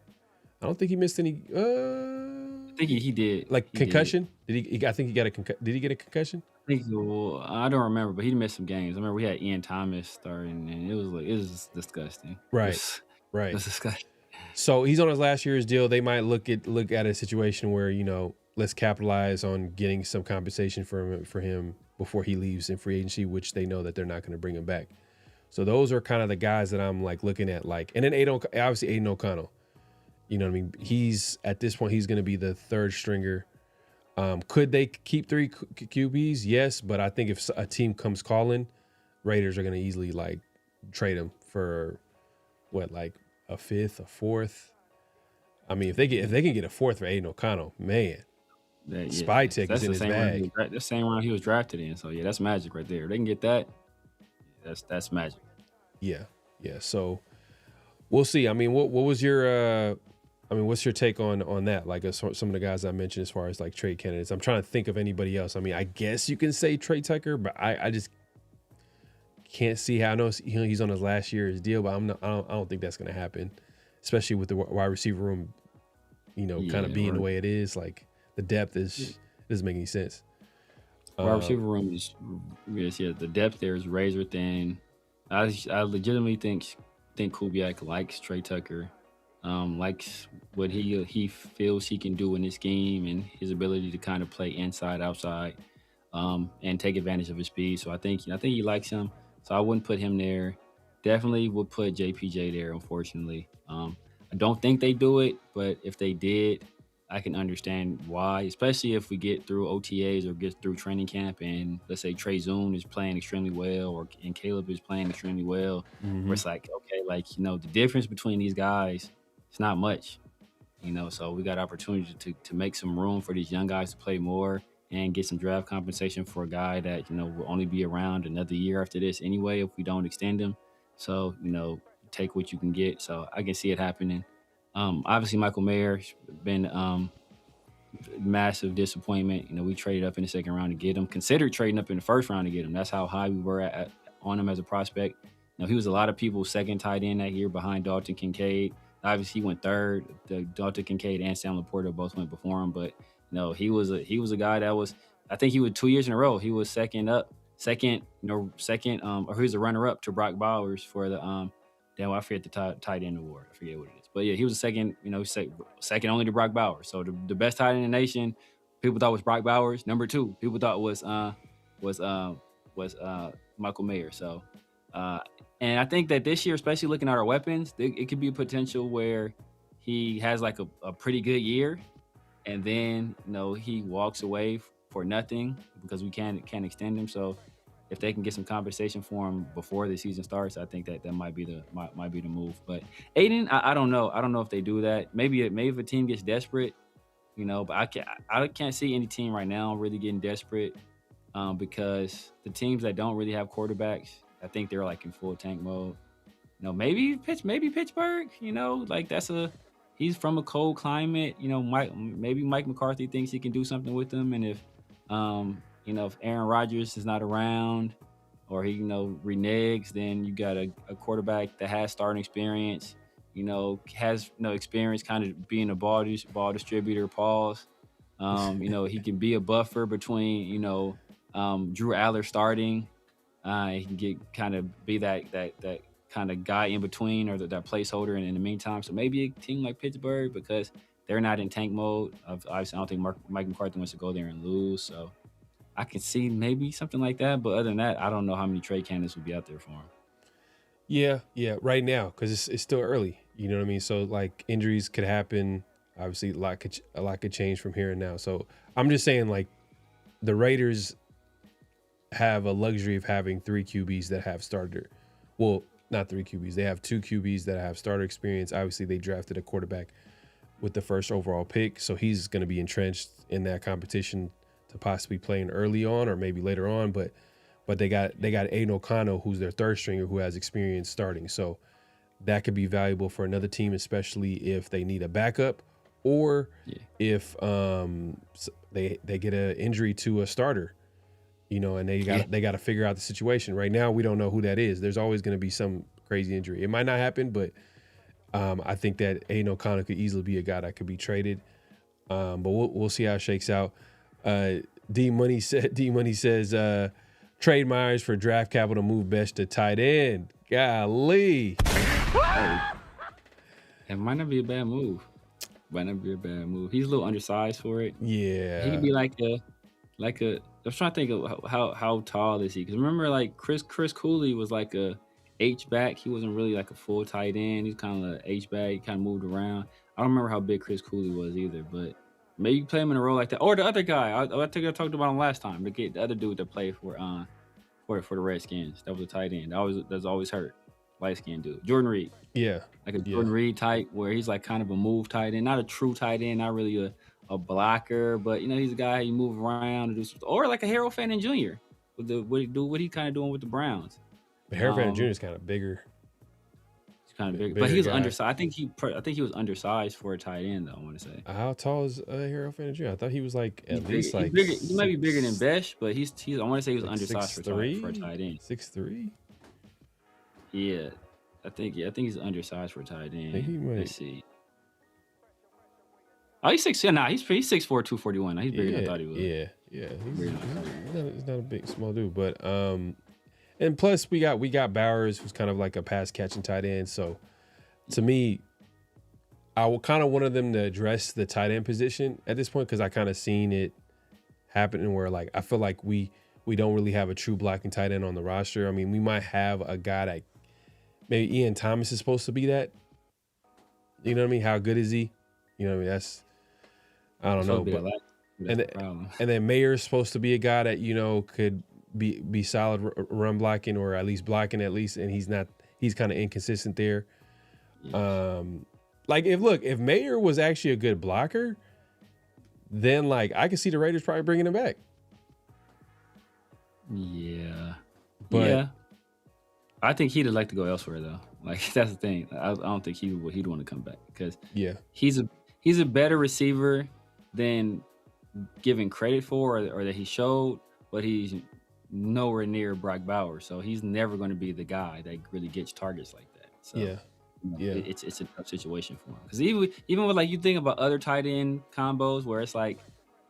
I don't think he missed any. I think he did. Like He concussion? Did he? I think he got a Did he get a concussion? I don't remember, but he missed some games. I remember we had Ian Thomas starting, and it was just disgusting. Right. It was disgusting. So he's on his last year's deal. They might look at a situation where let's capitalize on getting some compensation for him before he leaves in free agency, which they know that they're not going to bring him back. So those are kind of the guys that I'm like looking at, and then obviously Aiden O'Connell. You know what I mean? He's at this point he's going to be the third stringer. Could they keep 3 QBs? Yes, but I think if a team comes calling, Raiders are going to easily like trade him for like a 5th, a 4th. I mean, if they can get a 4th for Aiden O'Connell, man, Spy Tech is in his bag. That's the same round he was drafted in. So yeah, that's magic right there. If they can get that, that's magic. Yeah. So we'll see. I mean, what was your what's your take on that? Like some of the guys I mentioned as far as like trade candidates. I'm trying to think of anybody else. I mean, I guess you can say Trey Tucker, but I just can't see how. I know he's on his last year's deal, but I don't think that's going to happen, especially with the wide receiver room, kind of being the way it is. Like the depth doesn't make any sense. Wide receiver room is the depth there is razor thin. I legitimately think Kubiak likes Trey Tucker. Likes what he feels he can do in this game and his ability to kind of play inside, outside, and take advantage of his speed. So I think he likes him. So I wouldn't put him there. Definitely would put JPJ there, unfortunately. I don't think they do it, but if they did, I can understand why, especially if we get through OTAs or get through training camp and let's say Trey Zoon is playing extremely well and Caleb is playing extremely well. Mm-hmm. Where it's like, okay, the difference between these guys, it's not much, so we got opportunity to make some room for these young guys to play more and get some draft compensation for a guy that, will only be around another year after this anyway if we don't extend him. So, take what you can get. So I can see it happening. Obviously, Michael Mayer's been massive disappointment. We traded up in the second round to get him, considered trading up in the first round to get him. That's how high we were on him as a prospect. He was a lot of people's second tight end that year behind Dalton Kincaid. Obviously, he went third. Dalton Kincaid and Sam Laporta both went before him, but he was a guy that was. I think he was 2 years in a row. He was second, or he was a runner-up to Brock Bowers for the I forget the tight end award. I forget what it is, but yeah, he was a second. Second only to Brock Bowers. So the best tight end in the nation, people thought was Brock Bowers. Number 2, people thought was Michael Mayer. So. And I think that this year, especially looking at our weapons, it could be a potential where he has like a pretty good year, and then he walks away for nothing because we can't extend him. So if they can get some compensation for him before the season starts, I think that might be the move. But Aiden, I don't know. I don't know if they do that. Maybe if a team gets desperate, but I can't see any team right now really getting desperate because the teams that don't really have quarterbacks, I think they're like in full tank mode. Maybe Pittsburgh. He's from a cold climate. Maybe Mike McCarthy thinks he can do something with them, and if Aaron Rodgers is not around or he reneges, then you got a quarterback that has starting experience. Has experience kind of being a ball distributor. Pause. He can be a buffer between Drew Aller starting. He can be that kind of guy in between or that placeholder in the meantime. So maybe a team like Pittsburgh, because they're not in tank mode. Obviously, I don't think Mike McCarthy wants to go there and lose. So I can see maybe something like that. But other than that, I don't know how many trade candidates would be out there for him. Yeah, right now, because it's still early. You know what I mean? So like injuries could happen. Obviously, a lot could change from here and now. So I'm just saying, like, the Raiders have a luxury of having 3 QBs that have starter. Well, not 3 QBs. They have 2 QBs that have starter experience. Obviously, they drafted a quarterback with the first overall pick, so he's going to be entrenched in that competition to possibly playing early on or maybe later on. But they got Aiden O'Connell, who's their third stringer, who has experience starting. So that could be valuable for another team, especially if they need a backup or if they get an injury to a starter, and they got to figure out the situation. Right now, we don't know who that is. There's always going to be some crazy injury. It might not happen, but I think that Aiden O'Connell could easily be a guy that could be traded. But we'll see how it shakes out. D Money says trade Myers for draft capital, move Best to tight end. Golly. It might not be a bad move. He's a little undersized for it. Yeah. He could be like a. I was trying to think of how tall is he? Because remember, like Chris Cooley was like a H-back. He wasn't really like a full tight end. He's kind of an H-back. He kind of moved around. I don't remember how big Chris Cooley was either, but maybe you play him in a role like that. Or the other guy, I think I talked about him last time. The other dude that played for the Redskins. That was a tight end. That's always hurt. Light-skinned dude. Jordan Reed. Yeah. Like a Jordan Reed type where he's like kind of a move tight end. Not a true tight end, not really a blocker, but he's a guy you move around and do something. Or like a Harold Fannin Jr. What he kind of doing with the Browns. But Harold Fannin Jr. is kind of bigger. He's kind of bigger, but he was undersized. I think he was undersized for a tight end, though. I want to say. How tall is Harold Fannin Jr.? I thought he was like at least like bigger, he might be bigger than Besh, but he's. I want to say he was like undersized for a tight end. 6'3". Yeah, I think he's undersized for a tight end. Let's see. Oh, he's 6'4". Nah, he's 6'4", 241. He's bigger than I thought he was. Yeah. He's not a big small dude, but and plus we got Bowers, who's kind of like a pass catching tight end. So to me, I kind of wanted them to address the tight end position at this point because I kind of seen it happening where like I feel like we don't really have a true blocking tight end on the roster. I mean, we might have a guy that maybe Ian Thomas is supposed to be that. You know what I mean? How good is he? You know what I mean? That's I don't know, but and then Mayer's supposed to be a guy that could be solid run blocking or at least blocking and he's not. He's kind of inconsistent there. Yeah. Like if Mayer was actually a good blocker, then like I could see the Raiders probably bringing him back. Yeah, but I think he'd like to go elsewhere though. Like that's the thing. I don't think he'd want to come back because he's a better receiver than given credit for or that he showed, but he's nowhere near Brock Bowers. So he's never going to be the guy that really gets targets like that. So it's a tough situation for him. Because even with like you think about other tight end combos where it's like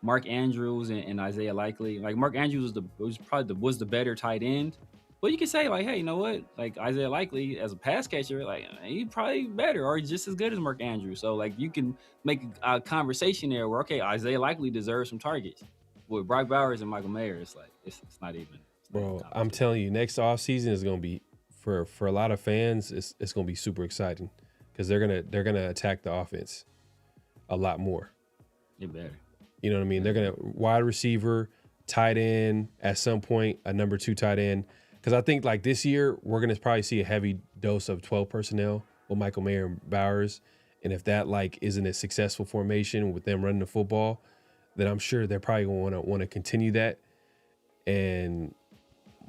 Mark Andrews and Isaiah Likely. Like Mark Andrews was the better tight end. But you can say like, hey, you know what? Like Isaiah Likely as a pass catcher, like he's probably better or just as good as Mark Andrews. So like you can make a conversation there where Isaiah Likely deserves some targets. With Brock Bowers and Michael Mayer, it's like it's not even. Bro, I'm telling you, next offseason is gonna be for a lot of fans. It's gonna be super exciting because they're gonna attack the offense a lot more. You better. You know what I mean? They're gonna wide receiver, tight end at some point, a number 2 tight end. Because I think like this year, we're going to probably see a heavy dose of 12 personnel with Michael Mayer and Bowers. And if that like isn't a successful formation with them running the football, then I'm sure they're probably going to want to continue that. And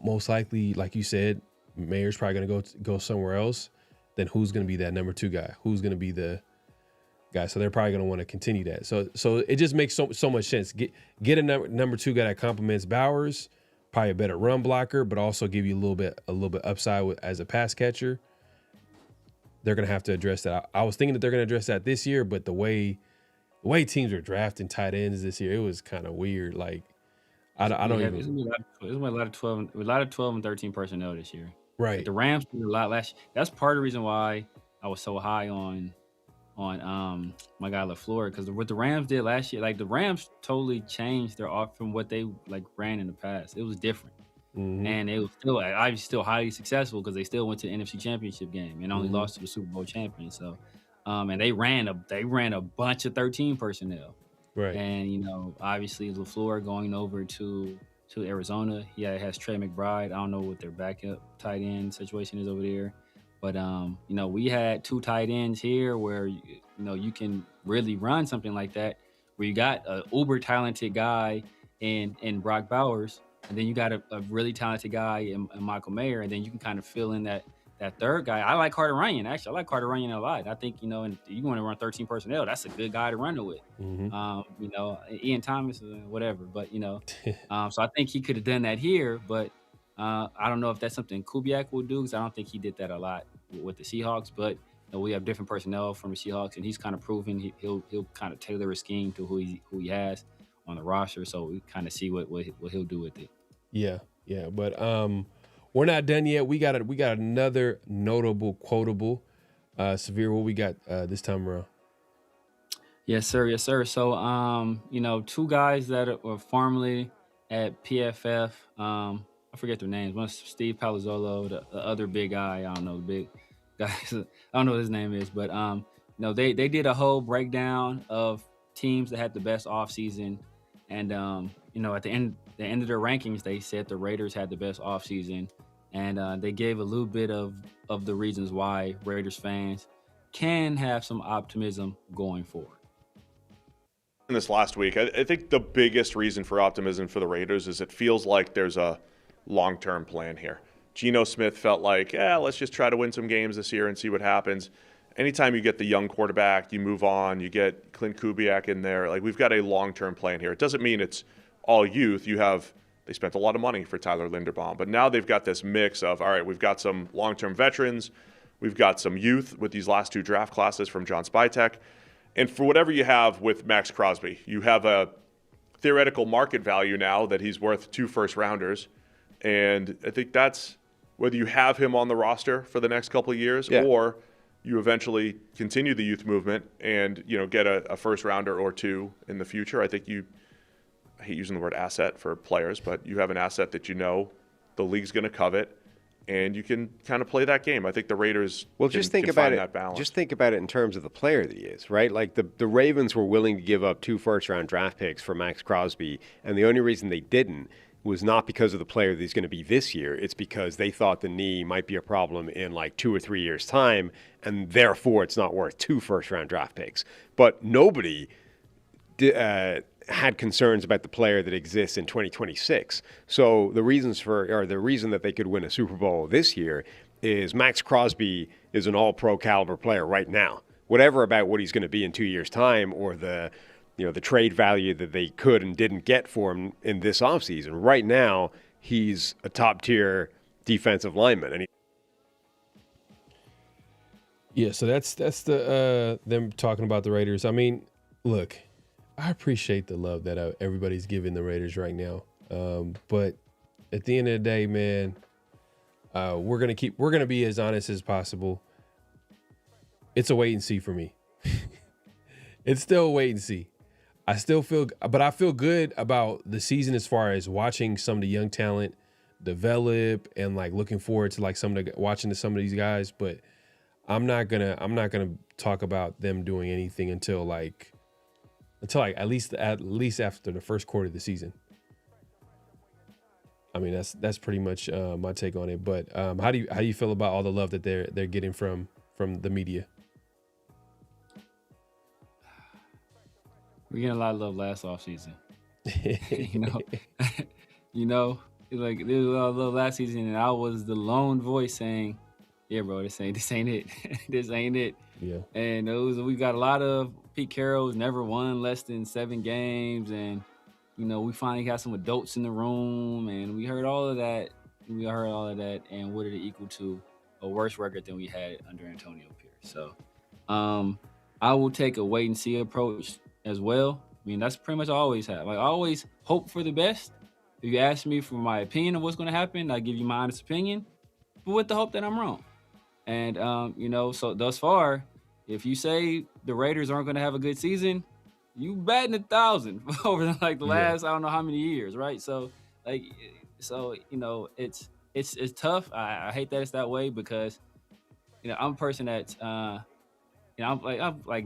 most likely, like you said, Mayer's probably going to go somewhere else. Then who's going to be that number 2 guy? Who's going to be the guy? So they're probably going to want to continue that. So it just makes so much sense. Get a number 2 guy that complements Bowers. Probably a better run blocker, but also give you a little bit upside as a pass catcher. They're gonna have to address that. I was thinking that they're gonna address that this year, but the way teams are drafting tight ends this year, it was kind of weird. Like I don't even. It's gonna be a lot of 12 and 13 personnel this year. Right. Like the Rams did a lot last year. That's part of the reason why I was so high on my guy LaFleur, because what the Rams did last year, like the Rams totally changed their off from what they like ran in the past. It was different, and it was still obviously still highly successful because they still went to the NFC Championship game and only lost to the Super Bowl champion. So, and they ran a bunch of 13 personnel, right? And obviously LaFleur going over to Arizona, has Trey McBride. I don't know what their backup tight end situation is over there. But, we had 2 tight ends here where, you can really run something like that, where you got an uber talented guy in Brock Bowers, and then you got a really talented guy in Michael Mayer, and then you can kind of fill in that that third guy, I like Carter Runyon. Actually, I like Carter Runyon a lot. I think, and you want to run 13 personnel, that's a good guy to run it with. Ian Thomas, whatever. But, so I think he could have done that here. But I don't know if that's something Kubiak will do, because I don't think he did that a lot with the Seahawks. But we have different personnel from the Seahawks, and he's kind of proven he'll kind of tailor a scheme to who he has on the roster. So we kind of see what he'll do with it. Yeah. But we're not done yet. We got another notable quotable. Severe, what we got this time around? Yes, sir. So, two guys that were formerly at PFF. I forget their names. One's Steve Palazzolo, the other big guy. I don't know the big guy. I don't know what his name is, but they did a whole breakdown of teams that had the best offseason, and at the end of their rankings, they said the Raiders had the best offseason, and they gave a little bit of the reasons why Raiders fans can have some optimism going forward. In this last week, I think the biggest reason for optimism for the Raiders is it feels like there's a long-term plan here. Geno Smith felt like, let's just try to win some games this year and see what happens. Anytime you get the young quarterback, you move on, you get Clint Kubiak in there. Like, we've got a long-term plan here. It doesn't mean it's all youth. They spent a lot of money for Tyler Linderbaum, but now they've got this mix of, all right, we've got some long-term veterans, we've got some youth with these last two draft classes from John Spytek. And for whatever you have with Max Crosby, you have a theoretical market value now that he's worth 2 first-rounders. And I think that's whether you have him on the roster for the next couple of years or you eventually continue the youth movement and, get a first-rounder or 2 in the future. I think I hate using the word asset for players, but you have an asset that the league's going to covet, and you can kind of play that game. I think the Raiders just think about it. That balance. Just think about it in terms of the player that he is, right? Like the Ravens were willing to give up 2 first-round draft picks for Max Crosby, and the only reason they didn't was not because of the player that he's going to be this year. It's because they thought the knee might be a problem in like 2 or 3 years' time, and therefore it's not worth 2 first-round draft picks. But nobody had concerns about the player that exists in 2026. So the reason that they could win a Super Bowl this year is Max Crosby is an all-pro caliber player right now. Whatever about what he's going to be in 2 years' time, or the trade value that they could and didn't get for him in this offseason. Right now, he's a top-tier defensive lineman. So that's the them talking about the Raiders. I mean, look, I appreciate the love that everybody's giving the Raiders right now. But at the end of the day, man, we're gonna be as honest as possible. It's a wait and see for me. It's still a wait and see. I feel good about the season as far as watching some of the young talent develop and like looking forward to like watching some of these guys. But I'm not gonna talk about them doing anything until at least after the first quarter of the season. I mean, that's pretty much my take on it. But how do you feel about all the love that they're getting from the media? We're getting a lot of love last offseason. Like there was a lot of love last season, and I was the lone voice saying, "Yeah, bro, this ain't it. This ain't it." Yeah. And we got a lot of Pete Carroll's never won less than 7 games, and we finally got some adults in the room, and we heard all of that. And what did it equal to? A worse record than we had under Antonio Pierce. So, I will take a wait and see approach as well. I mean, that's pretty much I always have. Like, I always hope for the best. If you ask me for my opinion of what's going to happen, I give you my honest opinion, but with the hope that I'm wrong. And so thus far, if you say the Raiders aren't going to have a good season, you batting 1,000 over the last I don't know how many years, right? So it's tough. I hate that it's that way because I'm a person that's I'm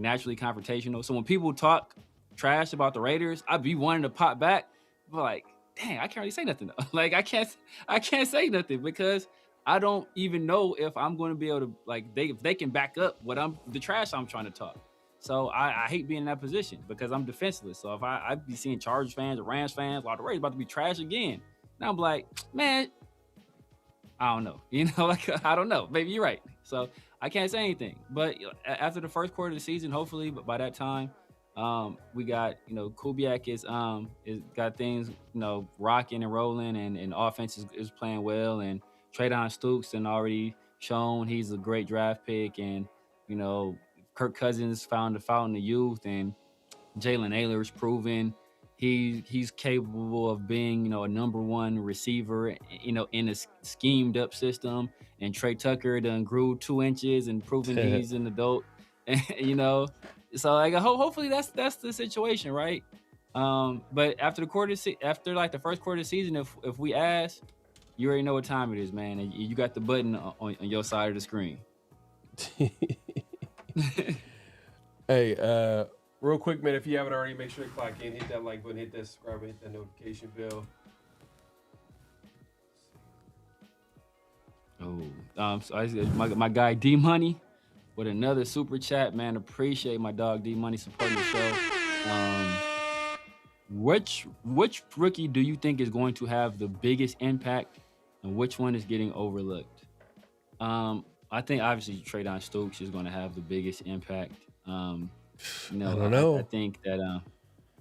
naturally confrontational. So when people talk trash about the Raiders, I'd be wanting to pop back, but like, dang, I can't really say nothing though. Like I can't say nothing because I don't even know if I'm going to be able to if they can back up the trash I'm trying to talk. So I hate being in that position because I'm defenseless. So if I'd be seeing Chargers fans or Rams fans, the Raiders about to be trash again. And I'm like, man, I don't know. You know, like I don't know. Maybe you're right. So I can't say anything. But after the first quarter of the season, hopefully, but by that time, we got Kubiak is got things rocking and rolling, and offense is playing well, and Traydon Stooks and already shown he's a great draft pick, and Kirk Cousins found the fountain of youth, and Jalen Naylor's proven he's capable of being a number one receiver in a schemed up system, and Trey Tucker done grew 2 inches and proven he's an adult. So like hopefully that's the situation, right? But after the first quarter of the season, if we ask, you already know what time it is, man, and you got the button on your side of the screen. Hey, real quick, man, if you haven't already, make sure to clock in, hit that like button, hit that subscribe, hit that notification bell. So my guy D Money with another super chat, man. Appreciate my dog D Money supporting the show. Which rookie do you think is going to have the biggest impact, and which one is getting overlooked? I think obviously Traydon Stooks is going to have the biggest impact. I don't know. I think that,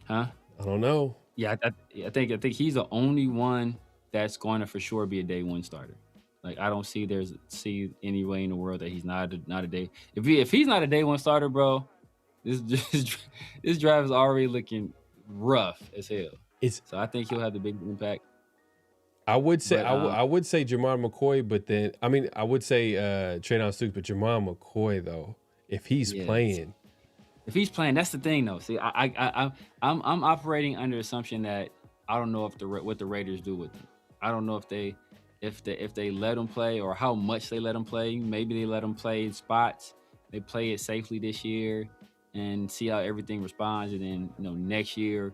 I don't know. Yeah, I think he's the only one that's going to for sure be a day one starter. Like I don't see any way in the world that he's not a day. If he's not a day one starter, bro, this draft is already looking rough as hell. So I think he'll have the big impact. I would say I would say Jamar McCoy, but then I would say Traydon Stooks, but Jamar McCoy though, if he's playing. If he's playing, that's the thing though. See, I'm operating under assumption that I don't know what the Raiders do with him. I don't know if they let him play or how much they let him play. Maybe they let him play in spots. They play it safely this year and see how everything responds, and then next year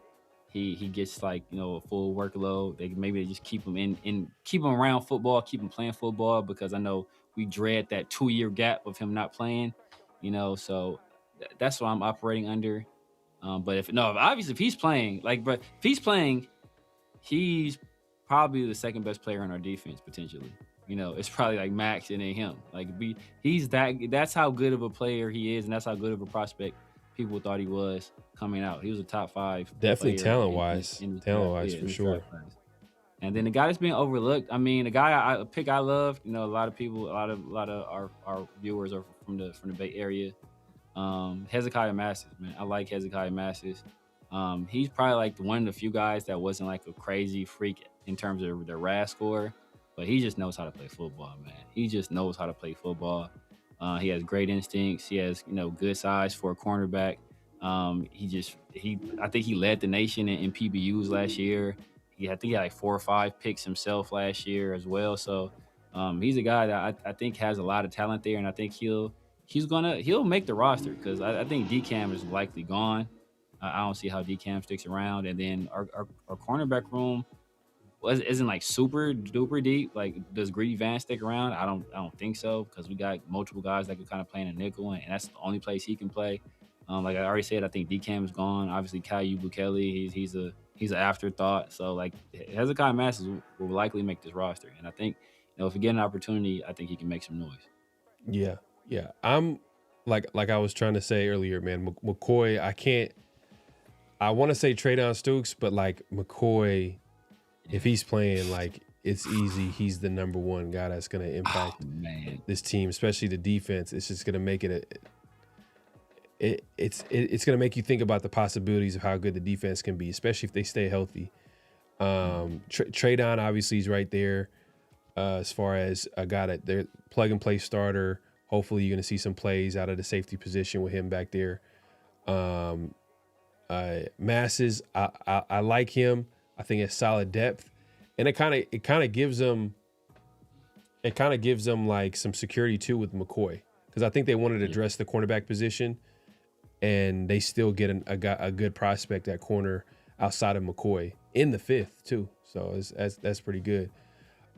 he gets like a full workload. Maybe they just keep him keep him around football, keep him playing football, because I know we dread that 2-year gap of him not playing. So that's what I'm operating under. But obviously if he's playing, he's probably the second best player on our defense potentially. It's probably like Max and then him. That's how good of a player he is, and that's how good of a prospect people thought he was coming out. He was a top 5. Definitely talent-wise for sure. And then the guy that's being overlooked, I mean, the guy I love, a lot of our viewers are from the Bay Area. Hezekiah Masses, man. I like Hezekiah Masses. He's probably like one of the few guys that wasn't like a crazy freak in terms of the RAS score, but he just knows how to play football, man. He just knows how to play football. He has great instincts. He has, good size for a cornerback. I think he led the nation in PBUs last year. I think he had like 4 or 5 picks himself last year as well. So he's a guy that I think has a lot of talent there, and I think he'll make the roster, because I think DCAM is likely gone. I don't see how DCAM sticks around. And then our cornerback room isn't like super duper deep. Like, does Greedy Vance stick around? I don't think so, because we got multiple guys that can kind of play in a nickel, and that's the only place he can play. Like I already said, I think DCAM is gone. Obviously, Caillou Bukele, he's an afterthought. So like Hezekiah Masses will likely make this roster, and I think if we get an opportunity, I think he can make some noise. Yeah. I'm like I was trying to say earlier, man. McCoy, I want to say Traydon Stooks, but like McCoy, if he's playing, like it's easy. He's the number one guy that's going to impact this team, especially the defense. It's just going to make it's going to make you think about the possibilities of how good the defense can be, especially if they stay healthy. Traydon obviously is right there as far as a guy that they're plug and play starter. Hopefully you're going to see some plays out of the safety position with him back there. Masses, I like him. I think it's solid depth, and it kind of gives them like some security too with McCoy, because I think they wanted to address the cornerback position, and they still get a good prospect at corner outside of McCoy in the 5th too. So that's pretty good.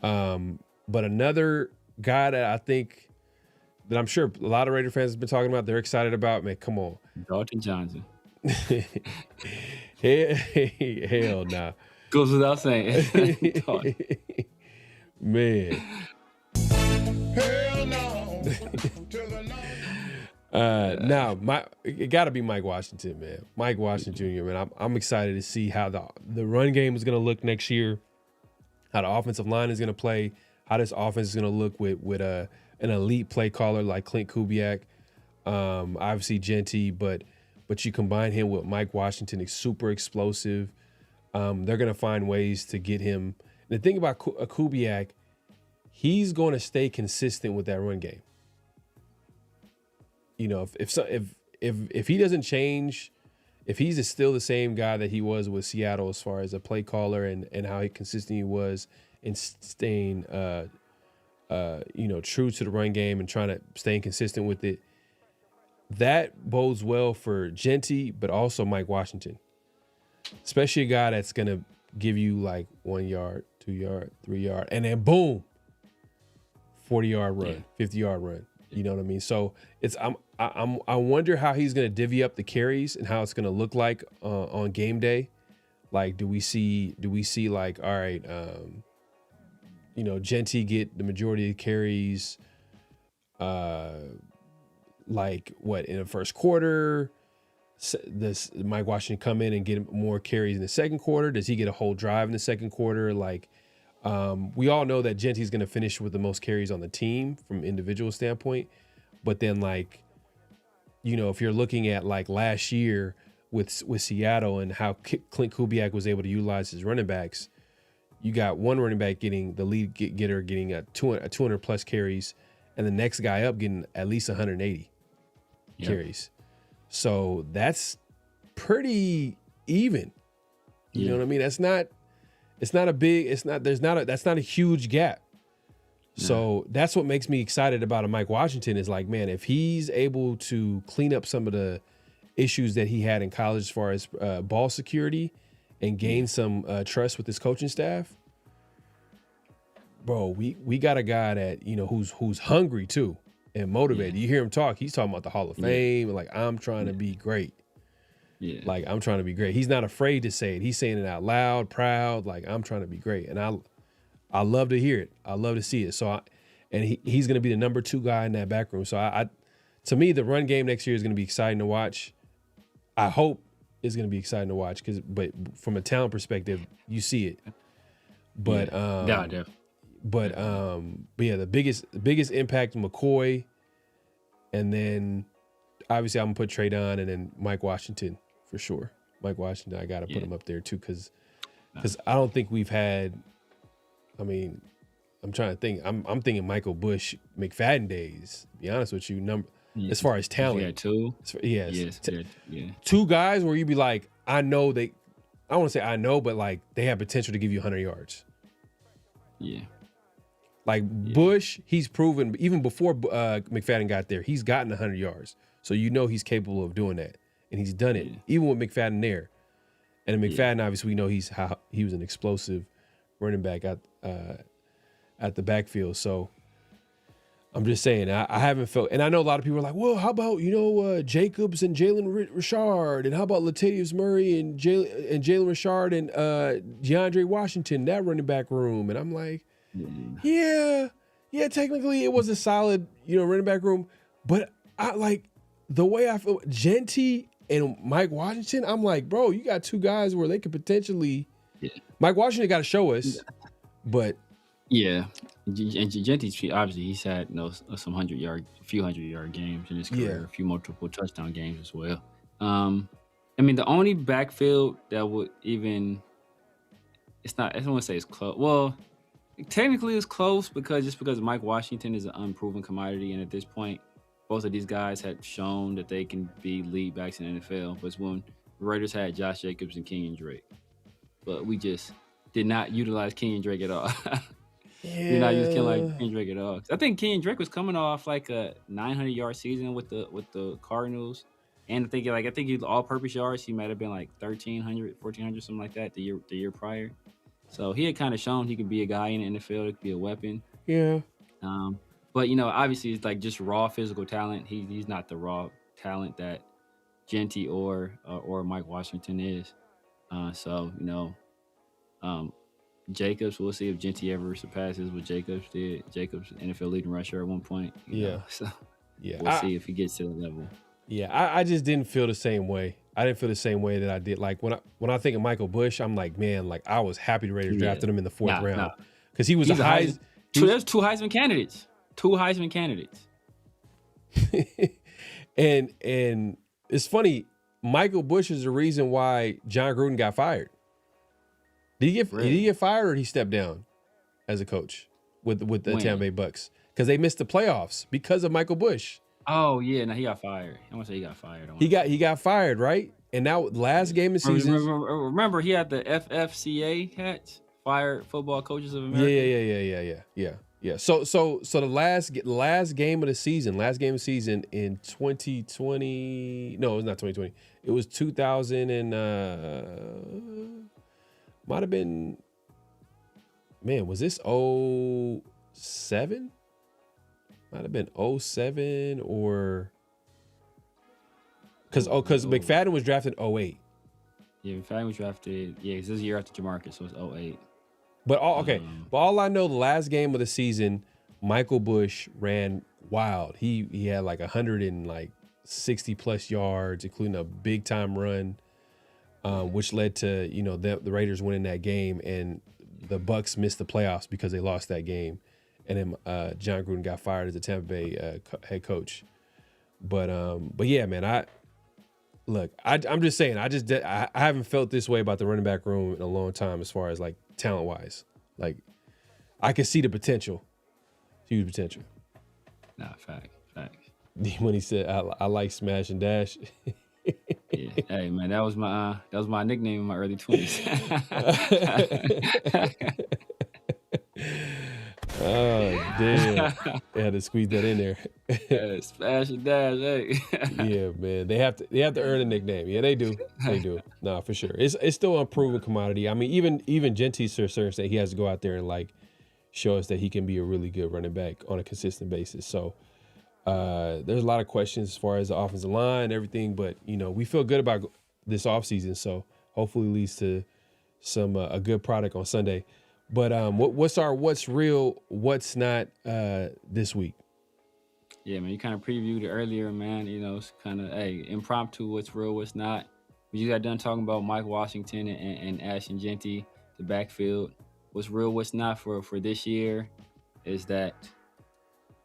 But another guy that I think that I'm sure a lot of Raider fans have been talking about, they're excited about, man, come on. Dalton Johnson. Hell nah. Goes without saying. Man. Hell no. Now it got to be Mike Washington, man. Mike Washington Jr. Man, I'm excited to see how the run game is going to look next year, how the offensive line is going to play, how this offense is going to look with an elite play caller like Clint Kubiak, obviously Genty, but you combine him with Mike Washington, is super explosive. They're going to find ways to get him. And the thing about Kubiak, he's going to stay consistent with that run game. You know, if he doesn't change, if he's still the same guy that he was with Seattle as far as a play caller and how consistent he was in staying, true to the run game and trying to stay consistent with it, that bodes well for Genty, but also Mike Washington, especially a guy that's going to give you like 1 yard, 2 yard, 3 yard, and then boom, 40-yard run, 50-yard run. You know what I mean? So I wonder how he's going to divvy up the carries and how it's going to look like on game day. Like, do we see like, all right, Genty get the majority of the carries, like what in the first quarter? Does Mike Washington come in and get more carries in the second quarter? Does he get a whole drive in the second quarter? Like, we all know that Genty's going to finish with the most carries on the team from individual standpoint. But then, like, if you're looking at like last year with Seattle and how Clint Kubiak was able to utilize his running backs, you got one running back getting the lead getter getting a 200 plus carries, and the next guy up getting at least 180 carries. So that's pretty even. You know what I mean? That's not a huge gap. So that's what makes me excited about a Mike Washington is like, man, if he's able to clean up some of the issues that he had in college as far as ball security and gain some trust with his coaching staff, bro, we got a guy that, who's hungry too and motivated. You hear him talk, he's talking about the Hall of Fame, and like, I'm trying to be great. Yeah. Like, I'm trying to be great. He's not afraid to say it. He's saying it out loud, proud, like, I'm trying to be great. And I love to hear it. I love to see it. So, he's going to be the number 2 guy in that back room. So, to me, the run game next year is going to be exciting to watch. I hope it's going to be exciting to watch but from a talent perspective, you see it. But definitely. But yeah, the biggest impact, McCoy, and then obviously I'm gonna put Traydon and then Mike Washington for sure. Mike Washington, I gotta put him up there too, because I don't think we've had. I mean, I'm trying to think. I'm thinking Michael Bush, McFadden days. To be honest with you, as far as talent, yeah, 2. Yes, 2 guys where you'd be like, I know they. I don't want to say I know, but like they have potential to give you 100 yards. Yeah. Like Bush, he's proven even before McFadden got there, he's gotten 100 yards. So he's capable of doing that, and he's done it even with McFadden there. And McFadden, obviously, we know he was an explosive running back at the backfield. So I'm just saying, I haven't felt, and I know a lot of people are like, well, how about Jacobs and Jalen Richard, and how about Latavius Murray and Jalen Richard and DeAndre Washington, that running back room, and I'm like. Yeah, technically it was a solid, running back room, but I like the way I feel Genty and Mike Washington. I'm like, bro, you got 2 guys where they could potentially. Yeah. Mike Washington got to show us, but and Genty's obviously he's had a few 100-yard games in his career, a few multiple touchdown games as well. I mean, the only backfield that would even it's not. I don't want to say it's close. Well. Technically, it's close because Mike Washington is an unproven commodity, and at this point, both of these guys had shown that they can be lead backs in the NFL. Was when the Raiders had Josh Jacobs and Kenyon Drake, but we just did not utilize Kenyon Drake at all. Did not use Kenyon Drake at all. I think Kenyon Drake was coming off like a 900-yard season with the Cardinals, and I think he all-purpose yards. He might have been like 1,300, 1,400, something like that the year prior. So he had kind of shown he could be a guy in the NFL that could be a weapon. Yeah. But obviously it's like just raw physical talent. He's not the raw talent that Genty or Mike Washington is. Jacobs. We'll see if Genty ever surpasses what Jacobs did. Jacobs, NFL leading rusher at one point. You know, so we'll see if he gets to the level. Yeah, I just didn't feel the same way. I didn't feel the same way that I did. Like when I think of Michael Bush, I'm like, man, like I was happy the Raiders drafted him in the fourth round because he was a Heisman. There's two Heisman candidates. And it's funny. Michael Bush is the reason why John Gruden got fired. Did he get fired or did he step down as a coach with the Tampa Bay Bucks? Because they missed the playoffs because of Michael Bush. Oh yeah, no, he got fired. I want to say he got fired. He got fired, right? And now last game of the season. Remember he had the FFCA hats, Fired Football Coaches of America. Yeah. So the last game of the season in 2020. No, it was not 2020. It was 2000 and might have been. Man, was this 07? Might have been 07 or because McFadden was drafted in 08. Yeah, McFadden was drafted. Yeah, this is a year after Jamarcus, so it's 08. But all I know, the last game of the season, Michael Bush ran wild. He had like 160 plus yards, including a big time run, which led to the Raiders winning that game, and the Bucks missed the playoffs because they lost that game. And then John Gruden got fired as the Tampa Bay head coach. But yeah, man, I'm just saying, I haven't felt this way about the running back room in a long time as far as like talent wise. Like I can see the potential, huge potential. Nah, facts. When he said I like smash and dash. Yeah, hey man, that was my nickname in my early 20s. Oh damn! They had to squeeze that in there. Smash and dash, hey. Yeah, man. They have to earn a nickname. Yeah, they do. No, for sure. It's still an unproven commodity. I mean, even Genty to a certain extent, he has to go out there and like show us that he can be a really good running back on a consistent basis. So there's a lot of questions as far as the offensive line and everything, but we feel good about this offseason. So hopefully it leads to some a good product on Sunday. But what's our what's real, what's not this week? Yeah, man, you kind of previewed it earlier, man. It's kind of impromptu. What's real, what's not. We just got done talking about Mike Washington and Ashton Genty, the backfield. What's real, what's not for this year is that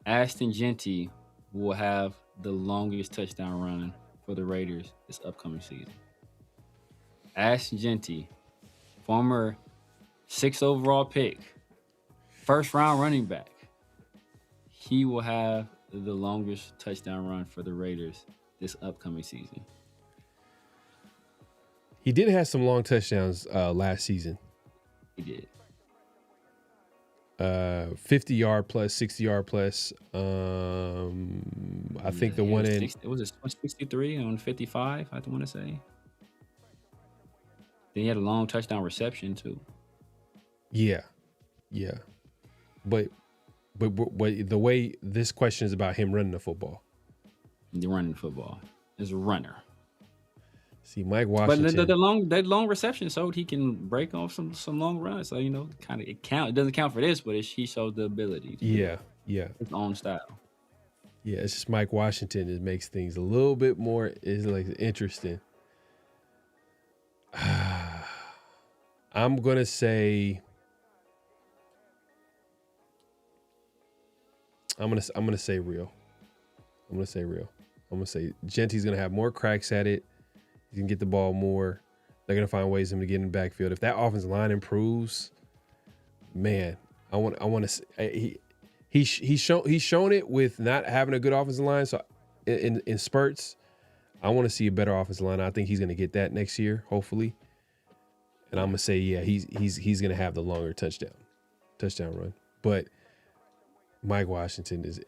Ashton Genty will have the longest touchdown run for the Raiders this upcoming season. Ashton Genty, former 6th overall pick, first round running back. He will have the longest touchdown run for the Raiders this upcoming season. He did have some long touchdowns last season. He did. 50-yard plus, 60-yard plus. I think the one in... It was a 63 on 55, I want to say. Then he had a long touchdown reception, too. Yeah. But the way this question is about him running the football. The running football. As a runner. See, Mike Washington. But that long reception showed he can break off some long runs. So, kind of it doesn't count for this, but he shows the ability. Yeah. His own style. Yeah, it's just Mike Washington. It makes things a little bit more interesting. I'm gonna say. I'm gonna say real. I'm gonna say Genty's gonna have more cracks at it. He can get the ball more. They're gonna find ways for him to get in the backfield. If that offensive line improves, man, I want to say he's shown it with not having a good offensive line. So in spurts, I want to see a better offensive line. I think he's gonna get that next year, hopefully. And I'm gonna say, yeah, he's gonna have the longer touchdown run. But Mike Washington is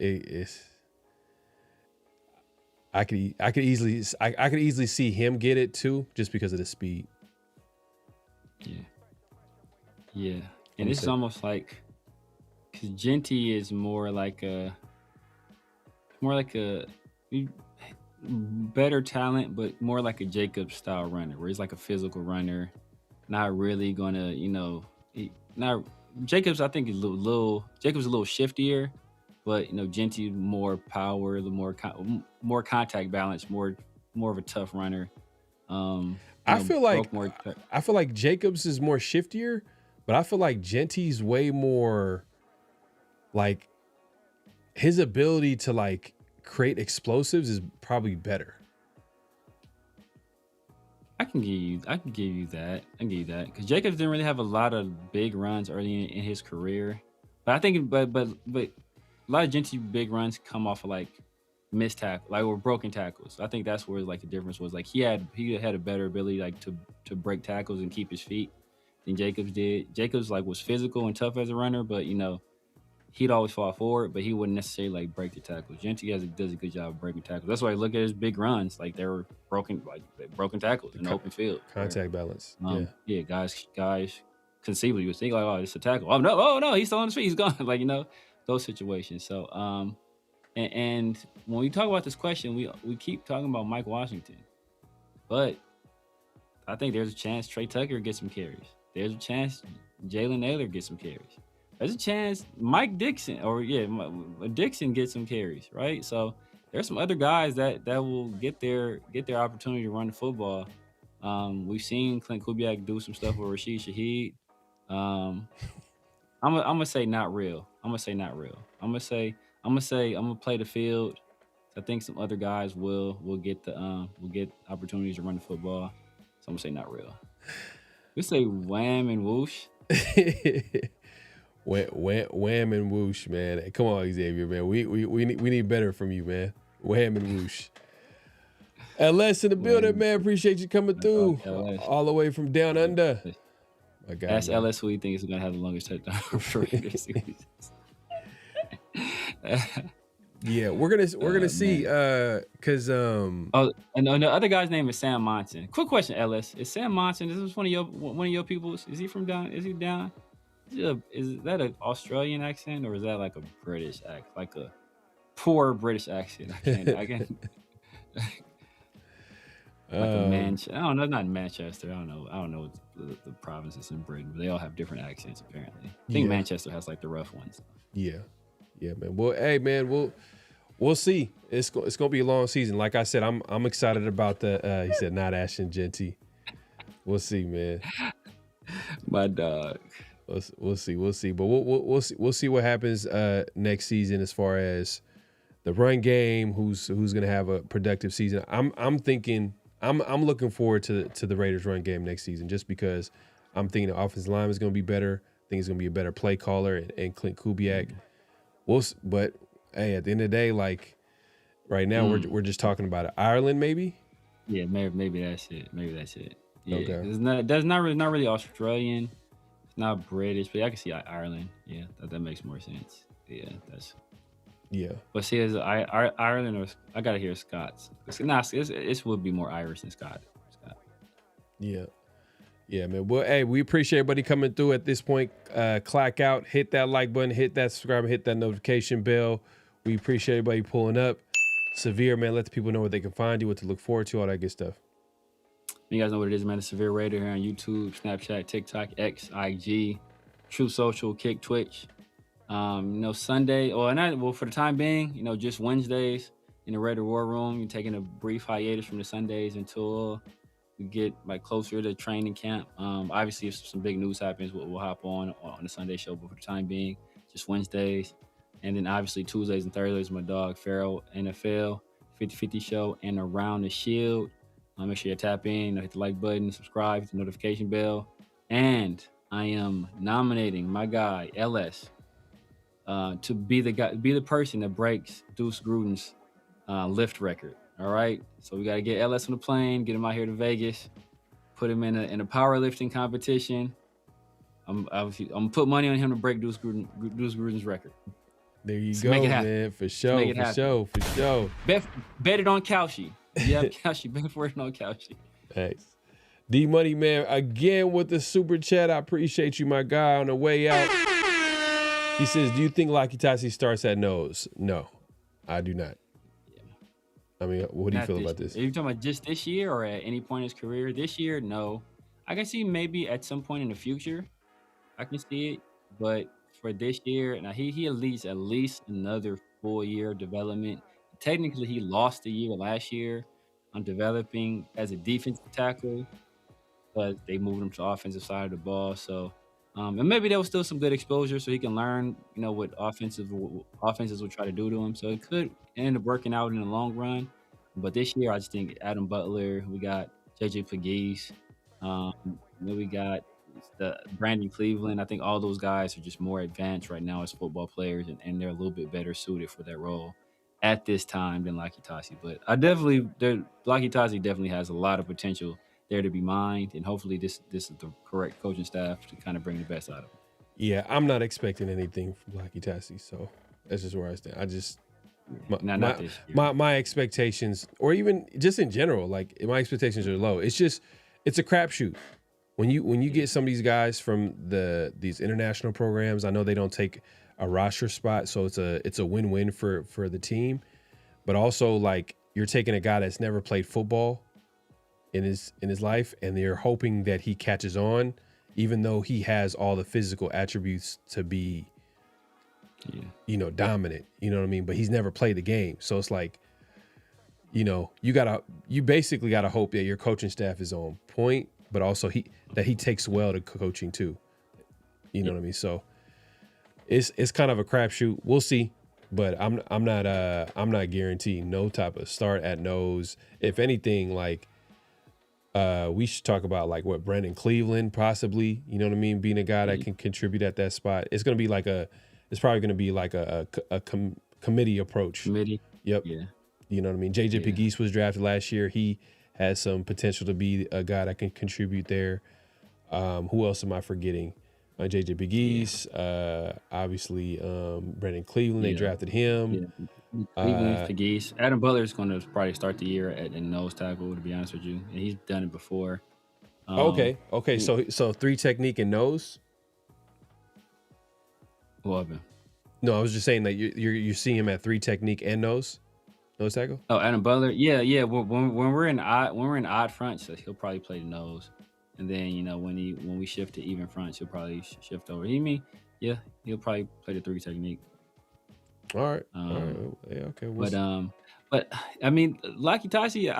I could easily see him get it too, just because of the speed. Yeah. And it's almost like, because Genty is more like a better talent, but more like a Jacobs style runner, where he's like a physical runner, not really gonna Now Jacobs, I think is a little shiftier, but Genty more power, the more contact balance, more of a tough runner. I feel like Jacobs is more shiftier, but I feel like Genty's way more like his ability to like create explosives is probably better. I can give you that. Because Jacobs didn't really have a lot of big runs early in his career, but I think, but a lot of Genty big runs come off of like missed tackle, like or broken tackles. I think that's where like the difference was. Like he had a better ability like to break tackles and keep his feet than Jacobs did. Jacobs like was physical and tough as a runner, but he'd always fall forward, but he wouldn't necessarily like break the tackles. Genty does a good job of breaking tackles. That's why I look at his big runs, like they were broken tackles in the open field. Contact balance. Guys conceivably would think like, oh, it's a tackle. Oh no, he's still on his feet. He's gone. Like those situations. So and when we talk about this question, we keep talking about Mike Washington, but I think there's a chance Trey Tucker gets some carries. There's a chance Jalen Naylor gets some carries. There's a chance Mike Dixon Dixon gets some carries, right? So there's some other guys that will get their opportunity to run the football. We've seen Clint Kubiak do some stuff with Rashid Shaheed. I'm gonna say not real. I'm gonna play the field. I think some other guys will get opportunities to run the football. So I'm gonna say not real. We say wham and whoosh. Wham and whoosh, man. Come on, Xavier, man. We need better from you, man. Wham and whoosh. LS in the building, man. Appreciate you coming through all the way from down under. My God, ask LS who he thinks is gonna have the longest touchdown for Raiders. Yeah, we're gonna see. Cause and the other guy's name is Sam Monson. Quick question, LS. Is Sam Monson? This is one of your people. Is he from down? Is he down? Is that an Australian accent or is that like a British accent, like a poor British accent? I can't. Like a Manchester. I don't know, not Manchester. I don't know the provinces in Britain, but they all have different accents apparently. I think Manchester has like the rough ones. Yeah, man. Well, hey, man, we'll see. It's gonna be a long season. Like I said, I'm excited about the. He said not Ashton Genty. We'll see, man. My dog. We'll see, but we'll see what happens next season as far as the run game. Who's gonna have a productive season? I'm thinking I'm looking forward to the Raiders run game next season just because I'm thinking the offensive line is gonna be better. I think it's gonna be a better play caller and Clint Kubiak. But hey, at the end of the day, like right now we're just talking about it. Ireland, maybe. Yeah, maybe that's it. Yeah, okay. That's not really Australian. Not British, but I can see Ireland. Yeah, that makes more sense. Yeah, that's. Yeah. But see, is Ireland or I gotta hear Scots. It would be more Irish than Scott. Yeah, man. Well, hey, we appreciate everybody coming through at this point. Clack out, hit that like button, hit that subscribe, hit that notification bell. We appreciate everybody pulling up. Severe, man. Let the people know where they can find you, what to look forward to, all that good stuff. You guys know what it is, man. The Severe Raider here on YouTube, Snapchat, TikTok, X, IG, True Social, Kick, Twitch. Sunday, for the time being, just Wednesdays in the Raider War Room. You're taking a brief hiatus from the Sundays until we get like closer to training camp. Obviously, if some big news happens, we'll hop on the Sunday show. But for the time being, just Wednesdays, and then obviously Tuesdays and Thursdays, my dog PharoahNFL 50/50 show and Around the Shield. Make sure you tap in, hit the like button, subscribe, hit the notification bell. And I am nominating my guy, LS, to be the person that breaks Deuce Gruden's lift record. All right. So we got to get LS on the plane, get him out here to Vegas, put him in a powerlifting competition. I'm gonna put money on him to break Deuce Gruden's record. There you go, man. For sure. Bet it on Cauchy. Yeah, Cauchy. Bet for it on Cauchy. Thanks. D Money, man, again with the super chat. I appreciate you, my guy. On the way out, he says, "Do you think Lakitasi starts at nose?" No, I do not. Yeah. I mean, what do you feel about this? Are you talking about just this year or at any point in his career? This year, no. I can see maybe at some point in the future. I can see it, but for this year, now he at least another full year of development. Technically, he lost a year last year on developing as a defensive tackle, but they moved him to the offensive side of the ball. So, and maybe there was still some good exposure, so he can learn, what offenses will try to do to him. So it could end up working out in the long run. But this year, I just think Adam Butler, we got JJ Pegues, then we got the Brandon Cleveland. I think all those guys are just more advanced right now as football players, and they're a little bit better suited for that role at this time than Lucky Tassi. But Lucky Tassi definitely has a lot of potential there to be mined, and hopefully this is the correct coaching staff to kind of bring the best out of him. Yeah, I'm not expecting anything from Lucky Tassi, so that's just where I stand. I just Not this year. my expectations, or even just in general, like my expectations are low. It's a crapshoot. When you get some of these guys from these international programs, I know they don't take a roster spot, so it's a win-win for the team. But also, like, you're taking a guy that's never played football in his life, and you're hoping that he catches on, even though he has all the physical attributes to be, dominant. You know what I mean? But he's never played the game, so it's like, you basically gotta hope that your coaching staff is on point, but also that he takes well to coaching too. You know what I mean? So it's kind of a crapshoot. We'll see, but I'm not guaranteeing no type of start at nose. If anything, like we should talk about like what Brandon Cleveland possibly, you know what I mean, being a guy that can contribute at that spot. It's probably gonna be like a committee approach. Committee. Yep. Yeah. You know what I mean? JJ Pegues was drafted last year. He has some potential to be a guy that can contribute there. Who else am I forgetting? JJ Pegues, obviously Brandon Cleveland. They drafted him. Yeah. Cleveland, Pegues. Adam Butler is going to probably start the year at nose tackle, to be honest with you, and he's done it before. Okay. So 3 technique and nose. What happened? No, I was just saying that you see him at 3 technique and nose tackle. Oh, Adam Butler. Yeah. When we're in odd fronts, so he'll probably play the nose, and then when we shift to even fronts, he'll probably shift over. He'll probably play the 3 technique. All right. Yeah. Okay. But I mean, Lucky Tassi,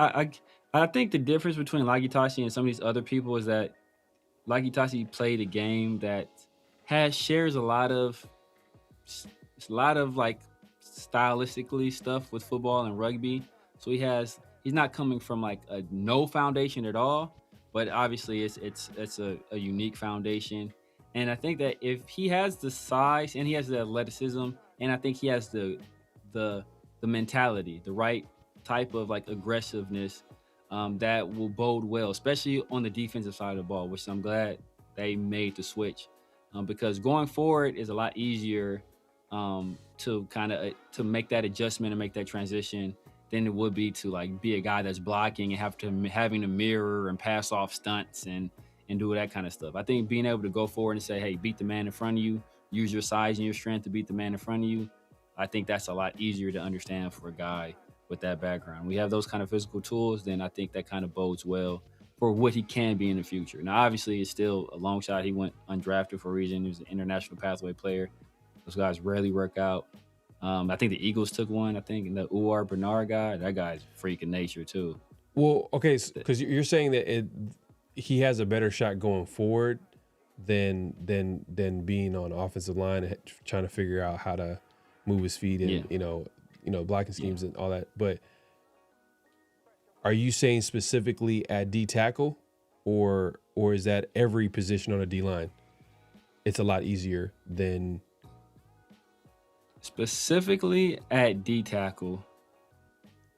I think the difference between Lucky Tassi and some of these other people is that Lucky Tassi played a game that shares a lot of like stylistically stuff with football and rugby. So he's not coming from like a no foundation at all, but obviously it's a unique foundation. And I think that if he has the size and he has the athleticism, and I think he has the mentality, the right type of like aggressiveness, that will bode well, especially on the defensive side of the ball, which I'm glad they made the switch, because going forward is a lot easier to make that adjustment and make that transition than it would be to like be a guy that's blocking and having to mirror and pass off stunts and do that kind of stuff. I think being able to go forward and say, hey, beat the man in front of you, use your size and your strength to beat the man in front of you, I think that's a lot easier to understand for a guy with that background. We have those kind of physical tools, then I think that kind of bodes well for what he can be in the future. Now, obviously, it's still a long shot. He went undrafted for a reason. He was an international pathway player. Those guys rarely work out. I think the Eagles took one. I think the Uar Bernard guy, that guy's freak in nature too. Well, okay, because you're saying that he has a better shot going forward than being on offensive line and trying to figure out how to move his feet and blocking schemes and all that. But are you saying specifically at D tackle, or is that every position on a D line? It's a lot easier than specifically at D tackle.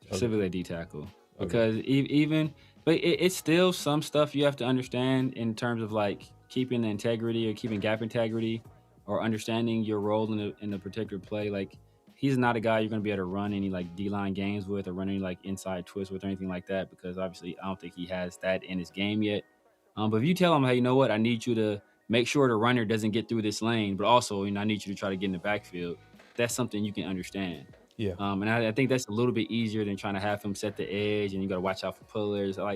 Specifically at D tackle, because it's still some stuff you have to understand in terms of like keeping the integrity or keeping gap integrity or understanding your role in a particular play. Like, he's not a guy you're going to be able to run any like D-line games with or run any like inside twist with or anything like that, because obviously I don't think he has that in his game yet. But if you tell him, hey, you know what, I need you to make sure the runner doesn't get through this lane, but also, I need you to try to get in the backfield, that's something you can understand. Yeah. And I think that's a little bit easier than trying to have him set the edge and you got to watch out for pullers. And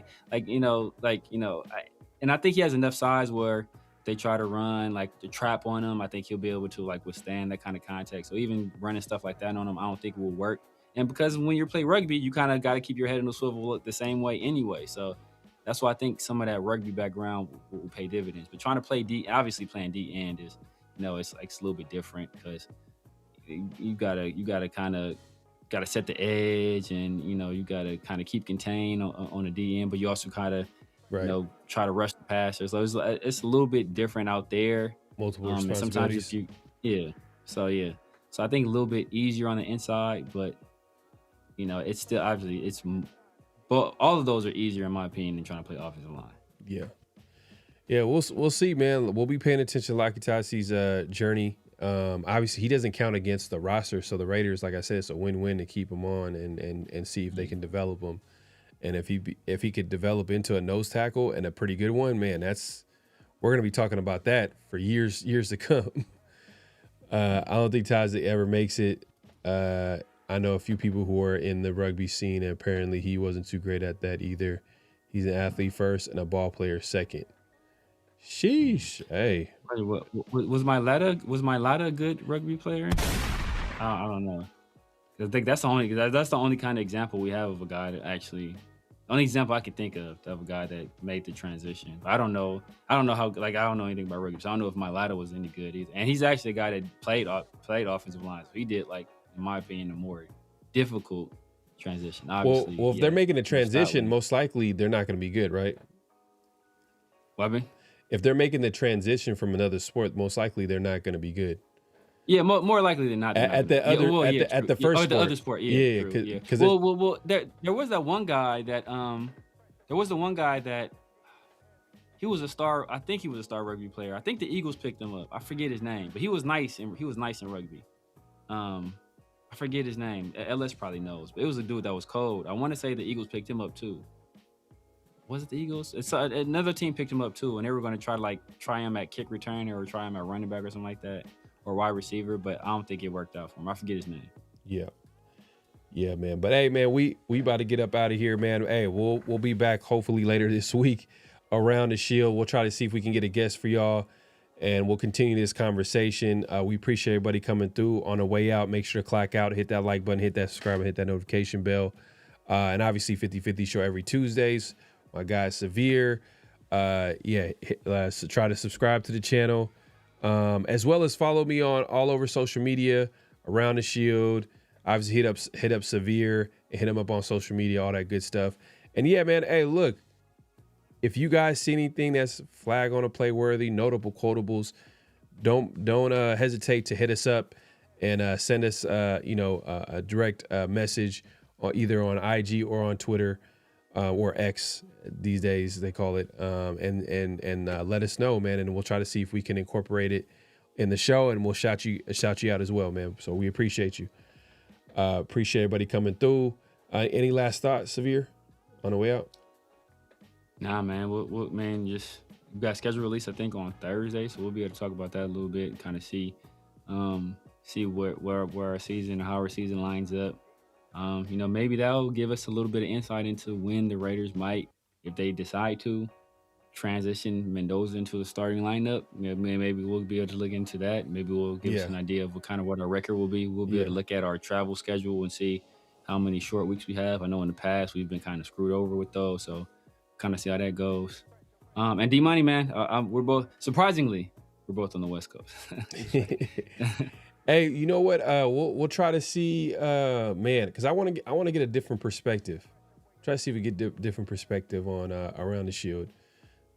I think he has enough size where they try to run like the trap on him, I think he'll be able to like withstand that kind of contact. So even running stuff like that on him, I don't think it will work. And because when you play rugby, you kind of got to keep your head in the swivel the same way anyway. So that's why I think some of that rugby background will pay dividends. But trying to play D, obviously playing D end is, it's like it's a little bit different because you gotta kind of set the edge, and you gotta kind of keep contained on the D end, but you also kind of try to rush the passer. So it's a little bit different out there. Multiple responsibilities. Sometimes so I think a little bit easier on the inside, but it's still obviously but all of those are easier in my opinion than trying to play offensive line. Yeah, we'll see, man. We'll be paying attention to Lakitasi's journey. Obviously, he doesn't count against the roster, so the Raiders, like I said, it's a win-win to keep him on and see if they can develop him. And if he could develop into a nose tackle and a pretty good one, man, we're gonna be talking about that for years to come. I don't think Tazi ever makes it. I know a few people who are in the rugby scene, and apparently he wasn't too great at that either. He's an athlete first and a ball player second. Sheesh. Hey. Was my Lada a good rugby player? I don't know. I think that's the only kind of example we have of a guy that actually, the only example I can think of a guy that made the transition. I don't know how, like, I don't know anything about rugby, so I don't know if my Lada was any good either. And he's actually a guy that played offensive line, so he did, like, in my opinion, a more difficult transition. Obviously, well, if they're making a transition, most likely they're not going to be good, right? What, I mean? If they're making the transition from another sport, most likely they're not going to be good. Yeah, more likely than not. At the first sport. The other sport, because there was that one guy that he was a star. I think he was a star rugby player. I think the Eagles picked him up. I forget his name, but he was nice in rugby. I forget his name. LS probably knows, but it was a dude that was cold. I want to say the Eagles picked him up too. Was it the Eagles? It's another team picked him up too, and they were going to try him at kick returner or try him at running back or something like that, or wide receiver. But I don't think it worked out for him. I forget his name. Yeah, man. But hey, man, we about to get up out of here, man. Hey, we'll be back hopefully later this week around the Shield. We'll try to see if we can get a guest for y'all, and we'll continue this conversation. We appreciate everybody coming through. On the way out, make sure to clock out, hit that like button, hit that subscribe, and hit that notification bell. And obviously 50/50 show every Tuesdays. My guy Severe. So try to subscribe to the channel, as well as follow me on all over social media around the Shield. Obviously hit up Severe and hit him up on social media, all that good stuff. And yeah, man, hey, look, if you guys see anything that's flag on a play worthy, notable quotables, don't hesitate to hit us up and send us a direct message either on IG or on Twitter or X these days they call it, and let us know, man, and we'll try to see if we can incorporate it in the show, and we'll shout you out as well, man. So we appreciate you. Appreciate everybody coming through. Any last thoughts, Severe, on the way out? Nah, man. We'll just we got schedule release, I think, on Thursday, so we'll be able to talk about that a little bit, kind of see where our season, how our season lines up. Maybe that'll give us a little bit of insight into when the Raiders might, if they decide to, transition Mendoza into the starting lineup. Maybe we'll be able to look into that. Maybe we'll give us an idea of what our record will be. We'll be able to look at our travel schedule and see how many short weeks we have. I know in the past we've been kind of screwed over with those, so kind of see how that goes. And D-Money, man, we're both on the West Coast. Hey, you know what? We'll try to see, man, because I want to get a different perspective. Try to see if we get different perspective on around the Shield,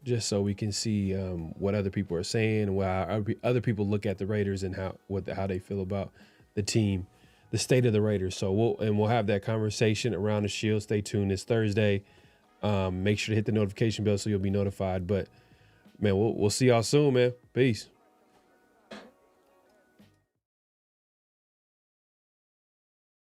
just so we can see what other people are saying and how other people look at the Raiders and how they feel about the team, the state of the Raiders. So we'll have that conversation around the Shield. Stay tuned this Thursday. Make sure to hit the notification bell so you'll be notified. But man, we'll see y'all soon, man. Peace.